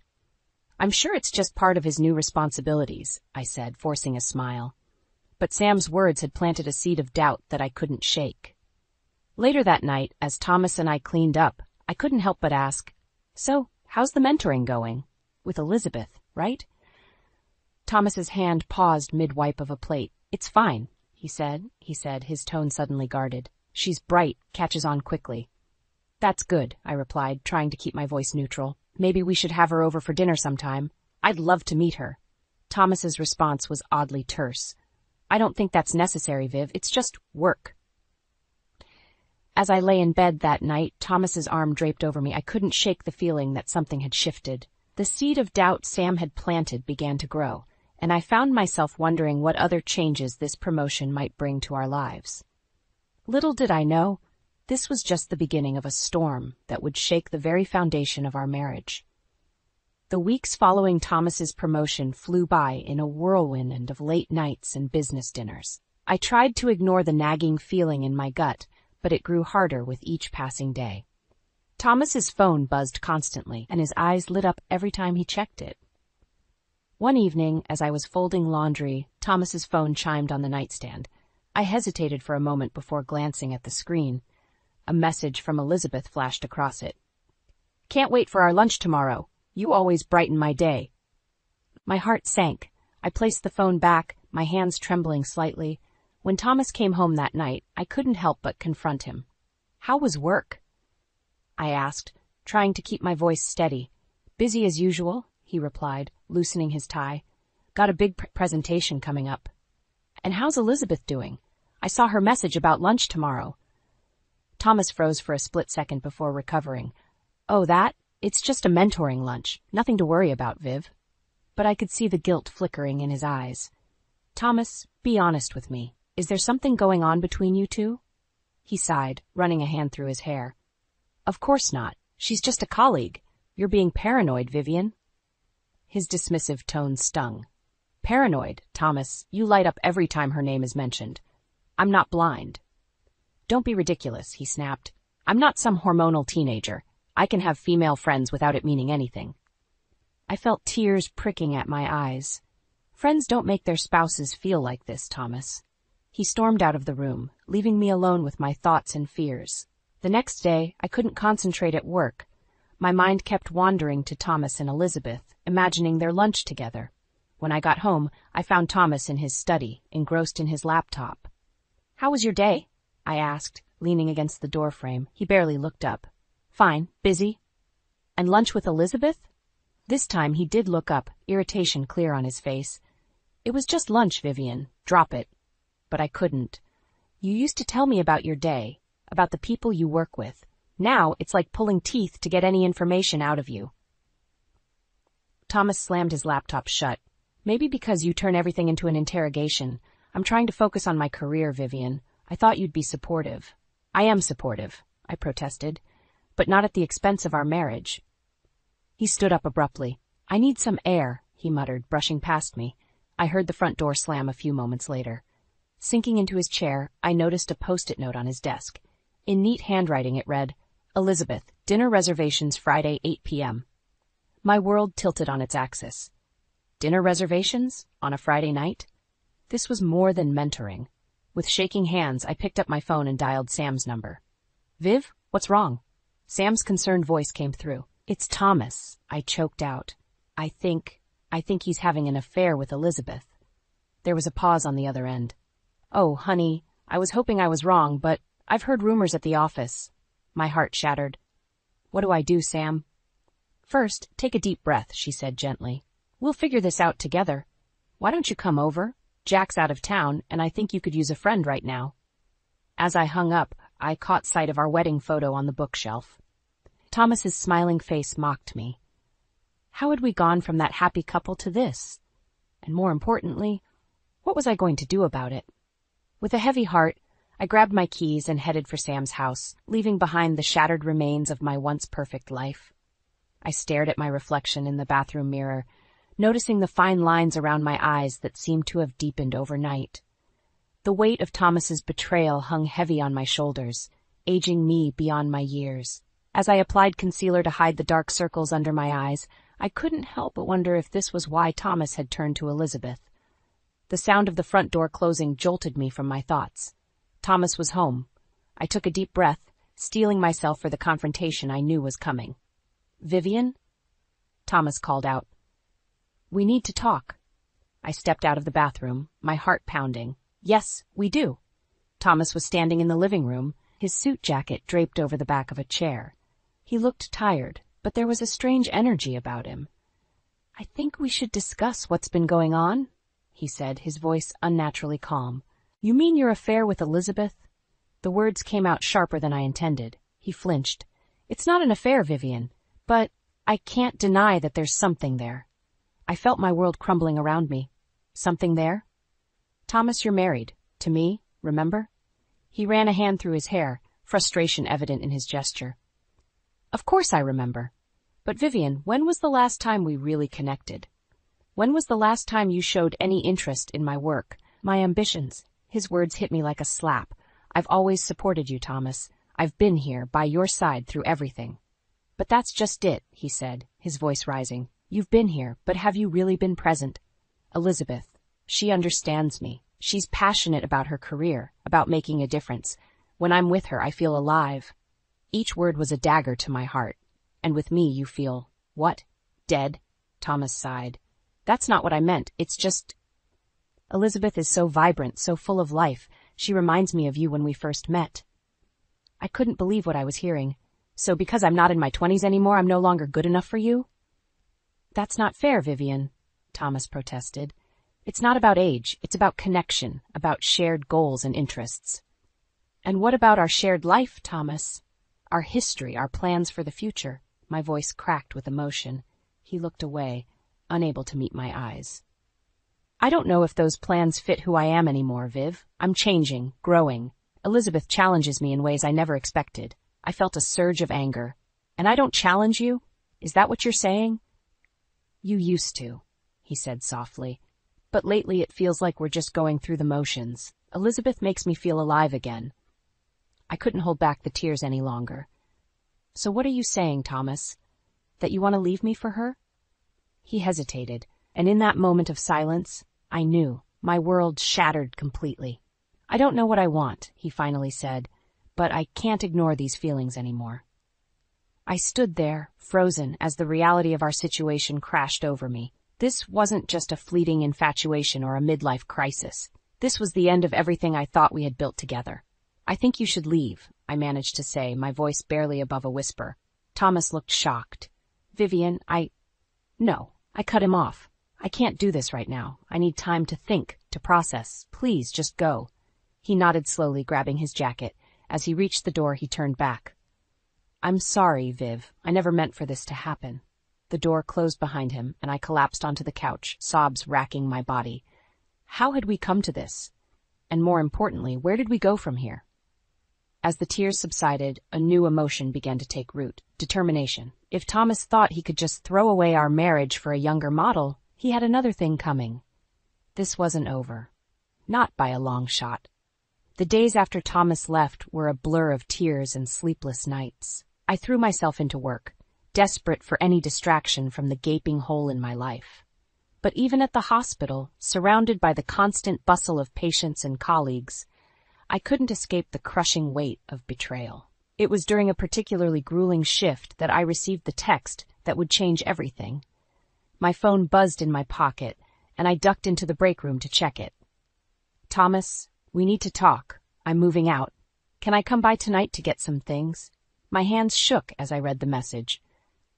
"I'm sure it's just part of his new responsibilities," I said, forcing a smile. But Sam's words had planted a seed of doubt that I couldn't shake. Later that night, as Thomas and I cleaned up, I couldn't help but ask, "So, how's the mentoring going? With Elizabeth, right?" Thomas's hand paused mid-wipe of a plate. "It's fine," he said, his tone suddenly guarded. "She's bright, catches on quickly." "That's good," I replied, trying to keep my voice neutral. "Maybe we should have her over for dinner sometime. I'd love to meet her." Thomas's response was oddly terse. "I don't think that's necessary, Viv. It's just work." As I lay in bed that night, Thomas's arm draped over me. I couldn't shake the feeling that something had shifted. The seed of doubt Sam had planted began to grow, and I found myself wondering what other changes this promotion might bring to our lives. Little did I know, this was just the beginning of a storm that would shake the very foundation of our marriage. The weeks following Thomas's promotion flew by in a whirlwind of late nights and business dinners. I tried to ignore the nagging feeling in my gut, but it grew harder with each passing day. Thomas's phone buzzed constantly, and his eyes lit up every time he checked it. One evening, as I was folding laundry, Thomas's phone chimed on the nightstand. I hesitated for a moment before glancing at the screen. A message from Elizabeth flashed across it. "Can't wait for our lunch tomorrow. You always brighten my day." My heart sank. I placed the phone back, my hands trembling slightly. When Thomas came home that night, I couldn't help but confront him. "How was work?" I asked, trying to keep my voice steady. "Busy as usual," he replied, loosening his tie. "Got a big presentation coming up." "And how's Elizabeth doing? I saw her message about lunch tomorrow." Thomas froze for a split second before recovering. "Oh, that? It's just a mentoring lunch. Nothing to worry about, Viv." But I could see the guilt flickering in his eyes. "Thomas, be honest with me. Is there something going on between you two?" He sighed, running a hand through his hair. "Of course not. She's just a colleague. You're being paranoid, Vivian." His dismissive tone stung. "Paranoid, Thomas, you light up every time her name is mentioned. I'm not blind." "Don't be ridiculous," he snapped. "I'm not some hormonal teenager. I can have female friends without it meaning anything." I felt tears pricking at my eyes. "Friends don't make their spouses feel like this, Thomas." He stormed out of the room, leaving me alone with my thoughts and fears. The next day, I couldn't concentrate at work. My mind kept wandering to Thomas and Elizabeth, imagining their lunch together. When I got home, I found Thomas in his study, engrossed in his laptop. "How was your day?" I asked, leaning against the doorframe. He barely looked up. "Fine. Busy?" "And lunch with Elizabeth?" This time he did look up, irritation clear on his face. "It was just lunch, Vivian. Drop it." But I couldn't. "You used to tell me about your day, about the people you work with. Now it's like pulling teeth to get any information out of you." Thomas slammed his laptop shut. "Maybe because you turn everything into an interrogation. I'm trying to focus on my career, Vivian. I thought you'd be supportive." "I am supportive," I protested, "but not at the expense of our marriage." He stood up abruptly. "I need some air," he muttered, brushing past me. I heard the front door slam a few moments later. Sinking into his chair, I noticed a post-it note on his desk. In neat handwriting it read, "Elizabeth, dinner reservations Friday 8 p.m. My world tilted on its axis. Dinner reservations? On a Friday night? This was more than mentoring. With shaking hands, I picked up my phone and dialed Sam's number. "Viv, what's wrong?" Sam's concerned voice came through. "It's Thomas," I choked out. I think he's having an affair with Elizabeth." There was a pause on the other end. "Oh, honey, I was hoping I was wrong, but I've heard rumors at the office." My heart shattered. "What do I do, Sam?" "First, take a deep breath," she said gently. "We'll figure this out together. Why don't you come over? Jack's out of town, and I think you could use a friend right now." As I hung up, I caught sight of our wedding photo on the bookshelf. Thomas's smiling face mocked me. How had we gone from that happy couple to this? And more importantly, what was I going to do about it? With a heavy heart, I grabbed my keys and headed for Sam's house, leaving behind the shattered remains of my once perfect life. I stared at my reflection in the bathroom mirror, noticing the fine lines around my eyes that seemed to have deepened overnight. The weight of Thomas's betrayal hung heavy on my shoulders, aging me beyond my years. As I applied concealer to hide the dark circles under my eyes, I couldn't help but wonder if this was why Thomas had turned to Elizabeth. The sound of the front door closing jolted me from my thoughts. Thomas was home. I took a deep breath, steeling myself for the confrontation I knew was coming. "Vivian?" Thomas called out. "We need to talk." I stepped out of the bathroom, my heart pounding. "Yes, we do." Thomas was standing in the living room, his suit jacket draped over the back of a chair. He looked tired, but there was a strange energy about him. "I think we should discuss what's been going on," he said, his voice unnaturally calm. "You mean your affair with Elizabeth?" The The words came out sharper than I intended. He flinched. It's not an affair, Vivian, but I can't deny that there's something there. I felt my world crumbling around me. Something there? Thomas, you're married. To me, remember? He ran a hand through his hair, frustration evident in his gesture. Of course I remember. But Vivian, when was the last time we really connected? When was the last time you showed any interest in my work, my ambitions? His words hit me like a slap. I've always supported you, Thomas. I've been here, by your side, through everything. But that's just it, he said, his voice rising. You've been here, but have you really been present? Elizabeth, she understands me. She's passionate about her career, about making a difference. When I'm with her, I feel alive. Each word was a dagger to my heart. And with me, you feel, what? Dead? Thomas sighed. That's not what I meant. It's just... Elizabeth is so vibrant, so full of life. She reminds me of you when we first met. I couldn't believe what I was hearing. So because I'm not in my 20s anymore, I'm no longer good enough for you? That's not fair, Vivian, Thomas protested. It's not about age. It's about connection, about shared goals and interests. And what about our shared life, Thomas? Our history, our plans for the future. My voice cracked with emotion. He looked away, unable to meet my eyes. I don't know if those plans fit who I am anymore, Viv. I'm changing, growing. Elizabeth challenges me in ways I never expected. I felt a surge of anger. And I don't challenge you? Is that what you're saying? You used to, he said softly. But lately it feels like we're just going through the motions. Elizabeth makes me feel alive again. I couldn't hold back the tears any longer. So what are you saying, Thomas? That you want to leave me for her? He hesitated, and in that moment of silence, I knew. My world shattered completely. I don't know what I want, he finally said, but I can't ignore these feelings anymore. I stood there, frozen, as the reality of our situation crashed over me. This wasn't just a fleeting infatuation or a midlife crisis. This was the end of everything I thought we had built together. I think you should leave, I managed to say, my voice barely above a whisper. Thomas looked shocked. Vivian, No, I cut him off. I can't do this right now. I need time to think, to process. Please, just go. He nodded slowly, grabbing his jacket. As he reached the door, he turned back. I'm sorry, Viv. I never meant for this to happen. The door closed behind him, and I collapsed onto the couch, sobs racking my body. How had we come to this? And more importantly, where did we go from here? As the tears subsided, a new emotion began to take root, determination. If Thomas thought he could just throw away our marriage for a younger model, he had another thing coming. This wasn't over. Not by a long shot. The days after Thomas left were a blur of tears and sleepless nights. I threw myself into work, desperate for any distraction from the gaping hole in my life. But even at the hospital, surrounded by the constant bustle of patients and colleagues, I couldn't escape the crushing weight of betrayal. It was during a particularly grueling shift that I received the text that would change everything. My phone buzzed in my pocket, and I ducked into the break room to check it. Thomas, we need to talk. I'm moving out. Can I come by tonight to get some things? My hands shook as I read the message.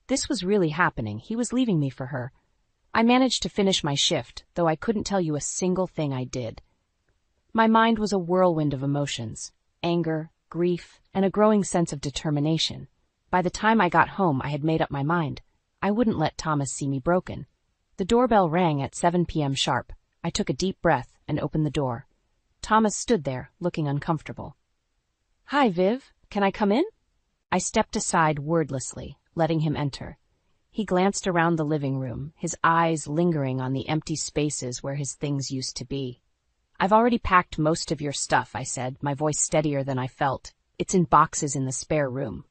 This was really happening. He was leaving me for her. I managed to finish my shift, though I couldn't tell you a single thing I did. My mind was a whirlwind of emotions, anger, grief, and a growing sense of determination. By the time I got home, I had made up my mind. I wouldn't let Thomas see me broken. The doorbell rang at 7 p.m. sharp. I took a deep breath and opened the door. Thomas stood there, looking uncomfortable. Hi, Viv. Can I come in? I stepped aside wordlessly, letting him enter. He glanced around the living room, his eyes lingering on the empty spaces where his things used to be. I've already packed most of your stuff, I said, my voice steadier than I felt. It's in boxes in the spare room.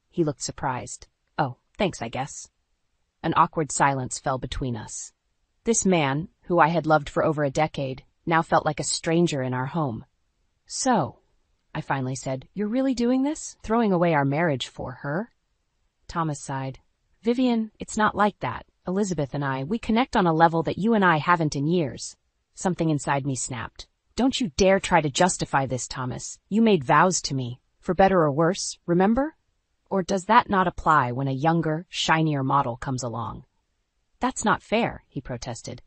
He looked surprised. Oh, thanks, I guess. An awkward silence fell between us. This man, who I had loved for over a decade, now felt like a stranger in our home. So, I finally said, you're really doing this? Throwing away our marriage for her? Thomas sighed. Vivian, it's not like that. Elizabeth and I, we connect on a level that you and I haven't in years. Something inside me snapped. Don't you dare try to justify this, Thomas. You made vows to me, for better or worse, remember? Or does that not apply when a younger, shinier model comes along? That's not fair, he protested.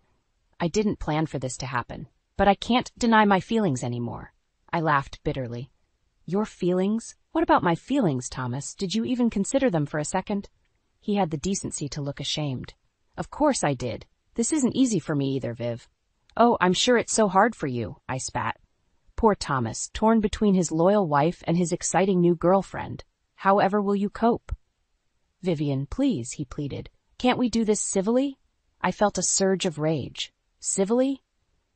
I didn't plan for this to happen, but I can't deny my feelings anymore. I laughed bitterly. Your feelings? What about my feelings, Thomas? Did you even consider them for a second? He had the decency to look ashamed. Of course I did. This isn't easy for me either, Viv. Oh, I'm sure it's so hard for you, I spat. Poor Thomas, torn between his loyal wife and his exciting new girlfriend. However will you cope? Vivian, please, he pleaded. Can't we do this civilly? I felt a surge of rage. Civilly?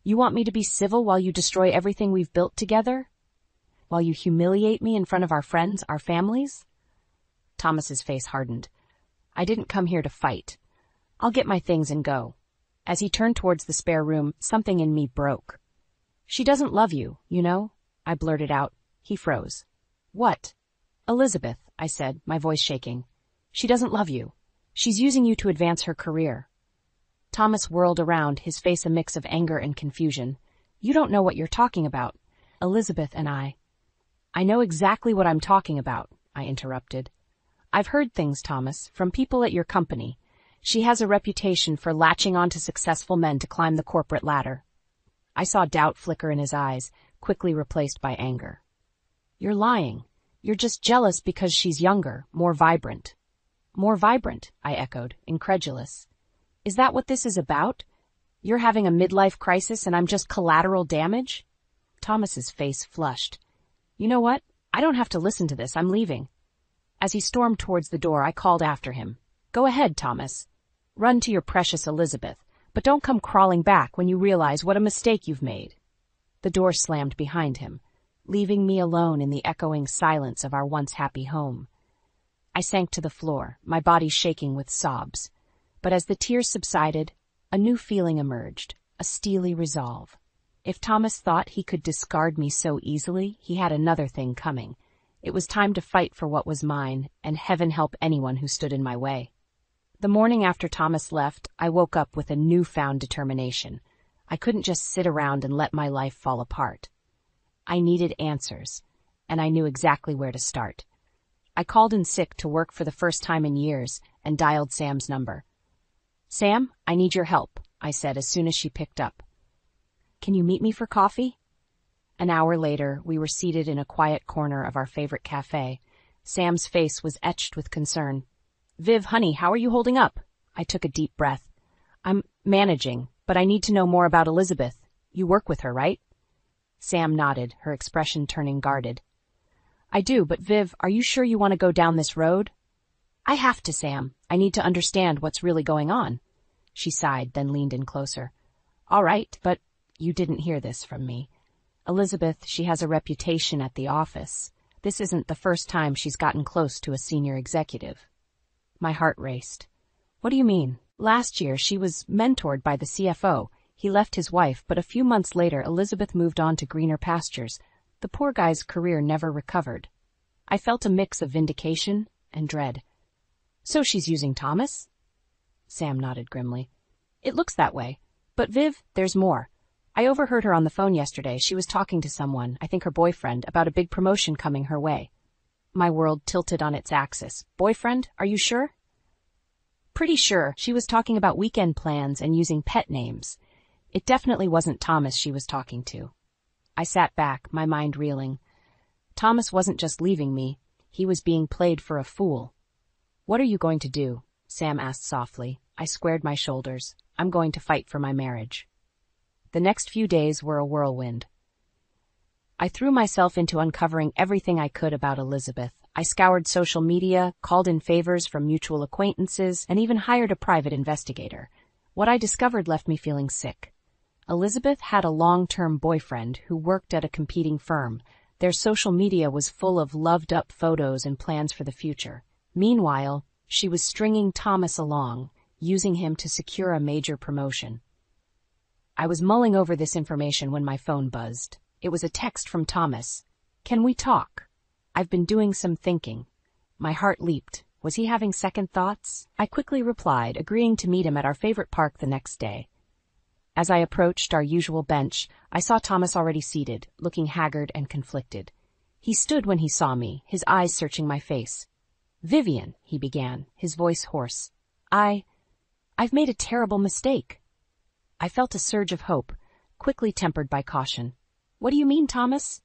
You want me to be civil while you destroy everything we've built together? While you humiliate me in front of our friends, our families? Thomas's face hardened. I didn't come here to fight. I'll get my things and go. As he turned towards the spare room, something in me broke. She doesn't love you, you know, I blurted out. He froze. What? Elizabeth, I said, my voice shaking. She doesn't love you. She's using you to advance her career. Thomas whirled around, his face a mix of anger and confusion. You don't know what you're talking about. Elizabeth and I know exactly what I'm talking about, I interrupted. I've heard things, Thomas, from people at your company. She has a reputation for latching on to successful men to climb the corporate ladder. I saw doubt flicker in his eyes, quickly replaced by anger. You're lying. You're just jealous because she's younger, more vibrant. More vibrant, I echoed, incredulous. Is that what this is about? You're having a midlife crisis and I'm just collateral damage? Thomas's face flushed. You know what? I don't have to listen to this. I'm leaving. As he stormed towards the door, I called after him. Go ahead, Thomas. Run to your precious Elizabeth, but don't come crawling back when you realize what a mistake you've made. The door slammed behind him, leaving me alone in the echoing silence of our once happy home. I sank to the floor, my body shaking with sobs. But as the tears subsided, a new feeling emerged, a steely resolve. If Thomas thought he could discard me so easily, he had another thing coming. It was time to fight for what was mine, and heaven help anyone who stood in my way. The morning after Thomas left, I woke up with a newfound determination. I couldn't just sit around and let my life fall apart. I needed answers, and I knew exactly where to start. I called in sick to work for the first time in years and dialed Sam's number. Sam, I need your help, I said as soon as she picked up. Can you meet me for coffee? An hour later, we were seated in a quiet corner of our favorite cafe. Sam's face was etched with concern. Viv, honey, how are you holding up? I took a deep breath. I'm managing, but I need to know more about Elizabeth. You work with her, right? Sam nodded, her expression turning guarded. I do, but Viv, are you sure you want to go down this road? I have to, Sam. I need to understand what's really going on. She sighed, then leaned in closer. All right, but you didn't hear this from me. Elizabeth, she has a reputation at the office. This isn't the first time she's gotten close to a senior executive. My heart raced. What do you mean? Last year, she was mentored by the CFO. He left his wife, but a few months later, Elizabeth moved on to greener pastures. The poor guy's career never recovered. I felt a mix of vindication and dread. So she's using Thomas? Sam nodded grimly. It looks that way. But Viv, there's more. I overheard her on the phone yesterday. She was talking to someone, I think her boyfriend, about a big promotion coming her way. My world tilted on its axis. Boyfriend? Are you sure? Pretty sure. She was talking about weekend plans and using pet names. It definitely wasn't Thomas she was talking to. I sat back, my mind reeling. Thomas wasn't just leaving me. He was being played for a fool. What are you going to do? Sam asked softly. I squared my shoulders. I'm going to fight for my marriage. The next few days were a whirlwind. I threw myself into uncovering everything I could about Elizabeth. I scoured social media, called in favors from mutual acquaintances, and even hired a private investigator. What I discovered left me feeling sick. Elizabeth had a long-term boyfriend who worked at a competing firm. Their social media was full of loved-up photos and plans for the future. Meanwhile, she was stringing Thomas along, using him to secure a major promotion. I was mulling over this information when my phone buzzed. It was a text from Thomas. Can we talk? I've been doing some thinking. My heart leaped. Was he having second thoughts? I quickly replied, agreeing to meet him at our favorite park the next day. As I approached our usual bench, I saw Thomas already seated, looking haggard and conflicted. He stood when he saw me, his eyes searching my face. Vivian, he began, his voice hoarse. I've made a terrible mistake. I felt a surge of hope, quickly tempered by caution. What do you mean, Thomas?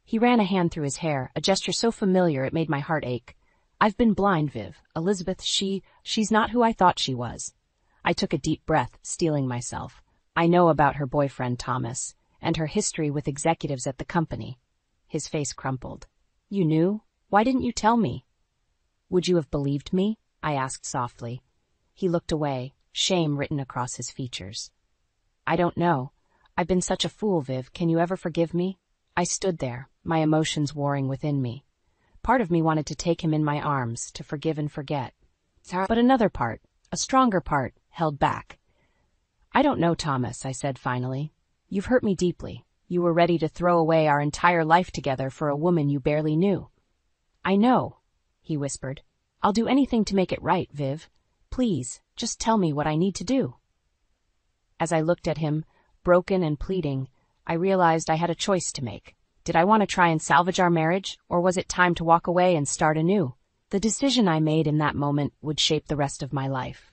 He ran a hand through his hair, a gesture so familiar it made my heart ache. I've been blind, Viv. Elizabeth, she's not who I thought she was. I took a deep breath, steeling myself. I know about her boyfriend, Thomas, and her history with executives at the company. His face crumpled. You knew? Why didn't you tell me? Would you have believed me? I asked softly. He looked away, shame written across his features. I don't know. I've been such a fool, Viv. Can you ever forgive me? I stood there, my emotions warring within me. Part of me wanted to take him in my arms, to forgive and forget. But another part, a stronger part, held back. I don't know, Thomas, I said finally. You've hurt me deeply. You were ready to throw away our entire life together for a woman you barely knew. I know, he whispered. I'll do anything to make it right, Viv. Please, just tell me what I need to do. As I looked at him, broken and pleading, I realized I had a choice to make. Did I want to try and salvage our marriage, or was it time to walk away and start anew? The decision I made in that moment would shape the rest of my life.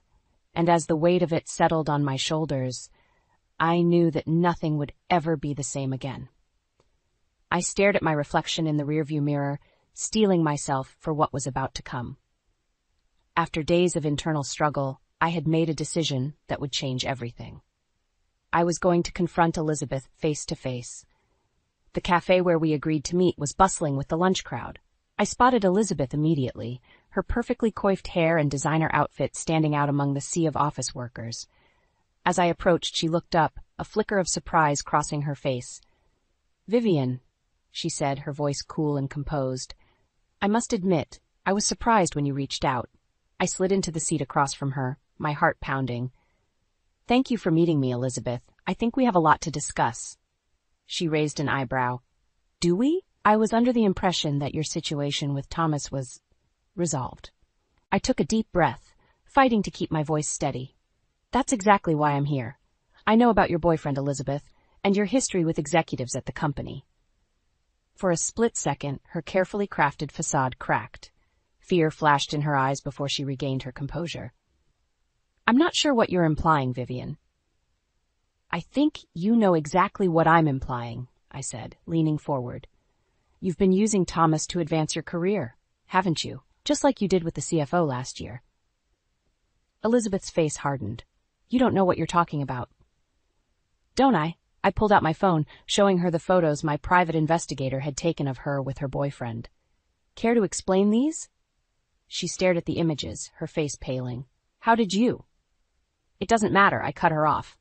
And as the weight of it settled on my shoulders, I knew that nothing would ever be the same again. I stared at my reflection in the rearview mirror, steeling myself for what was about to come. After days of internal struggle, I had made a decision that would change everything. I was going to confront Elizabeth face to face. The cafe where we agreed to meet was bustling with the lunch crowd. I spotted Elizabeth immediately, her perfectly coiffed hair and designer outfit standing out among the sea of office workers. As I approached, she looked up, a flicker of surprise crossing her face. Vivian, she said, her voice cool and composed. I must admit, I was surprised when you reached out. I slid into the seat across from her, my heart pounding. Thank you for meeting me, Elizabeth. I think we have a lot to discuss. She raised an eyebrow. Do we? I was under the impression that your situation with Thomas was resolved. I took a deep breath, fighting to keep my voice steady. That's exactly why I'm here. I know about your boyfriend, Elizabeth, and your history with executives at the company. For a split second, her carefully crafted facade cracked. Fear flashed in her eyes before she regained her composure. I'm not sure what you're implying, Vivian. I think you know exactly what I'm implying, I said, leaning forward. You've been using Thomas to advance your career, haven't you? Just like you did with the CFO last year. Elizabeth's face hardened. You don't know what you're talking about. Don't I? I pulled out my phone, showing her the photos my private investigator had taken of her with her boyfriend. Care to explain these? She stared at the images, her face paling. How did you? It doesn't matter, I cut her off.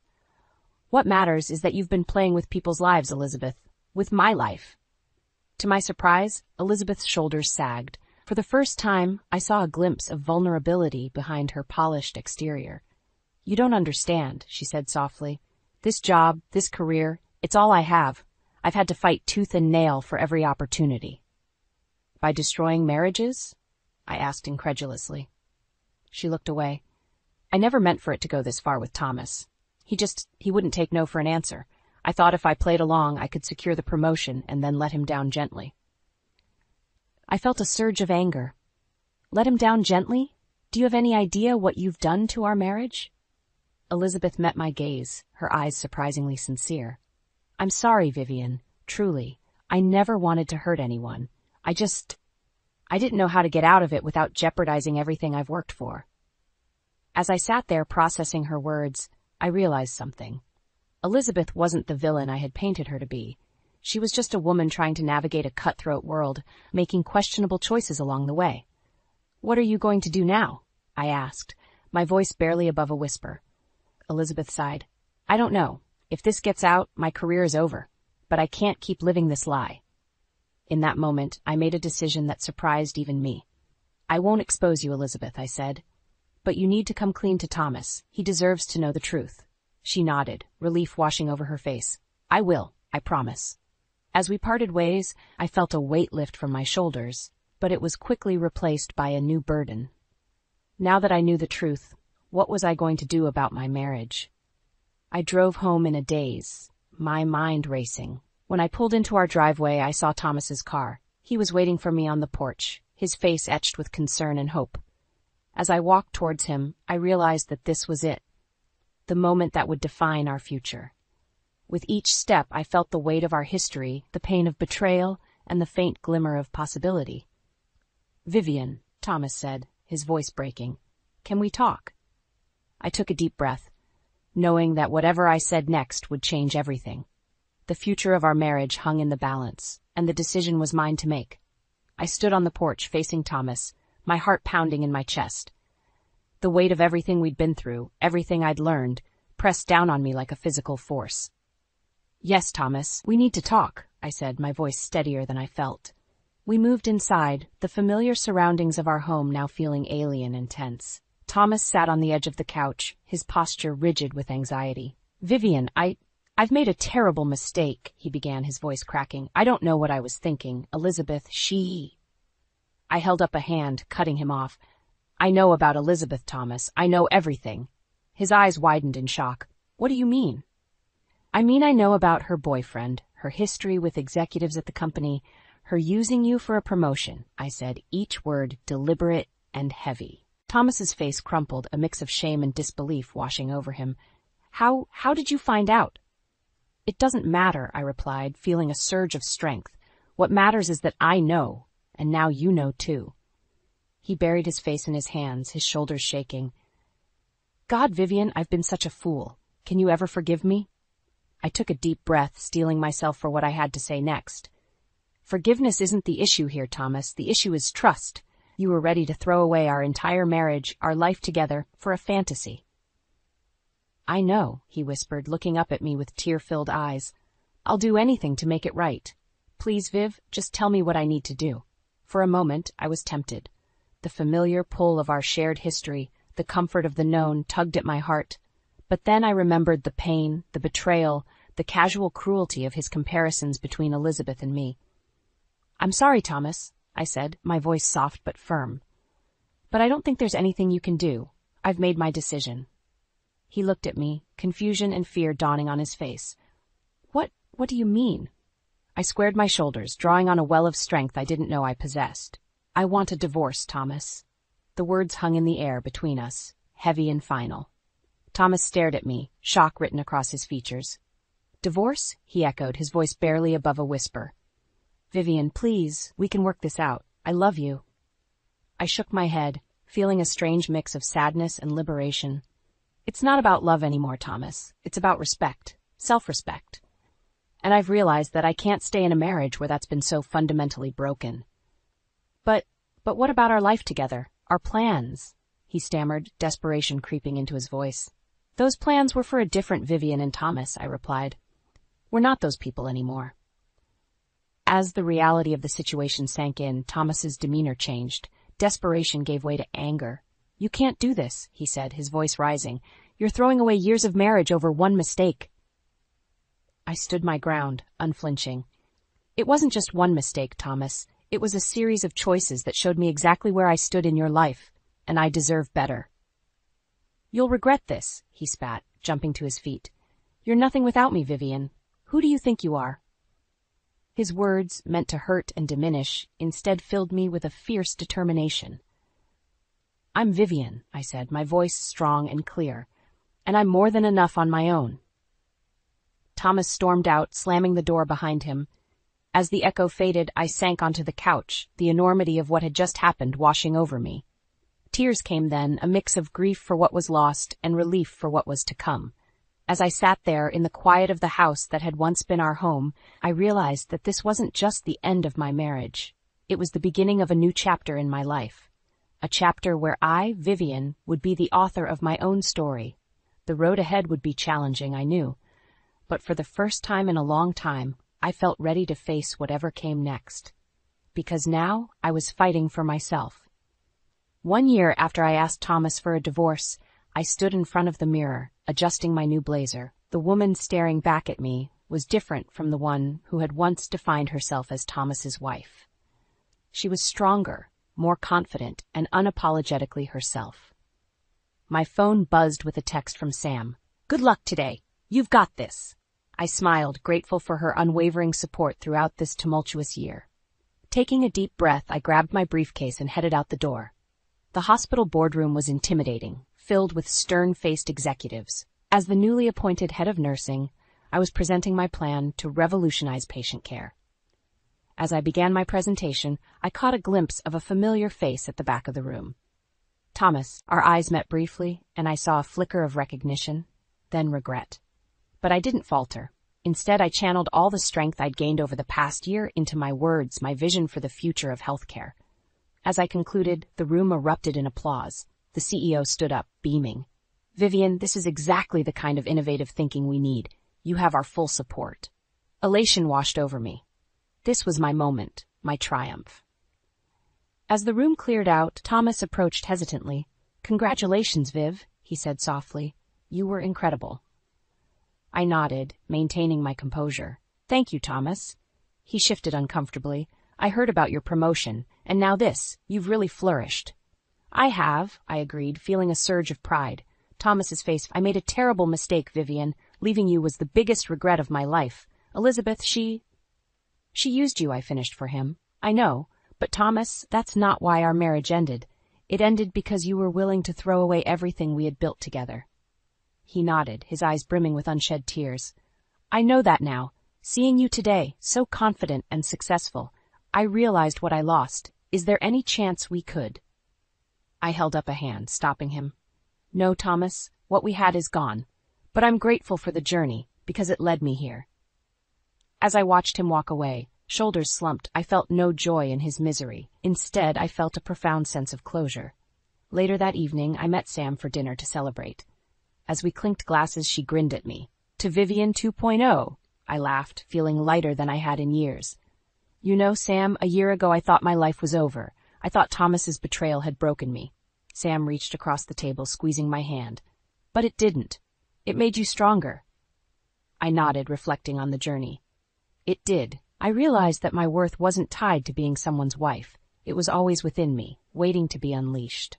What matters is that you've been playing with people's lives, Elizabeth. With my life. To my surprise, Elizabeth's shoulders sagged. For the first time, I saw a glimpse of vulnerability behind her polished exterior. You don't understand, she said softly. This job, this career, it's all I have. I've had to fight tooth and nail for every opportunity. By destroying marriages? I asked incredulously. She looked away. I never meant for it to go this far with Thomas. He wouldn't take no for an answer. I thought if I played along, I could secure the promotion and then let him down gently. I felt a surge of anger. Let him down gently? Do you have any idea what you've done to our marriage? Elizabeth met my gaze, her eyes surprisingly sincere. I'm sorry, Vivian. Truly. I never wanted to hurt anyone. I didn't know how to get out of it without jeopardizing everything I've worked for. As I sat there processing her words, I realized something. Elizabeth wasn't the villain I had painted her to be. She was just a woman trying to navigate a cutthroat world, making questionable choices along the way. What are you going to do now? I asked, my voice barely above a whisper. Elizabeth sighed. I don't know. If this gets out, my career is over. But I can't keep living this lie. In that moment, I made a decision that surprised even me. I won't expose you, Elizabeth, I said. But you need to come clean to Thomas. He deserves to know the truth. She nodded, relief washing over her face. I will, I promise. As we parted ways, I felt a weight lift from my shoulders, but it was quickly replaced by a new burden. Now that I knew the truth, what was I going to do about my marriage? I drove home in a daze, my mind racing. When I pulled into our driveway, I saw Thomas's car. He was waiting for me on the porch, his face etched with concern and hope. As I walked towards him, I realized that this was it, the moment that would define our future. With each step, I felt the weight of our history, the pain of betrayal, and the faint glimmer of possibility. "Vivian," Thomas said, his voice breaking, "can we talk?" I took a deep breath, knowing that whatever I said next would change everything. The future of our marriage hung in the balance, and the decision was mine to make. I stood on the porch facing Thomas, my heart pounding in my chest. The weight of everything we'd been through, everything I'd learned, pressed down on me like a physical force. "Yes, Thomas, we need to talk," I said, my voice steadier than I felt. We moved inside, the familiar surroundings of our home now feeling alien and tense. Thomas sat on the edge of the couch, his posture rigid with anxiety. "Vivian, I've made a terrible mistake," he began, his voice cracking. "I don't know what I was thinking. Elizabeth, she—" I held up a hand, cutting him off. "I know about Elizabeth, Thomas. I know everything." His eyes widened in shock. "What do you mean?" "I mean I know about her boyfriend, her history with executives at the company, her using you for a promotion," I said, each word deliberate and heavy. Thomas's face crumpled, a mix of shame and disbelief washing over him. How did you find out?" "It doesn't matter," I replied, feeling a surge of strength. "What matters is that I know, and now you know too." He buried his face in his hands, his shoulders shaking. "God, Vivian, I've been such a fool. Can you ever forgive me?" I took a deep breath, steeling myself for what I had to say next. "Forgiveness isn't the issue here, Thomas. The issue is trust. You were ready to throw away our entire marriage, our life together, for a fantasy." "I know," he whispered, looking up at me with tear-filled eyes. "I'll do anything to make it right. Please, Viv, just tell me what I need to do." For a moment, I was tempted. The familiar pull of our shared history, the comfort of the known, tugged at my heart. But then I remembered the pain, the betrayal, the casual cruelty of his comparisons between Elizabeth and me. "I'm sorry, Thomas," I said, my voice soft but firm. "But I don't think there's anything you can do. I've made my decision." He looked at me, confusion and fear dawning on his face. What do you mean?" I squared my shoulders, drawing on a well of strength I didn't know I possessed. "I want a divorce, Thomas." The words hung in the air between us, heavy and final. Thomas stared at me, shock written across his features. "Divorce?" he echoed, his voice barely above a whisper. "Vivian, please, we can work this out. I love you." I shook my head, feeling a strange mix of sadness and liberation. "It's not about love anymore, Thomas. It's about respect, self-respect. And I've realized that I can't stay in a marriage where that's been so fundamentally broken." But what about our life together? Our plans?" he stammered, desperation creeping into his voice. "Those plans were for a different Vivian and Thomas," I replied. "We're not those people anymore." As the reality of the situation sank in, Thomas's demeanor changed. Desperation gave way to anger. "You can't do this," he said, his voice rising. "You're throwing away years of marriage over one mistake." I stood my ground, unflinching. "It wasn't just one mistake, Thomas. It was a series of choices that showed me exactly where I stood in your life, and I deserve better." "You'll regret this," he spat, jumping to his feet. "You're nothing without me, Vivian. Who do you think you are?" His words, meant to hurt and diminish, instead filled me with a fierce determination. "I'm Vivian," I said, my voice strong and clear, "and I'm more than enough on my own." Thomas stormed out, slamming the door behind him. As the echo faded, I sank onto the couch, the enormity of what had just happened washing over me. Tears came then, a mix of grief for what was lost and relief for what was to come. As I sat there in the quiet of the house that had once been our home, I realized that this wasn't just the end of my marriage. It was the beginning of a new chapter in my life. A chapter where I, Vivian, would be the author of my own story. The road ahead would be challenging, I knew. But for the first time in a long time, I felt ready to face whatever came next. Because now I was fighting for myself. 1 year after I asked Thomas for a divorce, I stood in front of the mirror, adjusting my new blazer. The woman staring back at me was different from the one who had once defined herself as Thomas's wife. She was stronger, more confident, and unapologetically herself. My phone buzzed with a text from Sam. "Good luck today. You've got this." I smiled, grateful for her unwavering support throughout this tumultuous year. Taking a deep breath, I grabbed my briefcase and headed out the door. The hospital boardroom was intimidating, filled with stern-faced executives. As the newly appointed head of nursing, I was presenting my plan to revolutionize patient care. As I began my presentation, I caught a glimpse of a familiar face at the back of the room. Thomas. Our eyes met briefly, and I saw a flicker of recognition, then regret. But I didn't falter. Instead, I channeled all the strength I'd gained over the past year into my words, my vision for the future of healthcare. As I concluded, the room erupted in applause. The CEO stood up, beaming. "Vivian, this is exactly the kind of innovative thinking we need. You have our full support." Elation washed over me. This was my moment, my triumph. As the room cleared out, Thomas approached hesitantly. "Congratulations, Viv," he said softly. "You were incredible." I nodded, maintaining my composure. "Thank you, Thomas." He shifted uncomfortably. "I heard about your promotion, and now this. You've really flourished." "I have," I agreed, feeling a surge of pride. Thomas's face. "I made a terrible mistake, Vivian. Leaving you was the biggest regret of my life. Elizabeth, she used you," I finished for him. "I know, but Thomas, that's not why our marriage ended. It ended because you were willing to throw away everything we had built together." He nodded, his eyes brimming with unshed tears. "I know that now. Seeing you today, so confident and successful, I realized what I lost. Is there any chance we could?" I held up a hand, stopping him. "No, Thomas, what we had is gone. But I'm grateful for the journey, because it led me here." As I watched him walk away, shoulders slumped, I felt no joy in his misery. Instead, I felt a profound sense of closure. Later that evening, I met Sam for dinner to celebrate. As we clinked glasses, she grinned at me. "To Vivian 2.0, I laughed, feeling lighter than I had in years. "You know, Sam, a year ago I thought my life was over. I thought Thomas's betrayal had broken me." Sam reached across the table, squeezing my hand. "But it didn't. It made you stronger." I nodded, reflecting on the journey. "It did. I realized that my worth wasn't tied to being someone's wife. It was always within me, waiting to be unleashed."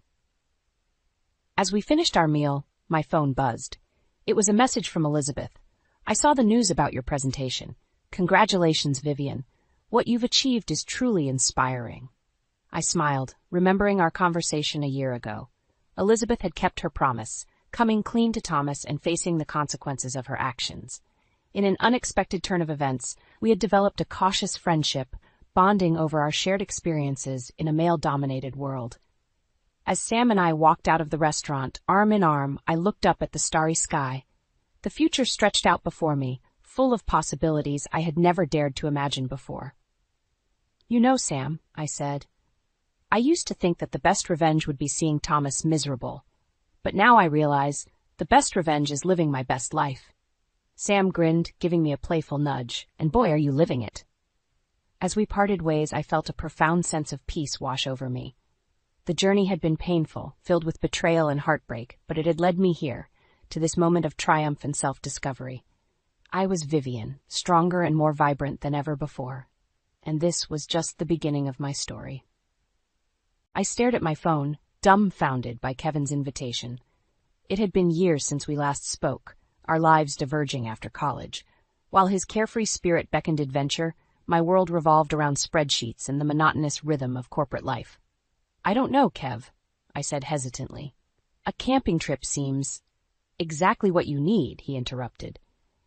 As we finished our meal, my phone buzzed. It was a message from Elizabeth. "I saw the news about your presentation. Congratulations, Vivian. What you've achieved is truly inspiring." I smiled, remembering our conversation a year ago. Elizabeth had kept her promise, coming clean to Thomas and facing the consequences of her actions. In an unexpected turn of events, we had developed a cautious friendship, bonding over our shared experiences in a male-dominated world. As Sam and I walked out of the restaurant, arm in arm, I looked up at the starry sky. The future stretched out before me, full of possibilities I had never dared to imagine before. "You know, Sam," I said, "I used to think that the best revenge would be seeing Thomas miserable. But now I realize the best revenge is living my best life." Sam grinned, giving me a playful nudge, and boy, are you living it. As we parted ways, I felt a profound sense of peace wash over me. The journey had been painful, filled with betrayal and heartbreak, but it had led me here, to this moment of triumph and self-discovery. I was Vivian, stronger and more vibrant than ever before. And this was just the beginning of my story. I stared at my phone, dumbfounded by Kevin's invitation. It had been years since we last spoke, our lives diverging after college. While his carefree spirit beckoned adventure, my world revolved around spreadsheets and the monotonous rhythm of corporate life. "I don't know, Kev," I said hesitantly. "A camping trip seems—" "Exactly what you need," he interrupted.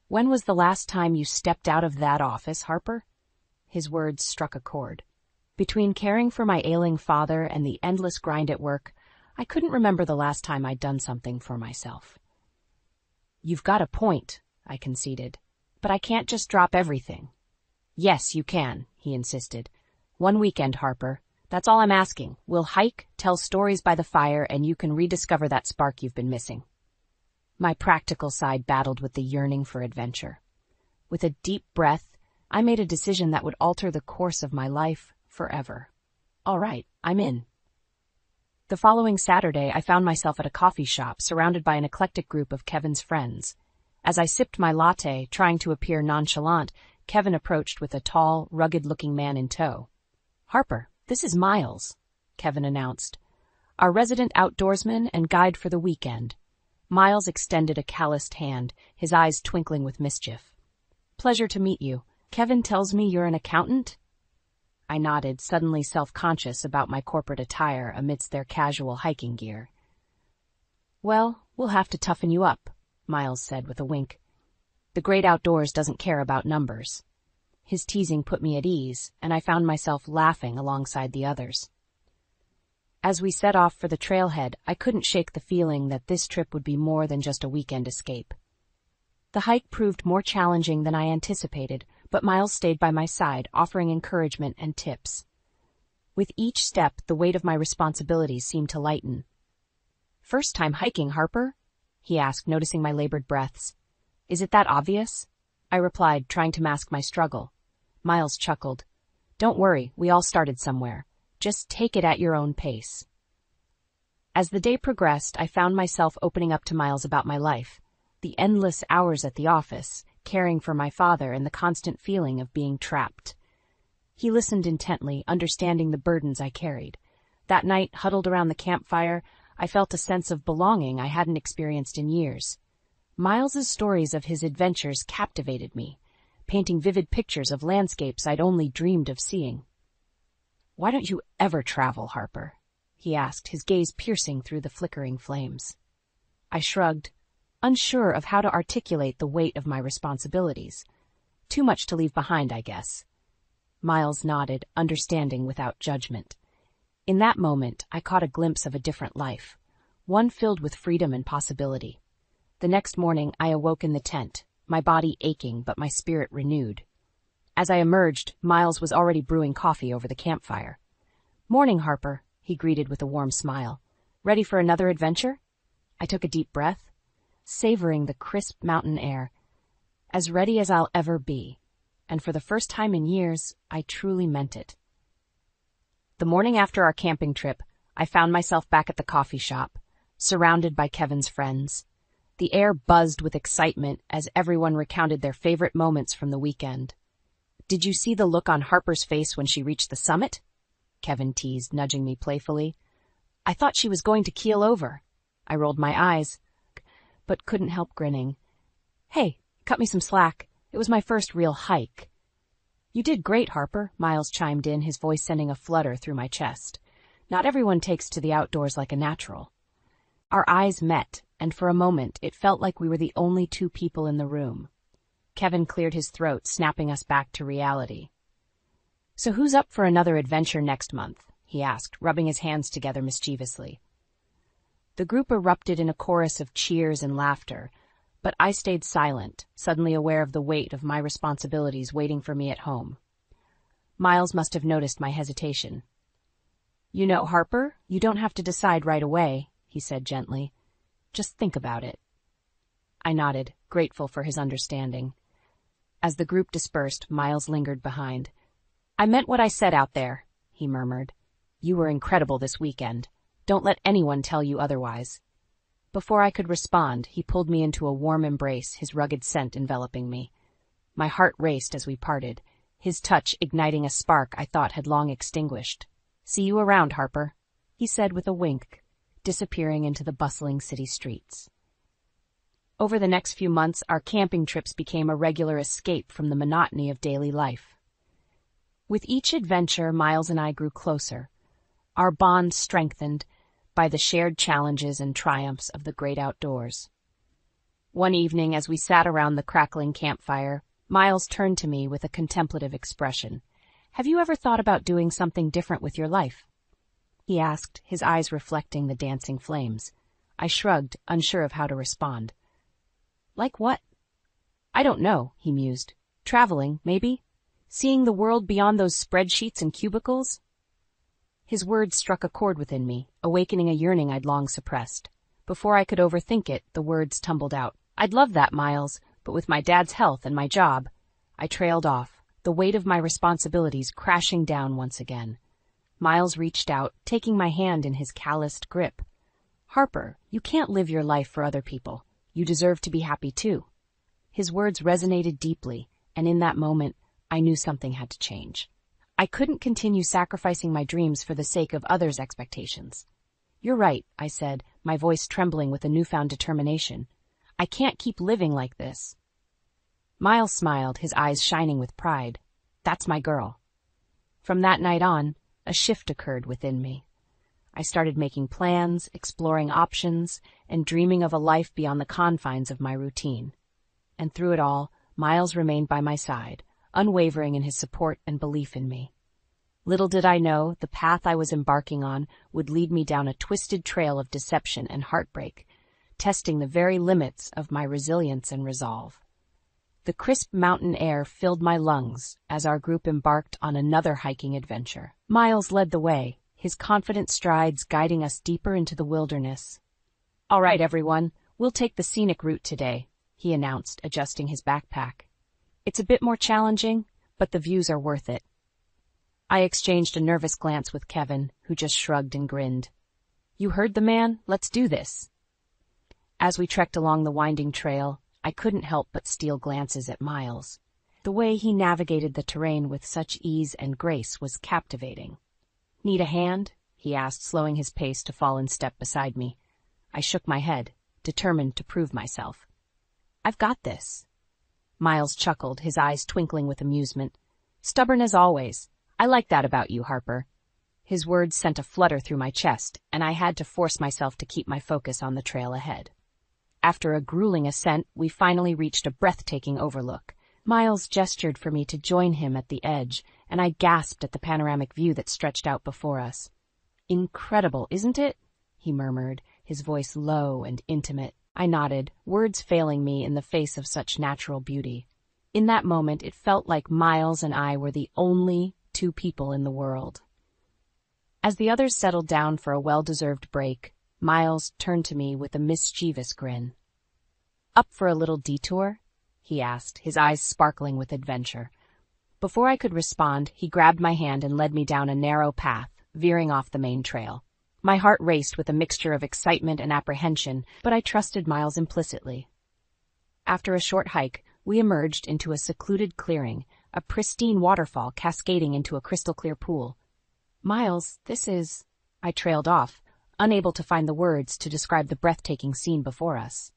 "When was the last time you stepped out of that office, Harper?" His words struck a chord. Between caring for my ailing father and the endless grind at work, I couldn't remember the last time I'd done something for myself. "You've got a point," I conceded. "But I can't just drop everything." "Yes, you can," he insisted. "One weekend, Harper. That's all I'm asking. We'll hike, tell stories by the fire, and you can rediscover that spark you've been missing." My practical side battled with the yearning for adventure. With a deep breath, I made a decision that would alter the course of my life forever. "All right, I'm in." The following Saturday, I found myself at a coffee shop surrounded by an eclectic group of Kevin's friends. As I sipped my latte, trying to appear nonchalant, Kevin approached with a tall, rugged-looking man in tow. "Harper, this is Miles," Kevin announced. "Our resident outdoorsman and guide for the weekend." Miles extended a calloused hand, his eyes twinkling with mischief. "Pleasure to meet you. Kevin tells me you're an accountant?" I nodded, suddenly self-conscious about my corporate attire amidst their casual hiking gear. "Well, we'll have to toughen you up," Miles said with a wink. "The great outdoors doesn't care about numbers." His teasing put me at ease, and I found myself laughing alongside the others. As we set off for the trailhead, I couldn't shake the feeling that this trip would be more than just a weekend escape. The hike proved more challenging than I anticipated, but Miles stayed by my side, offering encouragement and tips. With each step, the weight of my responsibilities seemed to lighten. "First time hiking, Harper?" he asked, noticing my labored breaths. "Is it that obvious?" I replied, trying to mask my struggle. Miles chuckled. "Don't worry, we all started somewhere. Just take it at your own pace." As the day progressed, I found myself opening up to Miles about my life, the endless hours at the office, caring for my father, and the constant feeling of being trapped. He listened intently, understanding the burdens I carried. That night, huddled around the campfire, I felt a sense of belonging I hadn't experienced in years. Miles's stories of his adventures captivated me, painting vivid pictures of landscapes I'd only dreamed of seeing. "Why don't you ever travel, Harper?" he asked, his gaze piercing through the flickering flames. I shrugged, unsure of how to articulate the weight of my responsibilities. Too much to leave behind, I guess. Miles nodded, understanding without judgment. In that moment, I caught a glimpse of a different life, one filled with freedom and possibility. The next morning, I awoke in the tent, my body aching but my spirit renewed. As I emerged, Miles was already brewing coffee over the campfire. "Morning, Harper," he greeted with a warm smile. "Ready for another adventure?" I took a deep breath, savoring the crisp mountain air. As ready as I'll ever be, and for the first time in years, I truly meant it. The morning after our camping trip, I found myself back at the coffee shop, surrounded by Kevin's friends. The air buzzed with excitement as everyone recounted their favorite moments from the weekend. "Did you see the look on Harper's face when she reached the summit?" Kevin teased, nudging me playfully. "I thought she was going to keel over." I rolled my eyes, but couldn't help grinning. "Hey, cut me some slack. It was my first real hike." "You did great, Harper," Miles chimed in, his voice sending a flutter through my chest. "Not everyone takes to the outdoors like a natural." Our eyes met, and for a moment it felt like we were the only two people in the room. Kevin cleared his throat, snapping us back to reality. "So who's up for another adventure next month?" he asked, rubbing his hands together mischievously. The group erupted in a chorus of cheers and laughter, but I stayed silent, suddenly aware of the weight of my responsibilities waiting for me at home. Miles must have noticed my hesitation. "You know, Harper, you don't have to decide right away," he said gently. "Just think about it." I nodded, grateful for his understanding. As the group dispersed, Miles lingered behind. "I meant what I said out there," he murmured. "You were incredible this weekend. Don't let anyone tell you otherwise." Before I could respond, he pulled me into a warm embrace, his rugged scent enveloping me. My heart raced as we parted, his touch igniting a spark I thought had long extinguished. "See you around, Harper," he said with a wink, disappearing into the bustling city streets. Over the next few months, our camping trips became a regular escape from the monotony of daily life. With each adventure, Miles and I grew closer, our bond strengthened by the shared challenges and triumphs of the great outdoors. One evening, as we sat around the crackling campfire, Miles turned to me with a contemplative expression. "Have you ever thought about doing something different with your life?" he asked, his eyes reflecting the dancing flames. I shrugged, unsure of how to respond. "Like what?" "I don't know," he mused. "Traveling, maybe? Seeing the world beyond those spreadsheets and cubicles?" His words struck a chord within me, awakening a yearning I'd long suppressed. Before I could overthink it, the words tumbled out. "I'd love that, Miles, but with my dad's health and my job." I trailed off, the weight of my responsibilities crashing down once again. Miles reached out, taking my hand in his calloused grip. "Harper, you can't live your life for other people. You deserve to be happy too." His words resonated deeply, and in that moment, I knew something had to change. I couldn't continue sacrificing my dreams for the sake of others' expectations. "You're right," I said, my voice trembling with a newfound determination. "I can't keep living like this." Miles smiled, his eyes shining with pride. "That's my girl." From that night on, a shift occurred within me. I started making plans, exploring options, and dreaming of a life beyond the confines of my routine. And through it all, Miles remained by my side, unwavering in his support and belief in me. Little did I know the path I was embarking on would lead me down a twisted trail of deception and heartbreak, testing the very limits of my resilience and resolve. The crisp mountain air filled my lungs as our group embarked on another hiking adventure. Miles led the way, his confident strides guiding us deeper into the wilderness. "All right, everyone, we'll take the scenic route today," he announced, adjusting his backpack. "It's a bit more challenging, but the views are worth it." I exchanged a nervous glance with Kevin, who just shrugged and grinned. "You heard the man, let's do this." As we trekked along the winding trail, I couldn't help but steal glances at Miles. The way he navigated the terrain with such ease and grace was captivating. "Need a hand?" he asked, slowing his pace to fall in step beside me. I shook my head, determined to prove myself. "I've got this." Miles chuckled, his eyes twinkling with amusement. "Stubborn as always. I like that about you, Harper." His words sent a flutter through my chest, and I had to force myself to keep my focus on the trail ahead. After a grueling ascent, we finally reached a breathtaking overlook. Miles gestured for me to join him at the edge, and I gasped at the panoramic view that stretched out before us. "Incredible, isn't it?" he murmured, his voice low and intimate. I nodded, words failing me in the face of such natural beauty. In that moment, it felt like Miles and I were the only two people in the world. As the others settled down for a well-deserved break, Miles turned to me with a mischievous grin. "Up for a little detour?" he asked, his eyes sparkling with adventure. Before I could respond, he grabbed my hand and led me down a narrow path, veering off the main trail. My heart raced with a mixture of excitement and apprehension, but I trusted Miles implicitly. After a short hike, we emerged into a secluded clearing, a pristine waterfall cascading into a crystal-clear pool. "Miles, this is—" I trailed off, unable to find the words to describe the breathtaking scene before us.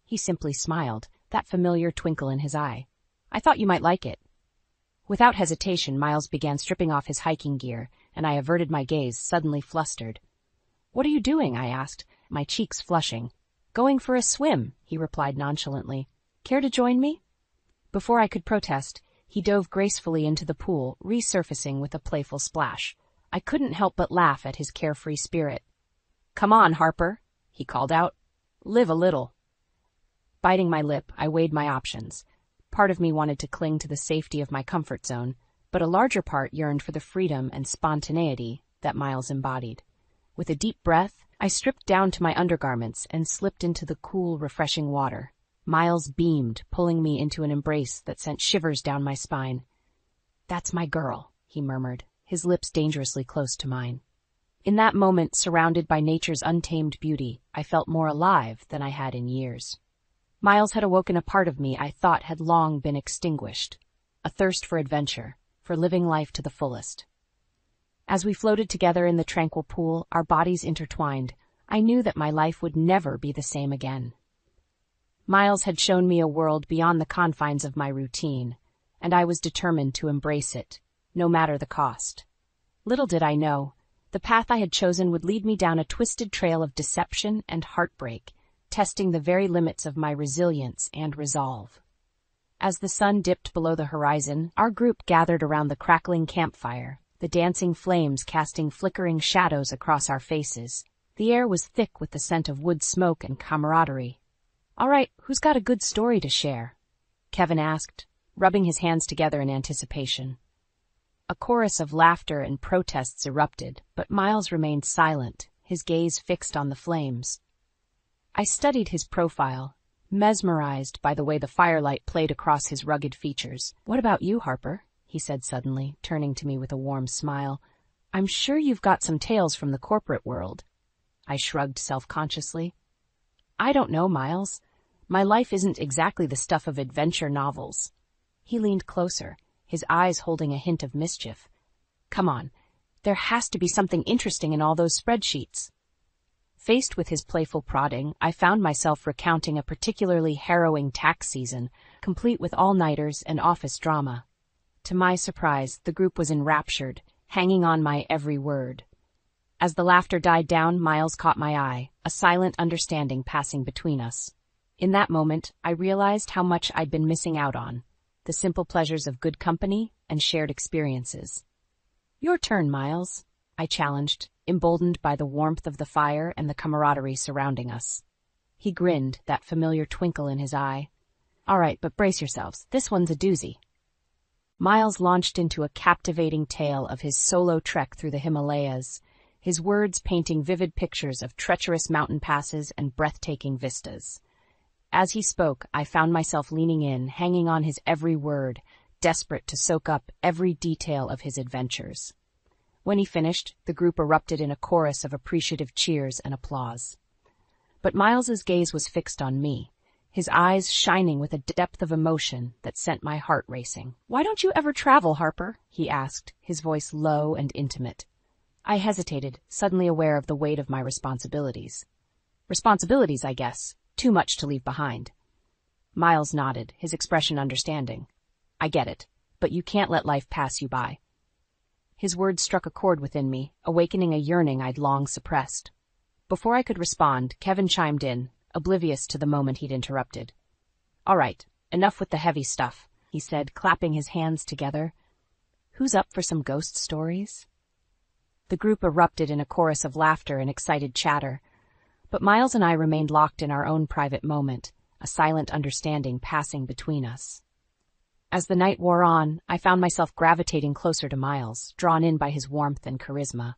He simply smiled, that familiar twinkle in his eye. "I thought you might like it." Without hesitation, Miles began stripping off his hiking gear, and I averted my gaze, suddenly flustered. "What are you doing?" I asked, my cheeks flushing. "Going for a swim," he replied nonchalantly. "Care to join me?" Before I could protest, he dove gracefully into the pool, resurfacing with a playful splash. I couldn't help but laugh at his carefree spirit. "Come on, Harper," he called out. "Live a little." Biting my lip, I weighed my options. Part of me wanted to cling to the safety of my comfort zone, but a larger part yearned for the freedom and spontaneity that Miles embodied. With a deep breath, I stripped down to my undergarments and slipped into the cool, refreshing water. Miles beamed, pulling me into an embrace that sent shivers down my spine. "That's my girl," he murmured, his lips dangerously close to mine. In that moment, surrounded by nature's untamed beauty, I felt more alive than I had in years. Miles had awoken a part of me I thought had long been extinguished, a thirst for adventure, for living life to the fullest. As we floated together in the tranquil pool, our bodies intertwined, I knew that my life would never be the same again. Miles had shown me a world beyond the confines of my routine, and I was determined to embrace it, no matter the cost. Little did I know, the path I had chosen would lead me down a twisted trail of deception and heartbreak, testing the very limits of my resilience and resolve. As the sun dipped below the horizon, our group gathered around the crackling campfire, the dancing flames casting flickering shadows across our faces. The air was thick with the scent of wood smoke and camaraderie. "All right, who's got a good story to share?" Kevin asked, rubbing his hands together in anticipation. A chorus of laughter and protests erupted, but Miles remained silent, his gaze fixed on the flames. I studied his profile, mesmerized by the way the firelight played across his rugged features. "What about you, Harper?" he said suddenly, turning to me with a warm smile. "I'm sure you've got some tales from the corporate world." I shrugged self-consciously. "I don't know, Miles. My life isn't exactly the stuff of adventure novels." He leaned closer, his eyes holding a hint of mischief. "Come on, there has to be something interesting in all those spreadsheets." Faced with his playful prodding, I found myself recounting a particularly harrowing tax season, complete with all-nighters and office drama. To my surprise, the group was enraptured, hanging on my every word. As the laughter died down, Miles caught my eye, a silent understanding passing between us. In that moment, I realized how much I'd been missing out on. the simple pleasures of good company and shared experiences. Your turn, Miles, I challenged, emboldened by the warmth of the fire and the camaraderie surrounding us. He grinned, that familiar twinkle in his eye. All right, but brace yourselves. This one's a doozy. Miles launched into a captivating tale of his solo trek through the Himalayas, his words painting vivid pictures of treacherous mountain passes and breathtaking vistas. As he spoke, I found myself leaning in, hanging on his every word, desperate to soak up every detail of his adventures. When he finished, the group erupted in a chorus of appreciative cheers and applause. But Miles's gaze was fixed on me, his eyes shining with a depth of emotion that sent my heart racing. "Why don't you ever travel, Harper?" he asked, his voice low and intimate. I hesitated, suddenly aware of the weight of my responsibilities. Responsibilities, I guess. Too much to leave behind. Miles nodded, his expression understanding. I get it, but you can't let life pass you by. His words struck a chord within me, awakening a yearning I'd long suppressed. Before I could respond, Kevin chimed in, oblivious to the moment he'd interrupted. All right, enough with the heavy stuff, he said, clapping his hands together. Who's up for some ghost stories? The group erupted in a chorus of laughter and excited chatter, but Miles and I remained locked in our own private moment, a silent understanding passing between us. As the night wore on, I found myself gravitating closer to Miles, drawn in by his warmth and charisma.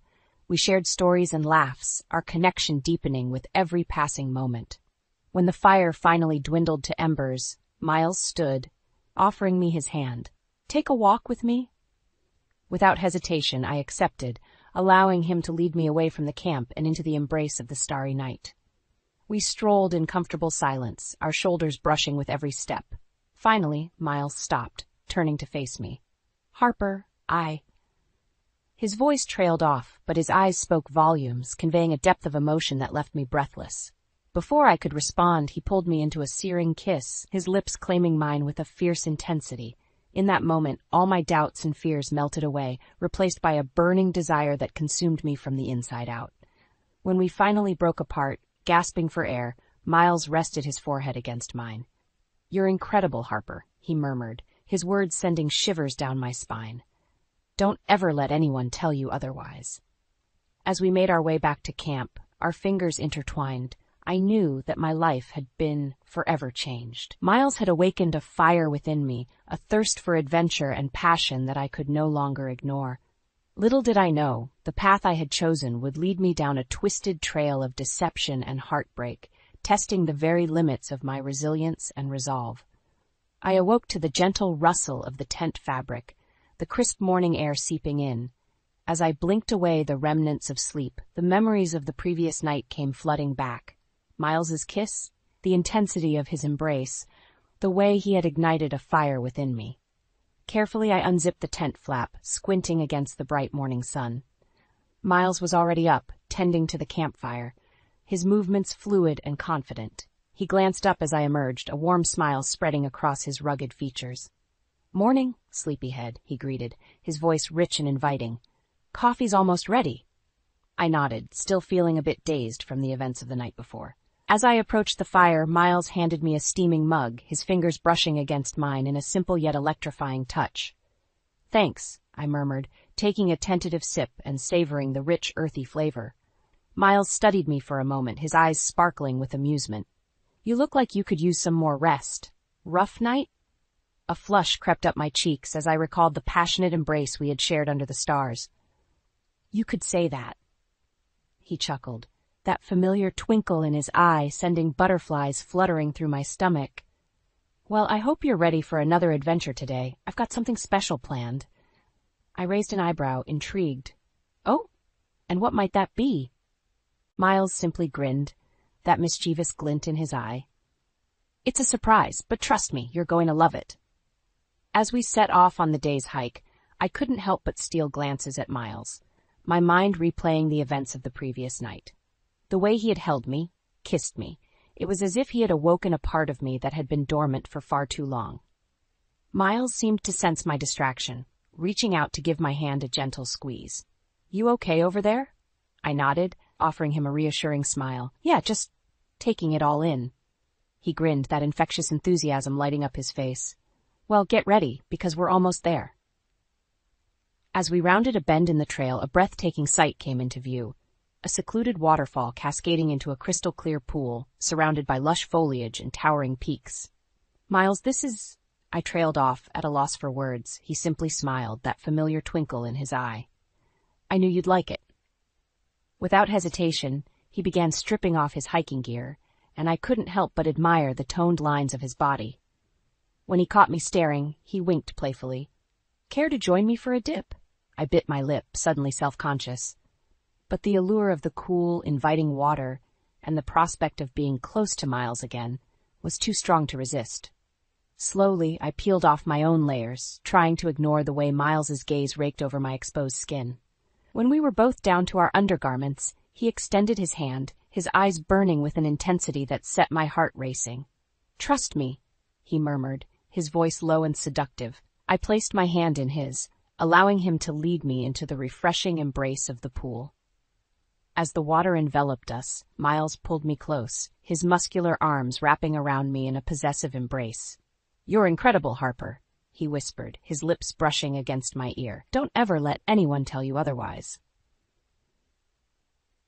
We shared stories and laughs, our connection deepening with every passing moment. When the fire finally dwindled to embers, Miles stood, offering me his hand. Take a walk with me? Without hesitation, I accepted, allowing him to lead me away from the camp and into the embrace of the starry night. We strolled in comfortable silence, our shoulders brushing with every step. Finally, Miles stopped, turning to face me. Harper, His voice trailed off, but his eyes spoke volumes, conveying a depth of emotion that left me breathless. Before I could respond, he pulled me into a searing kiss, his lips claiming mine with a fierce intensity. In that moment, all my doubts and fears melted away, replaced by a burning desire that consumed me from the inside out. When we finally broke apart, gasping for air, Miles rested his forehead against mine. You're incredible, Harper, he murmured, his words sending shivers down my spine. Don't ever let anyone tell you otherwise. As we made our way back to camp, our fingers intertwined, I knew that my life had been forever changed. Miles had awakened a fire within me, a thirst for adventure and passion that I could no longer ignore. Little did I know, the path I had chosen would lead me down a twisted trail of deception and heartbreak, testing the very limits of my resilience and resolve. I awoke to the gentle rustle of the tent fabric, the crisp morning air seeping in. As I blinked away the remnants of sleep, the memories of the previous night came flooding back. Miles's kiss, the intensity of his embrace, the way he had ignited a fire within me. Carefully I unzipped the tent flap, squinting against the bright morning sun. Miles was already up, tending to the campfire, his movements fluid and confident. He glanced up as I emerged, a warm smile spreading across his rugged features. Morning, sleepyhead, he greeted, his voice rich and inviting. Coffee's almost ready. I nodded, still feeling a bit dazed from the events of the night before. As I approached the fire, Miles handed me a steaming mug, his fingers brushing against mine in a simple yet electrifying touch. Thanks, I murmured, taking a tentative sip and savoring the rich, earthy flavor. Miles studied me for a moment, his eyes sparkling with amusement. You look like you could use some more rest. Rough night? A flush crept up my cheeks as I recalled the passionate embrace we had shared under the stars. You could say that. He chuckled, that familiar twinkle in his eye sending butterflies fluttering through my stomach. Well, I hope you're ready for another adventure today. I've got something special planned. I raised an eyebrow, intrigued. Oh, and what might that be? Miles simply grinned, that mischievous glint in his eye. It's a surprise, but trust me, you're going to love it. As we set off on the day's hike, I couldn't help but steal glances at Miles, my mind replaying the events of the previous night. The way he had held me, kissed me, it was as if he had awoken a part of me that had been dormant for far too long. Miles seemed to sense my distraction, reaching out to give my hand a gentle squeeze. You okay over there? I nodded, offering him a reassuring smile. Yeah, just taking it all in. He grinned, that infectious enthusiasm lighting up his face. Well, get ready, because we're almost there. As we rounded a bend in the trail, a breathtaking sight came into view. A secluded waterfall cascading into a crystal-clear pool, surrounded by lush foliage and towering peaks. Miles, this is... I trailed off, at a loss for words. He simply smiled, that familiar twinkle in his eye. I knew you'd like it. Without hesitation, he began stripping off his hiking gear, and I couldn't help but admire the toned lines of his body. When he caught me staring, he winked playfully. Care to join me for a dip? I bit my lip, suddenly self-conscious. But the allure of the cool, inviting water, and the prospect of being close to Miles again, was too strong to resist. Slowly, I peeled off my own layers, trying to ignore the way Miles's gaze raked over my exposed skin. When we were both down to our undergarments, he extended his hand, his eyes burning with an intensity that set my heart racing. Trust me, he murmured, his voice low and seductive. I placed my hand in his, allowing him to lead me into the refreshing embrace of the pool. As the water enveloped us, Miles pulled me close, his muscular arms wrapping around me in a possessive embrace. You're incredible, Harper, he whispered, his lips brushing against my ear. Don't ever let anyone tell you otherwise.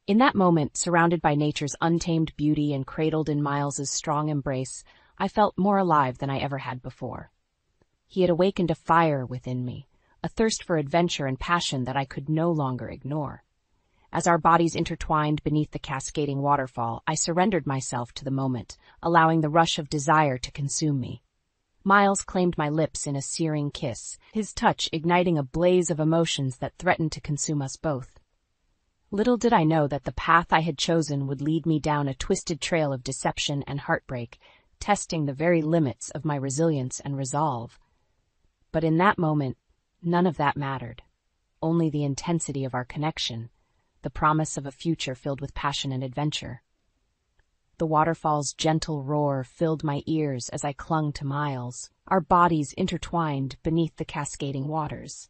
In that moment, surrounded by nature's untamed beauty and cradled in Miles's strong embrace, I felt more alive than I ever had before. He had awakened a fire within me, a thirst for adventure and passion that I could no longer ignore. As our bodies intertwined beneath the cascading waterfall, I surrendered myself to the moment, allowing the rush of desire to consume me. Miles claimed my lips in a searing kiss, his touch igniting a blaze of emotions that threatened to consume us both. Little did I know that the path I had chosen would lead me down a twisted trail of deception and heartbreak, testing the very limits of my resilience and resolve. But in that moment, none of that mattered. Only the intensity of our connection, the promise of a future filled with passion and adventure. The waterfall's gentle roar filled my ears as I clung to Miles, our bodies intertwined beneath the cascading waters.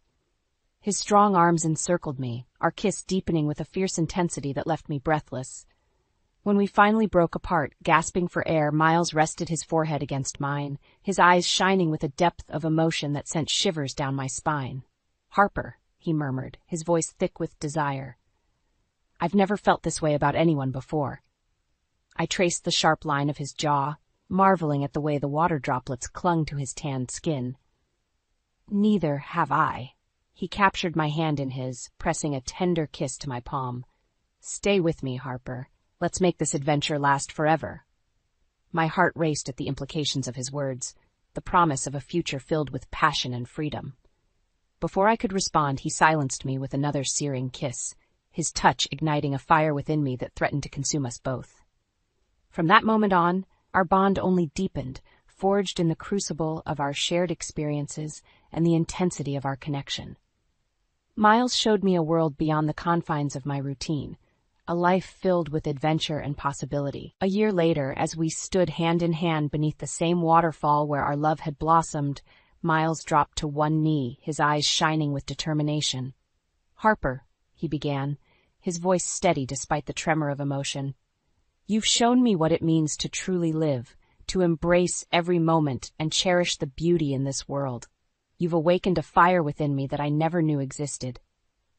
His strong arms encircled me, our kiss deepening with a fierce intensity that left me breathless. When we finally broke apart, gasping for air, Miles rested his forehead against mine, his eyes shining with a depth of emotion that sent shivers down my spine. Harper, he murmured, his voice thick with desire. I've never felt this way about anyone before. I traced the sharp line of his jaw, marveling at the way the water droplets clung to his tanned skin. Neither have I. He captured my hand in his, pressing a tender kiss to my palm. Stay with me, Harper. Let's make this adventure last forever. My heart raced at the implications of his words, the promise of a future filled with passion and freedom. Before I could respond, he silenced me with another searing kiss, his touch igniting a fire within me that threatened to consume us both. From that moment on, our bond only deepened, forged in the crucible of our shared experiences and the intensity of our connection. Miles showed me a world beyond the confines of my routine, a life filled with adventure and possibility. A year later, as we stood hand in hand beneath the same waterfall where our love had blossomed, Miles dropped to one knee, his eyes shining with determination. Harper, he began, his voice steady despite the tremor of emotion. You've shown me what it means to truly live, to embrace every moment and cherish the beauty in this world. You've awakened a fire within me that I never knew existed.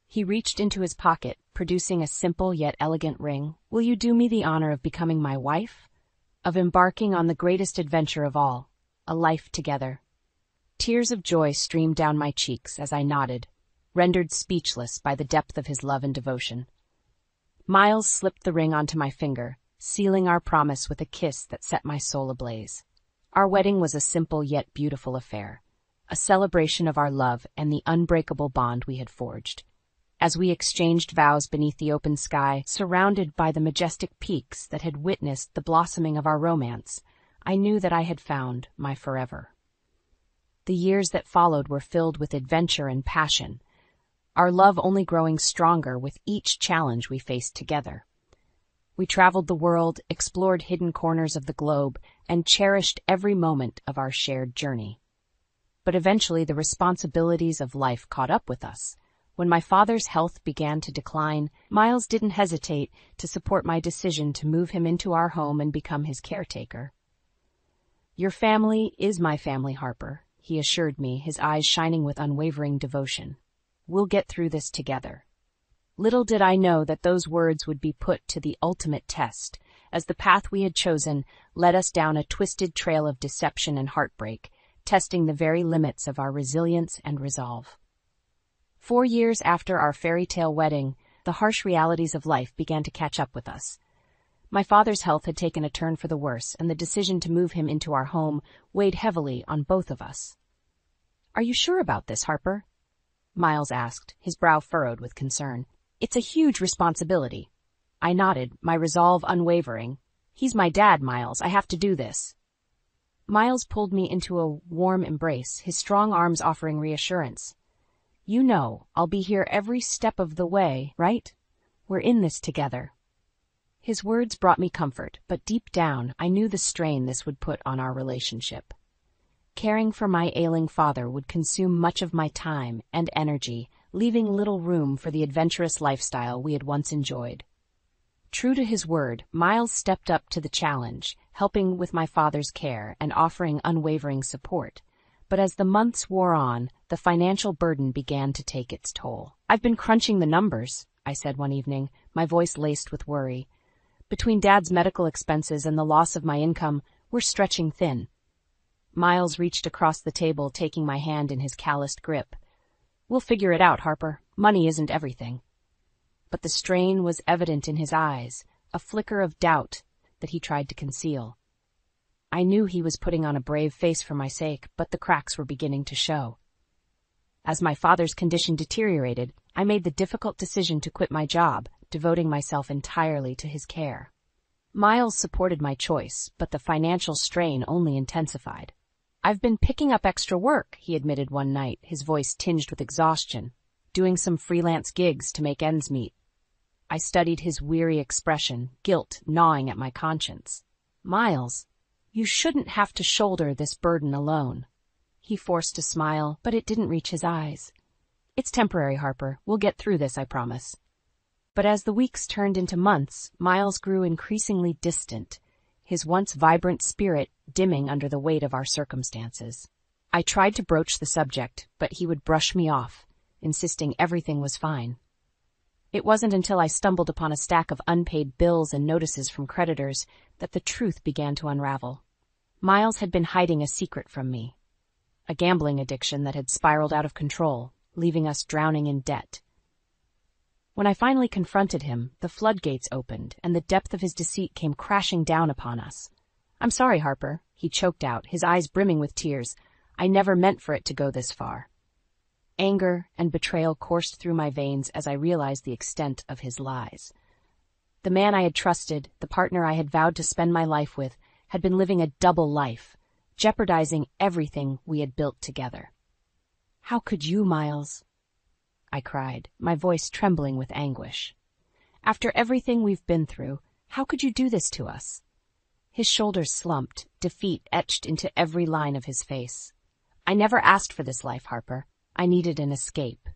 He reached into his pocket, producing a simple yet elegant ring. Will you do me the honor of becoming my wife? Of embarking on the greatest adventure of all, a life together. Tears of joy streamed down my cheeks as I nodded, rendered speechless by the depth of his love and devotion. Miles slipped the ring onto my finger, sealing our promise with a kiss that set my soul ablaze. Our wedding was a simple yet beautiful affair, a celebration of our love and the unbreakable bond we had forged. As we exchanged vows beneath the open sky, surrounded by the majestic peaks that had witnessed the blossoming of our romance, I knew that I had found my forever. The years that followed were filled with adventure and passion, our love only growing stronger with each challenge we faced together. We traveled the world, explored hidden corners of the globe, and cherished every moment of our shared journey. But eventually the responsibilities of life caught up with us. When my father's health began to decline, Miles didn't hesitate to support my decision to move him into our home and become his caretaker. Your family is my family, Harper, he assured me, his eyes shining with unwavering devotion. "We'll get through this together." Little did I know that those words would be put to the ultimate test, as the path we had chosen led us down a twisted trail of deception and heartbreak, testing the very limits of our resilience and resolve. 4 years after our fairy tale wedding, the harsh realities of life began to catch up with us. My father's health had taken a turn for the worse, and the decision to move him into our home weighed heavily on both of us. "Are you sure about this, Harper?" Miles asked, his brow furrowed with concern. "It's a huge responsibility." I nodded, my resolve unwavering. "He's my dad, Miles. I have to do this." Miles pulled me into a warm embrace, his strong arms offering reassurance. "You know, I'll be here every step of the way, right? We're in this together." His words brought me comfort, but deep down, I knew the strain this would put on our relationship. Caring for my ailing father would consume much of my time and energy, leaving little room for the adventurous lifestyle we had once enjoyed. True to his word, Miles stepped up to the challenge, helping with my father's care and offering unwavering support. But as the months wore on, the financial burden began to take its toll. "I've been crunching the numbers," I said one evening, my voice laced with worry. "Between Dad's medical expenses and the loss of my income, we're stretching thin." Miles reached across the table, taking my hand in his calloused grip. "We'll figure it out, Harper. Money isn't everything." But the strain was evident in his eyes, a flicker of doubt that he tried to conceal. I knew he was putting on a brave face for my sake, but the cracks were beginning to show. As my father's condition deteriorated, I made the difficult decision to quit my job, devoting myself entirely to his care. Miles supported my choice, but the financial strain only intensified. "I've been picking up extra work," he admitted one night, his voice tinged with exhaustion, "doing some freelance gigs to make ends meet." I studied his weary expression, guilt gnawing at my conscience. "Miles, you shouldn't have to shoulder this burden alone." He forced a smile, but it didn't reach his eyes. "It's temporary, Harper. We'll get through this, I promise." But as the weeks turned into months, Miles grew increasingly distant, his once vibrant spirit dimming under the weight of our circumstances. I tried to broach the subject, but he would brush me off, insisting everything was fine. It wasn't until I stumbled upon a stack of unpaid bills and notices from creditors that the truth began to unravel. Miles had been hiding a secret from me, a gambling addiction that had spiraled out of control, leaving us drowning in debt. When I finally confronted him, the floodgates opened, and the depth of his deceit came crashing down upon us. "I'm sorry, Harper," he choked out, his eyes brimming with tears. "I never meant for it to go this far." Anger and betrayal coursed through my veins as I realized the extent of his lies. The man I had trusted, the partner I had vowed to spend my life with, had been living a double life, jeopardizing everything we had built together. "How could you, Miles?" I cried, my voice trembling with anguish. "After everything we've been through, how could you do this to us?" His shoulders slumped, defeat etched into every line of his face. "I never asked for this life, Harper. I needed an escape."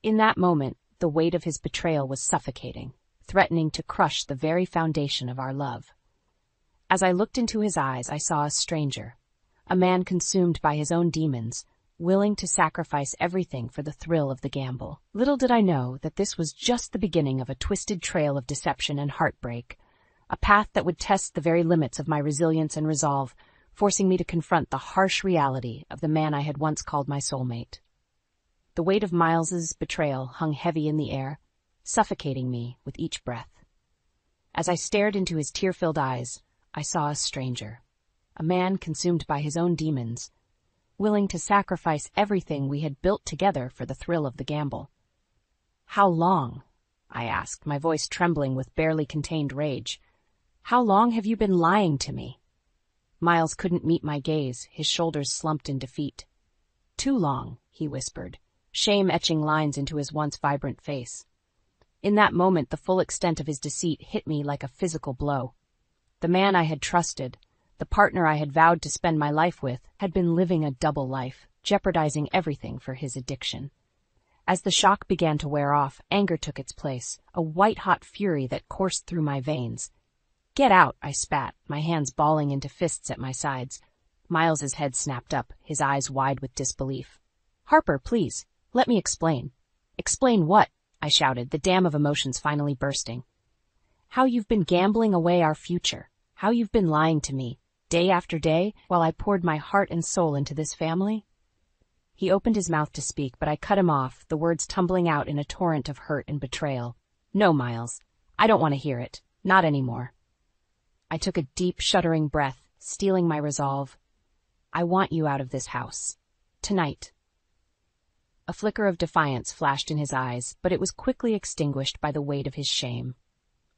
In that moment, the weight of his betrayal was suffocating, threatening to crush the very foundation of our love. As I looked into his eyes, I saw a stranger, a man consumed by his own demons, willing to sacrifice everything for the thrill of the gamble. Little did I know that this was just the beginning of a twisted trail of deception and heartbreak, a path that would test the very limits of my resilience and resolve, forcing me to confront the harsh reality of the man I had once called my soulmate. The weight of Miles's betrayal hung heavy in the air, suffocating me with each breath. As I stared into his tear-filled eyes, I saw a stranger, a man consumed by his own demons, willing to sacrifice everything we had built together for the thrill of the gamble. "How long?" I asked, my voice trembling with barely contained rage. "How long have you been lying to me?" Miles couldn't meet my gaze, his shoulders slumped in defeat. "Too long," he whispered, shame etching lines into his once vibrant face. In that moment, the full extent of his deceit hit me like a physical blow. The man I had trusted, the partner I had vowed to spend my life with, had been living a double life, jeopardizing everything for his addiction. As the shock began to wear off, anger took its place, a white-hot fury that coursed through my veins. "Get out," I spat, my hands balling into fists at my sides. Miles's head snapped up, his eyes wide with disbelief. "Harper, please, let me explain." "Explain what?" I shouted, the dam of emotions finally bursting. "How you've been gambling away our future. How you've been lying to me, day after day, while I poured my heart and soul into this family." He opened his mouth to speak, but I cut him off, the words tumbling out in a torrent of hurt and betrayal. "No, Miles. I don't want to hear it. Not anymore." I took a deep, shuddering breath, steeling my resolve. "I want you out of this house. Tonight." A flicker of defiance flashed in his eyes, but it was quickly extinguished by the weight of his shame.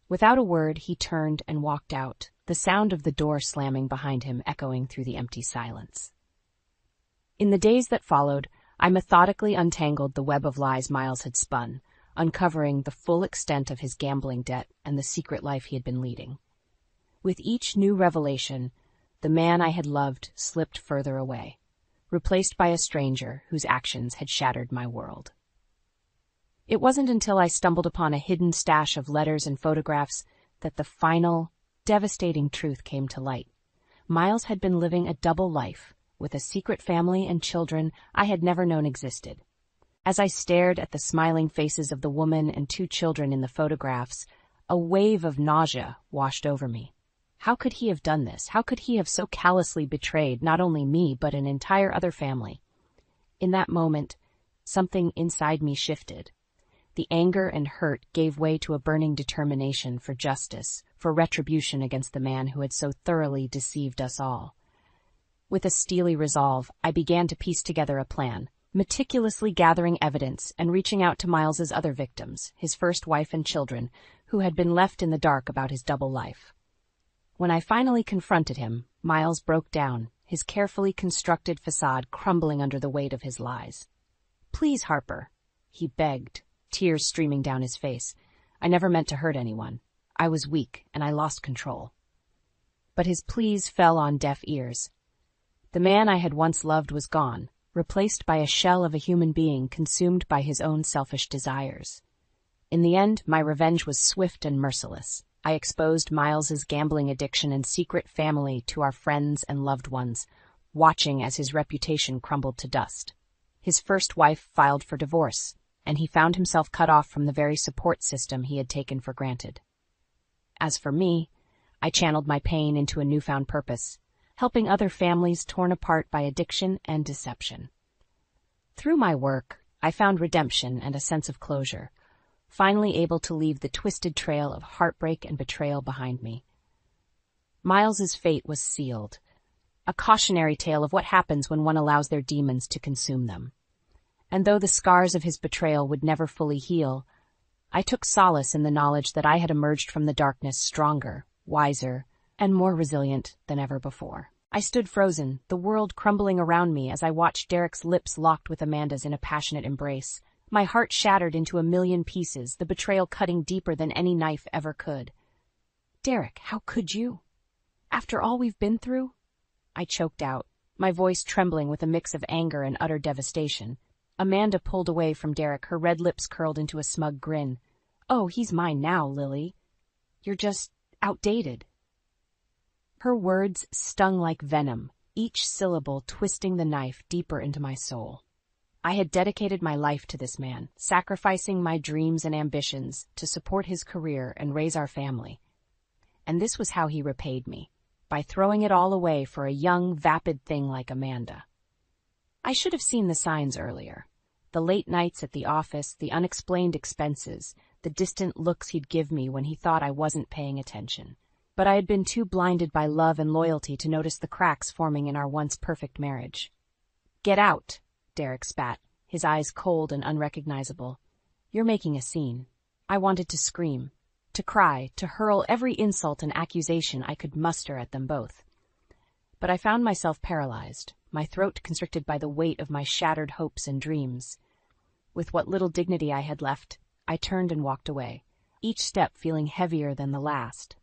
Without a word, he turned and walked out, the sound of the door slamming behind him echoing through the empty silence. In the days that followed, I methodically untangled the web of lies Miles had spun, uncovering the full extent of his gambling debt and the secret life he had been leading. With each new revelation, the man I had loved slipped further away, replaced by a stranger whose actions had shattered my world. It wasn't until I stumbled upon a hidden stash of letters and photographs that the final, devastating truth came to light. Miles had been living a double life, with a secret family and children I had never known existed. As I stared at the smiling faces of the woman and 2 children in the photographs, a wave of nausea washed over me. How could he have done this? How could he have so callously betrayed not only me, but an entire other family? In that moment, something inside me shifted. The anger and hurt gave way to a burning determination for justice, for retribution against the man who had so thoroughly deceived us all. With a steely resolve, I began to piece together a plan, meticulously gathering evidence and reaching out to Miles's other victims, his first wife and children, who had been left in the dark about his double life. When I finally confronted him, Miles broke down, his carefully constructed facade crumbling under the weight of his lies. "Please, Harper," he begged, tears streaming down his face. "I never meant to hurt anyone. I was weak, and I lost control." But his pleas fell on deaf ears. The man I had once loved was gone, replaced by a shell of a human being consumed by his own selfish desires. In the end, my revenge was swift and merciless. I exposed Miles's gambling addiction and secret family to our friends and loved ones, watching as his reputation crumbled to dust. His first wife filed for divorce, and he found himself cut off from the very support system he had taken for granted. As for me, I channeled my pain into a newfound purpose, helping other families torn apart by addiction and deception. Through my work, I found redemption and a sense of closure, finally able to leave the twisted trail of heartbreak and betrayal behind me. Miles's fate was sealed, a cautionary tale of what happens when one allows their demons to consume them. And though the scars of his betrayal would never fully heal, I took solace in the knowledge that I had emerged from the darkness stronger, wiser, and more resilient than ever before. I stood frozen, the world crumbling around me as I watched Derek's lips locked with Amanda's in a passionate embrace. My heart shattered into a million pieces, the betrayal cutting deeper than any knife ever could. "Derek, how could you? After all we've been through?" I choked out, my voice trembling with a mix of anger and utter devastation. Amanda pulled away from Derek, her red lips curled into a smug grin. "Oh, he's mine now, Lily. You're just outdated." Her words stung like venom, each syllable twisting the knife deeper into my soul. I had dedicated my life to this man, sacrificing my dreams and ambitions to support his career and raise our family. And this was how he repaid me, by throwing it all away for a young, vapid thing like Amanda. I should have seen the signs earlier. The late nights at the office, the unexplained expenses, the distant looks he'd give me when he thought I wasn't paying attention. But I had been too blinded by love and loyalty to notice the cracks forming in our once perfect marriage. "Get out," Derek spat, his eyes cold and unrecognizable. "You're making a scene." I wanted to scream, to cry, to hurl every insult and accusation I could muster at them both. But I found myself paralyzed, my throat constricted by the weight of my shattered hopes and dreams. With what little dignity I had left, I turned and walked away, each step feeling heavier than the last.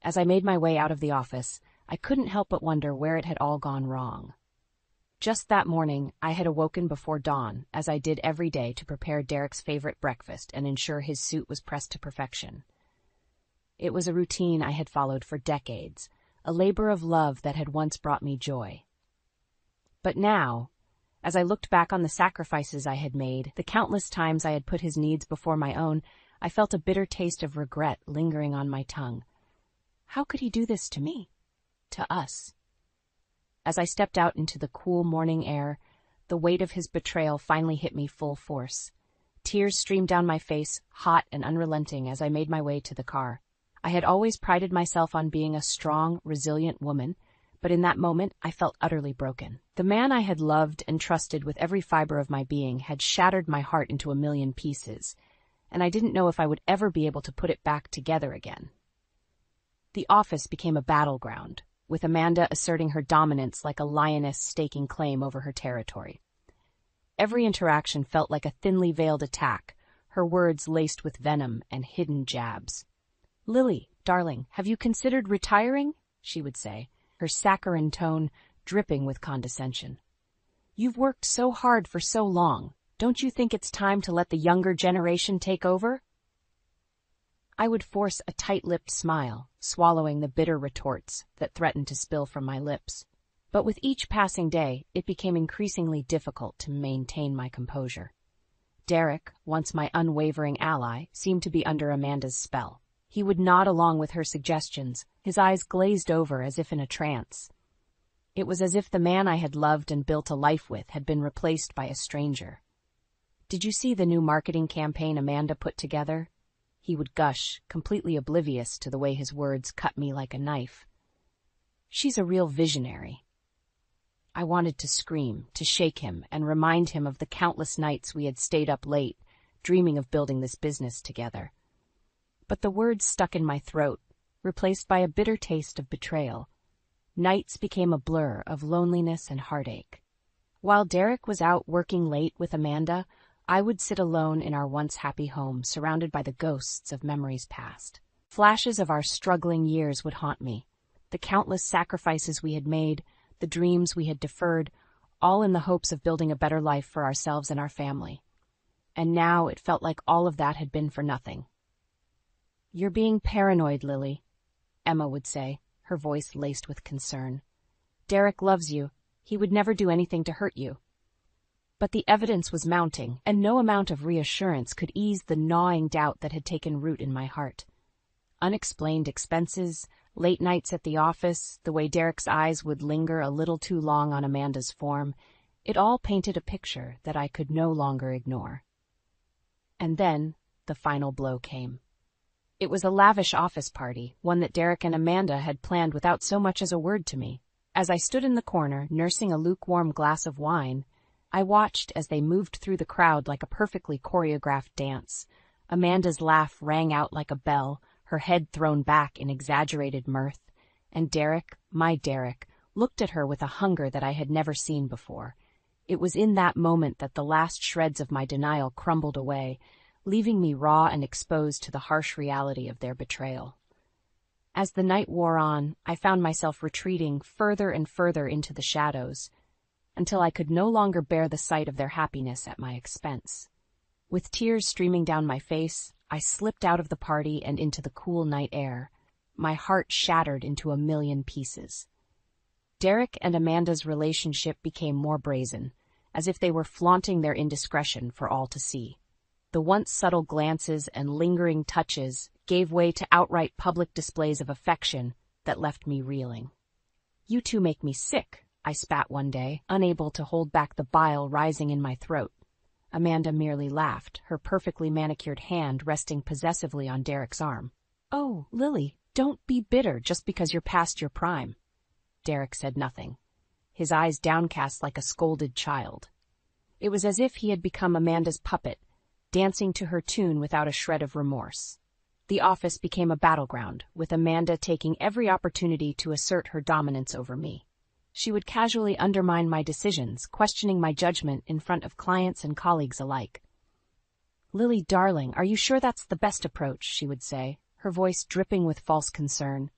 As I made my way out of the office, I couldn't help but wonder where it had all gone wrong. Just that morning, I had awoken before dawn, as I did every day to prepare Derek's favorite breakfast and ensure his suit was pressed to perfection. It was a routine I had followed for decades, a labor of love that had once brought me joy. But now, as I looked back on the sacrifices I had made, the countless times I had put his needs before my own, I felt a bitter taste of regret lingering on my tongue. How could he do this to me? To us? As I stepped out into the cool morning air, the weight of his betrayal finally hit me full force. Tears streamed down my face, hot and unrelenting, as I made my way to the car. I had always prided myself on being a strong, resilient woman, but in that moment I felt utterly broken. The man I had loved and trusted with every fiber of my being had shattered my heart into a million pieces, and I didn't know if I would ever be able to put it back together again. The office became a battleground, with Amanda asserting her dominance like a lioness staking claim over her territory. Every interaction felt like a thinly veiled attack, her words laced with venom and hidden jabs. "Lily, darling, have you considered retiring?" she would say, her saccharine tone dripping with condescension. "You've worked so hard for so long. Don't you think it's time to let the younger generation take over?" I would force a tight-lipped smile, swallowing the bitter retorts that threatened to spill from my lips. But with each passing day, it became increasingly difficult to maintain my composure. Derek, once my unwavering ally, seemed to be under Amanda's spell. He would nod along with her suggestions, his eyes glazed over as if in a trance. It was as if the man I had loved and built a life with had been replaced by a stranger. "Did you see the new marketing campaign Amanda put together?" He would gush, completely oblivious to the way his words cut me like a knife. "She's a real visionary." I wanted to scream, to shake him, and remind him of the countless nights we had stayed up late, dreaming of building this business together. But the words stuck in my throat, replaced by a bitter taste of betrayal. Nights became a blur of loneliness and heartache. While Derek was out working late with Amanda, I would sit alone in our once happy home, surrounded by the ghosts of memories past. Flashes of our struggling years would haunt me, the countless sacrifices we had made, the dreams we had deferred, all in the hopes of building a better life for ourselves and our family. And now it felt like all of that had been for nothing. "You're being paranoid, Lily," Emma would say, her voice laced with concern. "Derek loves you. He would never do anything to hurt you." But the evidence was mounting, and no amount of reassurance could ease the gnawing doubt that had taken root in my heart. Unexplained expenses, late nights at the office, the way Derek's eyes would linger a little too long on Amanda's form, it all painted a picture that I could no longer ignore. And then the final blow came. It was a lavish office party, one that Derek and Amanda had planned without so much as a word to me. As I stood in the corner, nursing a lukewarm glass of wine, I watched as they moved through the crowd like a perfectly choreographed dance. Amanda's laugh rang out like a bell, her head thrown back in exaggerated mirth, and Derek, my Derek, looked at her with a hunger that I had never seen before. It was in that moment that the last shreds of my denial crumbled away, leaving me raw and exposed to the harsh reality of their betrayal. As the night wore on, I found myself retreating further and further into the shadows, until I could no longer bear the sight of their happiness at my expense. With tears streaming down my face, I slipped out of the party and into the cool night air, my heart shattered into a million pieces. Derek and Amanda's relationship became more brazen, as if they were flaunting their indiscretion for all to see. The once subtle glances and lingering touches gave way to outright public displays of affection that left me reeling. "You two make me sick," I spat one day, unable to hold back the bile rising in my throat. Amanda merely laughed, her perfectly manicured hand resting possessively on Derek's arm. "Oh, Lily, don't be bitter just because you're past your prime." Derek said nothing, his eyes downcast like a scolded child. It was as if he had become Amanda's puppet, dancing to her tune without a shred of remorse. The office became a battleground, with Amanda taking every opportunity to assert her dominance over me. She would casually undermine my decisions, questioning my judgment in front of clients and colleagues alike. "Lily, darling, are you sure that's the best approach?" she would say, her voice dripping with false concern.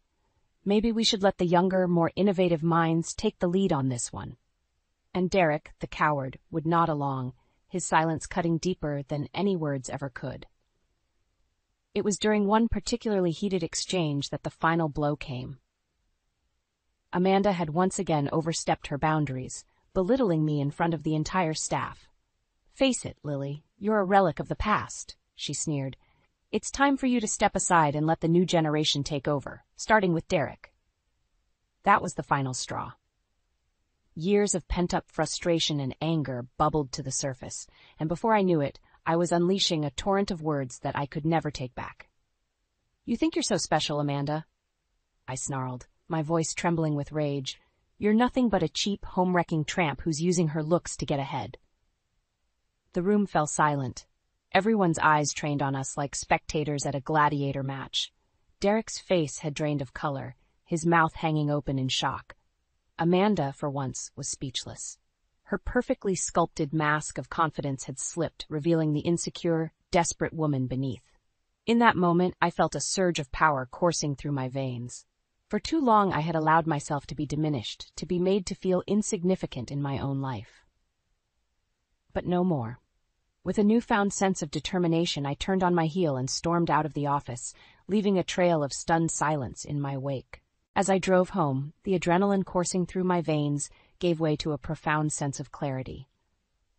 "Maybe we should let the younger, more innovative minds take the lead on this one." And Derek, the coward, would nod along, his silence cutting deeper than any words ever could. It was during one particularly heated exchange that the final blow came. Amanda had once again overstepped her boundaries, belittling me in front of the entire staff. "Face it, Lily, you're a relic of the past," she sneered. "It's time for you to step aside and let the new generation take over, starting with Derek." That was the final straw. Years of pent-up frustration and anger bubbled to the surface, and before I knew it, I was unleashing a torrent of words that I could never take back. "You think you're so special, Amanda?" I snarled, my voice trembling with rage. "You're nothing but a cheap, home-wrecking tramp who's using her looks to get ahead." The room fell silent. Everyone's eyes trained on us like spectators at a gladiator match. Derek's face had drained of color, his mouth hanging open in shock. Amanda, for once, was speechless. Her perfectly sculpted mask of confidence had slipped, revealing the insecure, desperate woman beneath. In that moment, I felt a surge of power coursing through my veins. For too long, I had allowed myself to be diminished, to be made to feel insignificant in my own life. But no more. With a newfound sense of determination, I turned on my heel and stormed out of the office, leaving a trail of stunned silence in my wake. As I drove home, the adrenaline coursing through my veins gave way to a profound sense of clarity.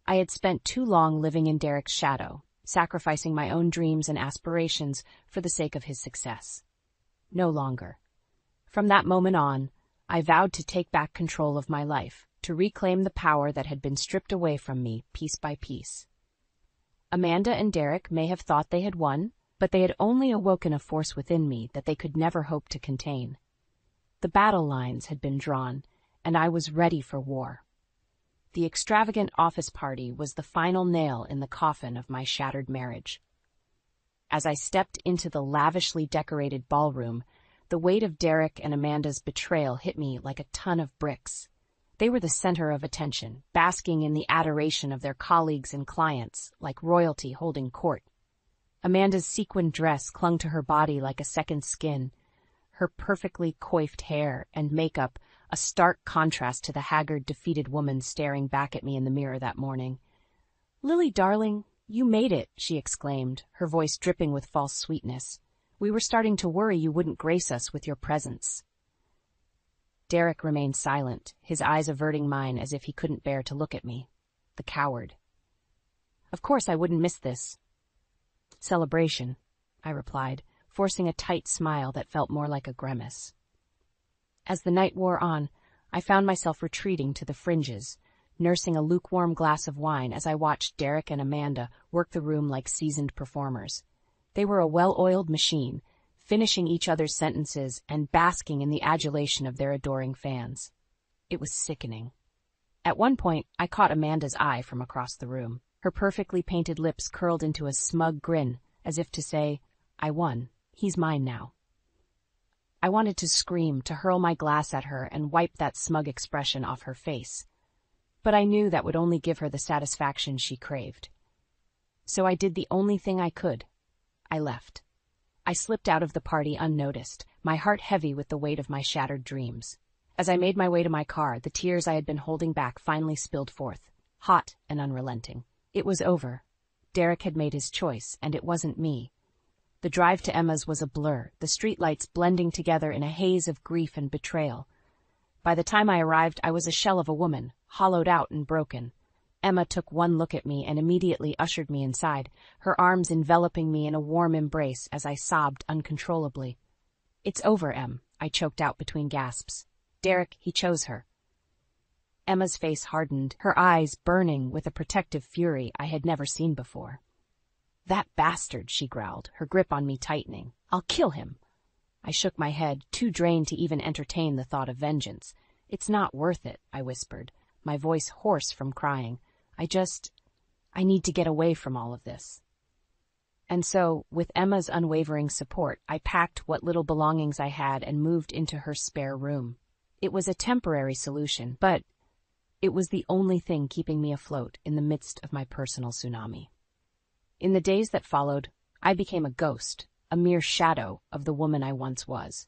I had spent too long living in Derek's shadow, sacrificing my own dreams and aspirations for the sake of his success. No longer. From that moment on, I vowed to take back control of my life, to reclaim the power that had been stripped away from me piece by piece. Amanda and Derek may have thought they had won, but they had only awoken a force within me that they could never hope to contain. The battle lines had been drawn, and I was ready for war. The extravagant office party was the final nail in the coffin of my shattered marriage. As I stepped into the lavishly decorated ballroom, the weight of Derek and Amanda's betrayal hit me like a ton of bricks. They were the center of attention, basking in the adoration of their colleagues and clients, like royalty holding court. Amanda's sequined dress clung to her body like a second skin, her perfectly coiffed hair and makeup a stark contrast to the haggard, defeated woman staring back at me in the mirror that morning. "Lily, darling, you made it," she exclaimed, her voice dripping with false sweetness. "We were starting to worry you wouldn't grace us with your presence." Derek remained silent, his eyes averting mine as if he couldn't bear to look at me. The coward. "Of course I wouldn't miss this celebration," I replied, forcing a tight smile that felt more like a grimace. As the night wore on, I found myself retreating to the fringes, nursing a lukewarm glass of wine as I watched Derek and Amanda work the room like seasoned performers. They were a well-oiled machine, finishing each other's sentences and basking in the adulation of their adoring fans. It was sickening. At one point, I caught Amanda's eye from across the room. Her perfectly painted lips curled into a smug grin, as if to say, "I won. He's mine now." I wanted to scream, to hurl my glass at her and wipe that smug expression off her face. But I knew that would only give her the satisfaction she craved. So I did the only thing I could. I left. I slipped out of the party unnoticed, my heart heavy with the weight of my shattered dreams. As I made my way to my car, the tears I had been holding back finally spilled forth, hot and unrelenting. It was over. Derek had made his choice, and it wasn't me. The drive to Emma's was a blur, the streetlights blending together in a haze of grief and betrayal. By the time I arrived, I was a shell of a woman, hollowed out and broken. Emma took one look at me and immediately ushered me inside, her arms enveloping me in a warm embrace as I sobbed uncontrollably. "It's over, Em," I choked out between gasps. "Derek, he chose her." Emma's face hardened, her eyes burning with a protective fury I had never seen before. "That bastard," she growled, her grip on me tightening. "I'll kill him." I shook my head, too drained to even entertain the thought of vengeance. "It's not worth it," I whispered, my voice hoarse from crying. I need to get away from all of this." And so, with Emma's unwavering support, I packed what little belongings I had and moved into her spare room. It was a temporary solution, but it was the only thing keeping me afloat in the midst of my personal tsunami. In the days that followed, I became a ghost, a mere shadow of the woman I once was.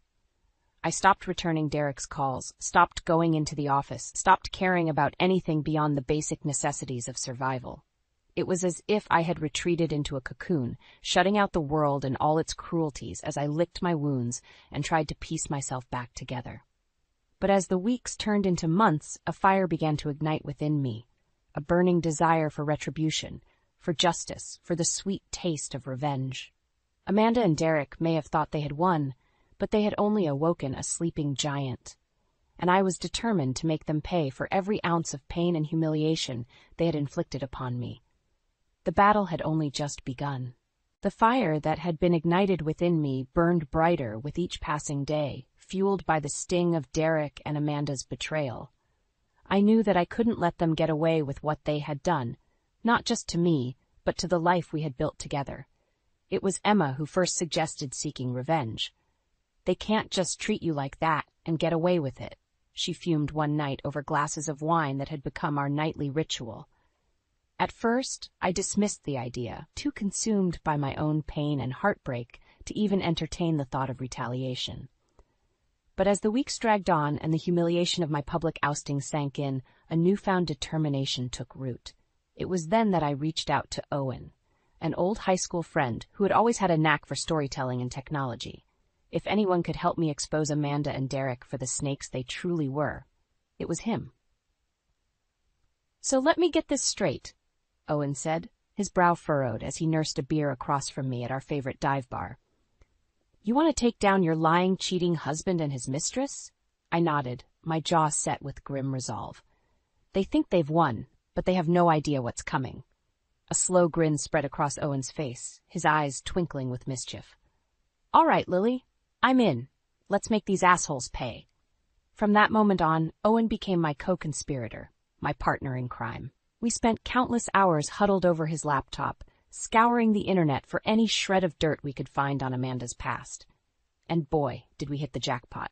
I stopped returning Derek's calls, stopped going into the office, stopped caring about anything beyond the basic necessities of survival. It was as if I had retreated into a cocoon, shutting out the world and all its cruelties as I licked my wounds and tried to piece myself back together. But as the weeks turned into months, a fire began to ignite within me, a burning desire for retribution, for justice, for the sweet taste of revenge. Amanda and Derek may have thought they had won, but they had only awoken a sleeping giant, and I was determined to make them pay for every ounce of pain and humiliation they had inflicted upon me. The battle had only just begun. The fire that had been ignited within me burned brighter with each passing day, fueled by the sting of Derek and Amanda's betrayal. I knew that I couldn't let them get away with what they had done, not just to me, but to the life we had built together. It was Emma who first suggested seeking revenge. "They can't just treat you like that and get away with it," she fumed one night over glasses of wine that had become our nightly ritual. At first, I dismissed the idea, too consumed by my own pain and heartbreak to even entertain the thought of retaliation. But as the weeks dragged on and the humiliation of my public ousting sank in, a newfound determination took root. It was then that I reached out to Owen, an old high school friend who had always had a knack for storytelling and technology. If anyone could help me expose Amanda and Derek for the snakes they truly were, it was him. "So let me get this straight," Owen said, his brow furrowed as he nursed a beer across from me at our favorite dive bar. "You want to take down your lying, cheating husband and his mistress?" I nodded, my jaw set with grim resolve. "They think they've won, but they have no idea what's coming." A slow grin spread across Owen's face, his eyes twinkling with mischief. "All right, Lily, I'm in. Let's make these assholes pay." From that moment on, Owen became my co-conspirator, my partner in crime. We spent countless hours huddled over his laptop, scouring the internet for any shred of dirt we could find on Amanda's past. And boy, did we hit the jackpot.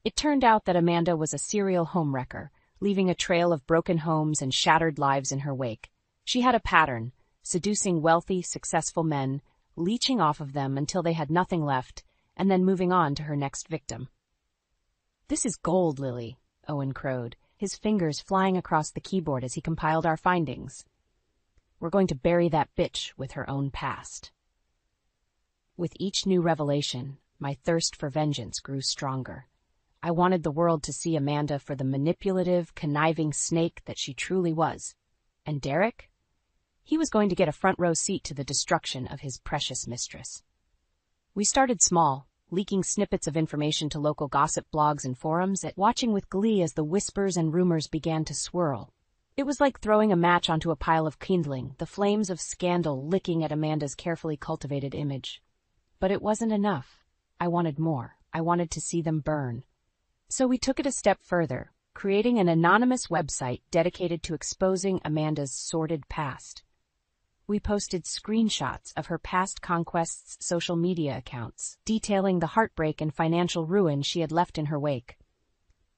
It turned out that Amanda was a serial homewrecker, leaving a trail of broken homes and shattered lives in her wake. She had a pattern, seducing wealthy, successful men, leeching off of them until they had nothing left, and then moving on to her next victim. "This is gold, Lily," Owen crowed, his fingers flying across the keyboard as he compiled our findings. "We're going to bury that bitch with her own past." With each new revelation, my thirst for vengeance grew stronger. I wanted the world to see Amanda for the manipulative, conniving snake that she truly was. And Derek? He was going to get a front-row seat to the destruction of his precious mistress. We started small, leaking snippets of information to local gossip blogs and forums, watching with glee as the whispers and rumors began to swirl. It was like throwing a match onto a pile of kindling, the flames of scandal licking at Amanda's carefully cultivated image. But it wasn't enough. I wanted more. I wanted to see them burn. So we took it a step further, creating an anonymous website dedicated to exposing Amanda's sordid past. We posted screenshots of her past conquests' social media accounts, detailing the heartbreak and financial ruin she had left in her wake.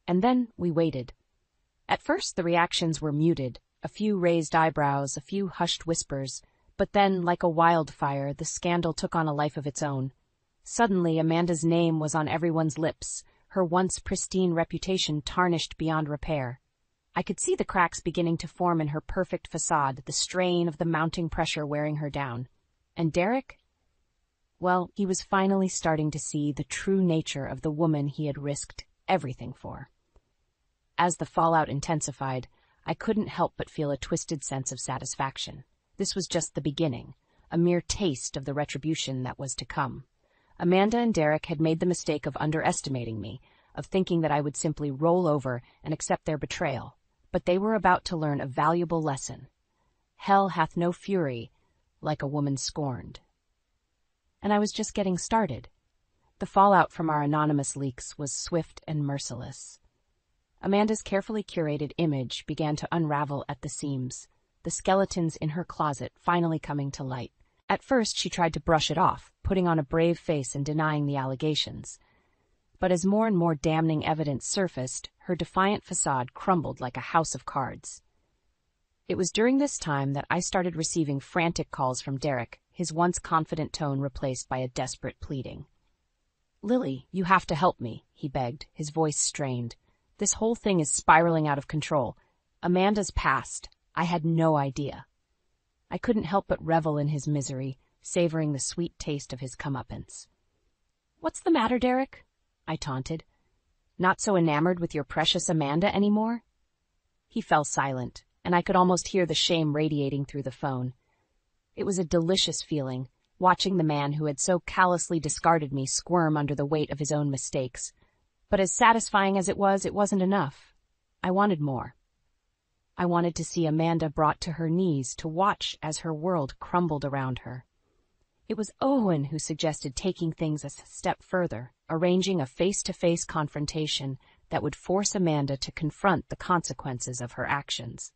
And then we waited. At first, the reactions were muted, a few raised eyebrows, a few hushed whispers, but then, like a wildfire, the scandal took on a life of its own. Suddenly, Amanda's name was on everyone's lips, her once pristine reputation tarnished beyond repair. I could see the cracks beginning to form in her perfect facade, the strain of the mounting pressure wearing her down. And Derek? Well, he was finally starting to see the true nature of the woman he had risked everything for. As the fallout intensified, I couldn't help but feel a twisted sense of satisfaction. This was just the beginning, a mere taste of the retribution that was to come. Amanda and Derek had made the mistake of underestimating me, of thinking that I would simply roll over and accept their betrayal. But they were about to learn a valuable lesson. Hell hath no fury like a woman scorned. And I was just getting started. The fallout from our anonymous leaks was swift and merciless. Amanda's carefully curated image began to unravel at the seams, the skeletons in her closet finally coming to light. At first, she tried to brush it off, putting on a brave face and denying the allegations. But as more and more damning evidence surfaced, her defiant facade crumbled like a house of cards. It was during this time that I started receiving frantic calls from Derek, his once confident tone replaced by a desperate pleading. "Lily, you have to help me," he begged, his voice strained. "This whole thing is spiraling out of control. Amanda's past. I had no idea." I couldn't help but revel in his misery, savoring the sweet taste of his comeuppance. "What's the matter, Derek?" I taunted. Not so enamored with your precious Amanda anymore?" He fell silent, and I could almost hear the shame radiating through the phone. It was a delicious feeling, watching the man who had so callously discarded me squirm under the weight of his own mistakes. But as satisfying as it wasn't enough. I wanted more. I wanted to see Amanda brought to her knees to watch as her world crumbled around her. It was Owen who suggested taking things a step further, arranging a face-to-face confrontation that would force Amanda to confront the consequences of her actions.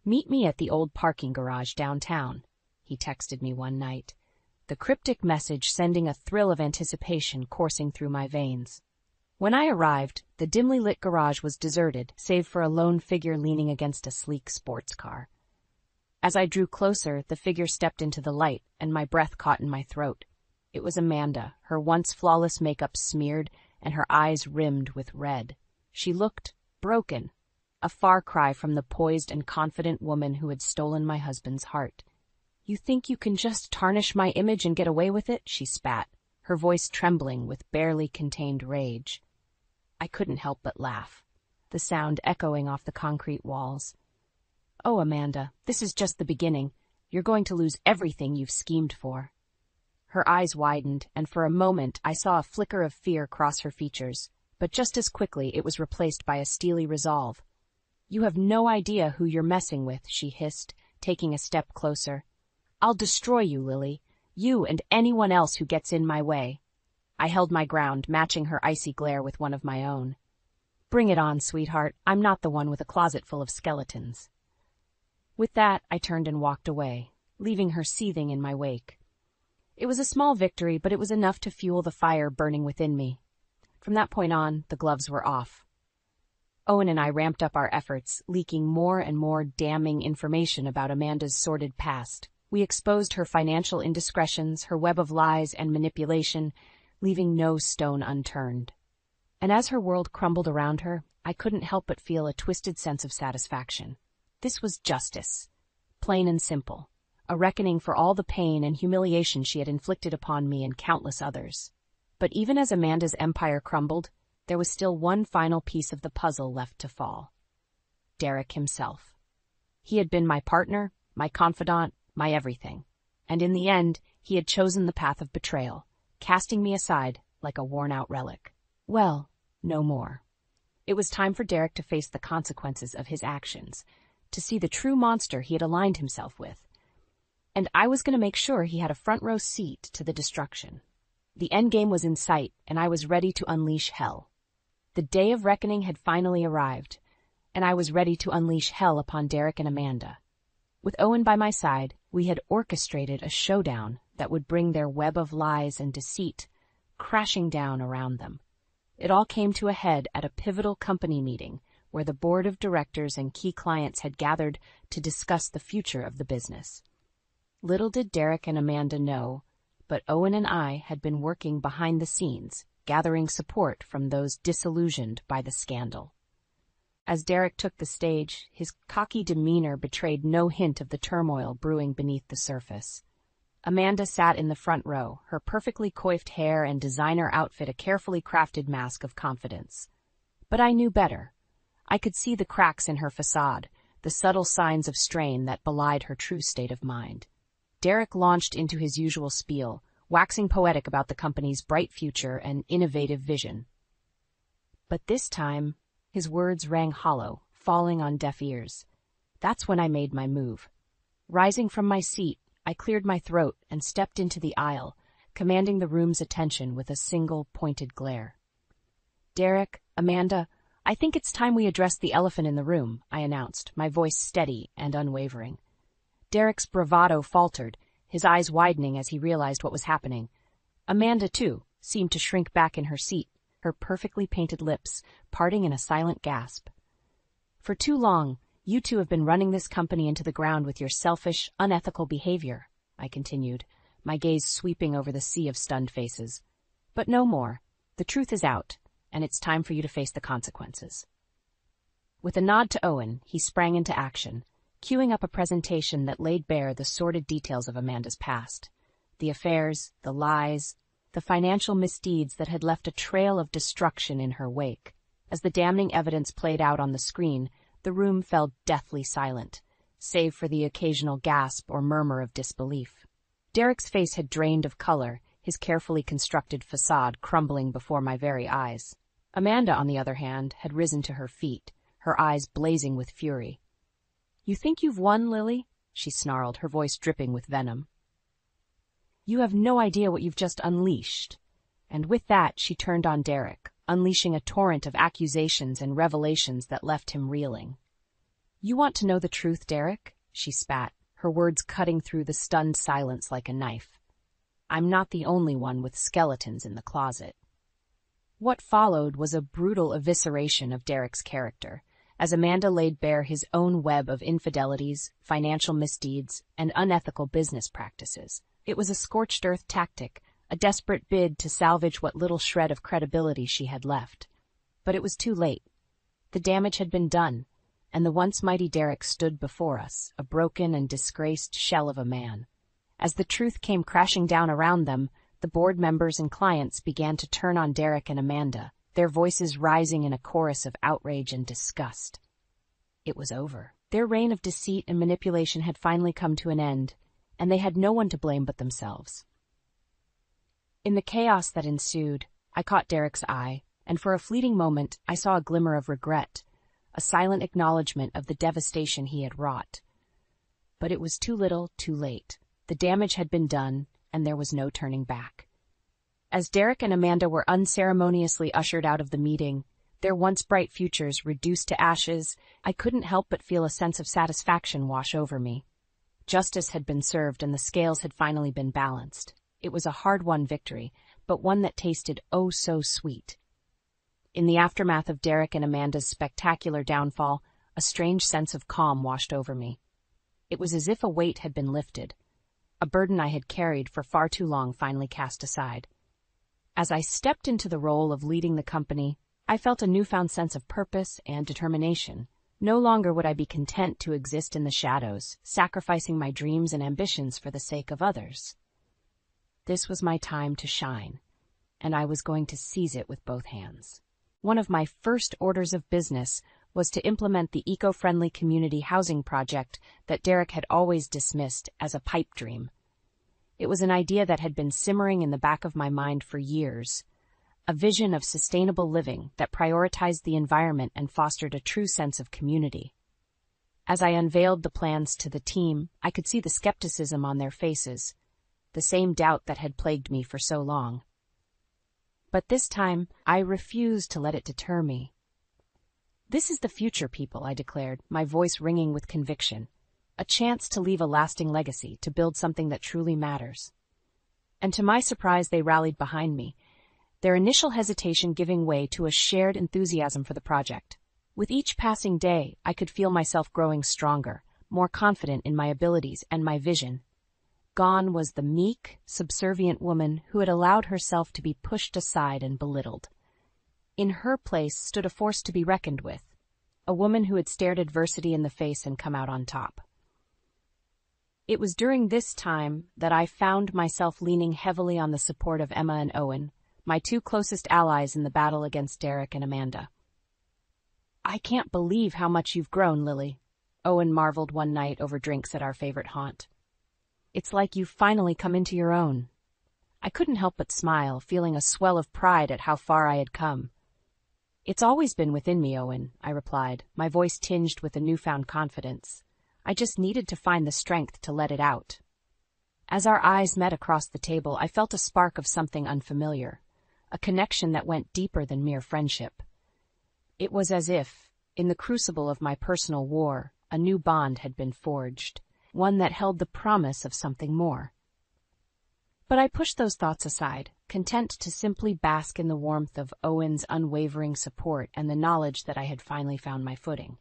"Meet me at the old parking garage downtown," he texted me one night, the cryptic message sending a thrill of anticipation coursing through my veins. When I arrived, the dimly lit garage was deserted, save for a lone figure leaning against a sleek sports car. As I drew closer, the figure stepped into the light, and my breath caught in my throat. It was Amanda, her once flawless makeup smeared and her eyes rimmed with red. She looked broken, a far cry from the poised and confident woman who had stolen my husband's heart. "You think you can just tarnish my image and get away with it?" she spat, her voice trembling with barely contained rage. I couldn't help but laugh, the sound echoing off the concrete walls. "Oh, Amanda, this is just the beginning. You're going to lose everything you've schemed for." Her eyes widened, and for a moment I saw a flicker of fear cross her features, but just as quickly it was replaced by a steely resolve. "You have no idea who you're messing with," she hissed, taking a step closer. "I'll destroy you, Lily. You and anyone else who gets in my way." I held my ground, matching her icy glare with one of my own. "Bring it on, sweetheart. I'm not the one with a closet full of skeletons." With that, I turned and walked away, leaving her seething in my wake. It was a small victory, but it was enough to fuel the fire burning within me. From that point on, the gloves were off. Owen and I ramped up our efforts, leaking more and more damning information about Amanda's sordid past. We exposed her financial indiscretions, her web of lies and manipulation, leaving no stone unturned. And as her world crumbled around her, I couldn't help but feel a twisted sense of satisfaction. This was justice, plain and simple, a reckoning for all the pain and humiliation she had inflicted upon me and countless others. But even as Amanda's empire crumbled, there was still one final piece of the puzzle left to fall. Derek himself. He had been my partner, my confidant, my everything. And in the end, he had chosen the path of betrayal, casting me aside like a worn-out relic. Well, no more. It was time for Derek to face the consequences of his actions, to see the true monster he had aligned himself with. And I was going to make sure he had a front-row seat to the destruction. The endgame was in sight, and I was ready to unleash hell. The day of reckoning had finally arrived, and I was ready to unleash hell upon Derek and Amanda. With Owen by my side, we had orchestrated a showdown that would bring their web of lies and deceit crashing down around them. It all came to a head at a pivotal company meeting where the board of directors and key clients had gathered to discuss the future of the business. Little did Derek and Amanda know, but Owen and I had been working behind the scenes, gathering support from those disillusioned by the scandal. As Derek took the stage, his cocky demeanor betrayed no hint of the turmoil brewing beneath the surface. Amanda sat in the front row, her perfectly coiffed hair and designer outfit a carefully crafted mask of confidence. But I knew better. I could see the cracks in her facade, the subtle signs of strain that belied her true state of mind. Derek launched into his usual spiel, waxing poetic about the company's bright future and innovative vision. But this time, his words rang hollow, falling on deaf ears. That's when I made my move. Rising from my seat, I cleared my throat and stepped into the aisle, commanding the room's attention with a single pointed glare. "Derek, Amanda, I think it's time we address the elephant in the room," I announced, my voice steady and unwavering. Derek's bravado faltered, his eyes widening as he realized what was happening. Amanda, too, seemed to shrink back in her seat, her perfectly painted lips parting in a silent gasp. "For too long, you two have been running this company into the ground with your selfish, unethical behavior," I continued, my gaze sweeping over the sea of stunned faces. "But no more. The truth is out, and it's time for you to face the consequences." With a nod to Owen, he sprang into action, queuing up a presentation that laid bare the sordid details of Amanda's past. The affairs, the lies, the financial misdeeds that had left a trail of destruction in her wake. As the damning evidence played out on the screen, the room fell deathly silent, save for the occasional gasp or murmur of disbelief. Derek's face had drained of color, his carefully constructed facade crumbling before my very eyes. Amanda, on the other hand, had risen to her feet, her eyes blazing with fury. "You think you've won, Lily?" she snarled, her voice dripping with venom. "You have no idea what you've just unleashed." And with that, she turned on Derek, unleashing a torrent of accusations and revelations that left him reeling. "You want to know the truth, Derek?" she spat, her words cutting through the stunned silence like a knife. "I'm not the only one with skeletons in the closet." What followed was a brutal evisceration of Derek's character, as Amanda laid bare his own web of infidelities, financial misdeeds, and unethical business practices. It was a scorched earth tactic, a desperate bid to salvage what little shred of credibility she had left. But it was too late. The damage had been done, and the once mighty Derek stood before us, a broken and disgraced shell of a man. As the truth came crashing down around them, the board members and clients began to turn on Derek and Amanda, their voices rising in a chorus of outrage and disgust. It was over. Their reign of deceit and manipulation had finally come to an end, and they had no one to blame but themselves. In the chaos that ensued, I caught Derek's eye, and for a fleeting moment I saw a glimmer of regret, a silent acknowledgement of the devastation he had wrought. But it was too little, too late. The damage had been done, and there was no turning back. As Derek and Amanda were unceremoniously ushered out of the meeting, their once bright futures reduced to ashes, I couldn't help but feel a sense of satisfaction wash over me. Justice had been served and the scales had finally been balanced. It was a hard-won victory, but one that tasted oh so sweet. In the aftermath of Derek and Amanda's spectacular downfall, a strange sense of calm washed over me. It was as if a weight had been lifted. A burden I had carried for far too long finally cast aside. As I stepped into the role of leading the company, I felt a newfound sense of purpose and determination. No longer would I be content to exist in the shadows, sacrificing my dreams and ambitions for the sake of others. This was my time to shine, and I was going to seize it with both hands. One of my first orders of business was to implement the eco-friendly community housing project that Derek had always dismissed as a pipe dream. It was an idea that had been simmering in the back of my mind for years, a vision of sustainable living that prioritized the environment and fostered a true sense of community. As I unveiled the plans to the team, I could see the skepticism on their faces, the same doubt that had plagued me for so long. But this time, I refused to let it deter me. "This is the future, people," I declared, my voice ringing with conviction. "A chance to leave a lasting legacy, to build something that truly matters." And to my surprise, they rallied behind me, their initial hesitation giving way to a shared enthusiasm for the project. With each passing day, I could feel myself growing stronger, more confident in my abilities and my vision. Gone was the meek, subservient woman who had allowed herself to be pushed aside and belittled. In her place stood a force to be reckoned with, a woman who had stared adversity in the face and come out on top. It was during this time that I found myself leaning heavily on the support of Emma and Owen, my two closest allies in the battle against Derek and Amanda. "I can't believe how much you've grown, Lily," Owen marveled one night over drinks at our favorite haunt. "It's like you've finally come into your own." I couldn't help but smile, feeling a swell of pride at how far I had come. "It's always been within me, Owen," I replied, my voice tinged with a newfound confidence. "I just needed to find the strength to let it out." As our eyes met across the table, I felt a spark of something unfamiliar, a connection that went deeper than mere friendship. It was as if, in the crucible of my personal war, a new bond had been forged, one that held the promise of something more. But I pushed those thoughts aside, content to simply bask in the warmth of Owen's unwavering support and the knowledge that I had finally found my footing.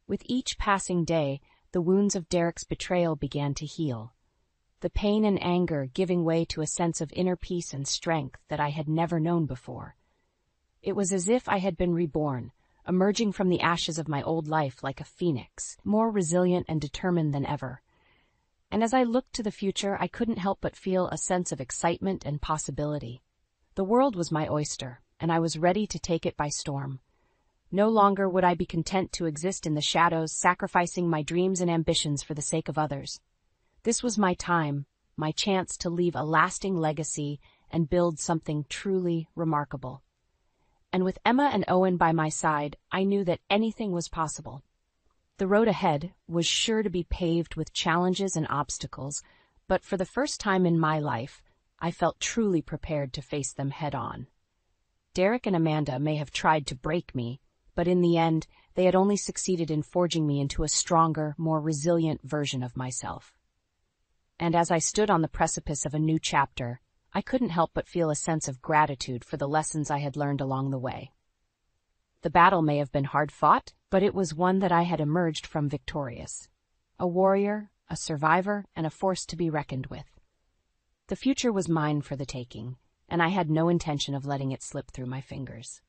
With each passing day, the wounds of Derek's betrayal began to heal, the pain and anger giving way to a sense of inner peace and strength that I had never known before. It was as if I had been reborn, emerging from the ashes of my old life like a phoenix, more resilient and determined than ever. And as I looked to the future, I couldn't help but feel a sense of excitement and possibility. The world was my oyster, and I was ready to take it by storm. No longer would I be content to exist in the shadows, sacrificing my dreams and ambitions for the sake of others. This was my time, my chance to leave a lasting legacy and build something truly remarkable. And with Emma and Owen by my side, I knew that anything was possible. The road ahead was sure to be paved with challenges and obstacles, but for the first time in my life, I felt truly prepared to face them head-on. Derek and Amanda may have tried to break me, but in the end, they had only succeeded in forging me into a stronger, more resilient version of myself. And as I stood on the precipice of a new chapter, I couldn't help but feel a sense of gratitude for the lessons I had learned along the way. The battle may have been hard-fought, but it was one that I had emerged from victorious. A warrior, a survivor, and a force to be reckoned with. The future was mine for the taking, and I had no intention of letting it slip through my fingers.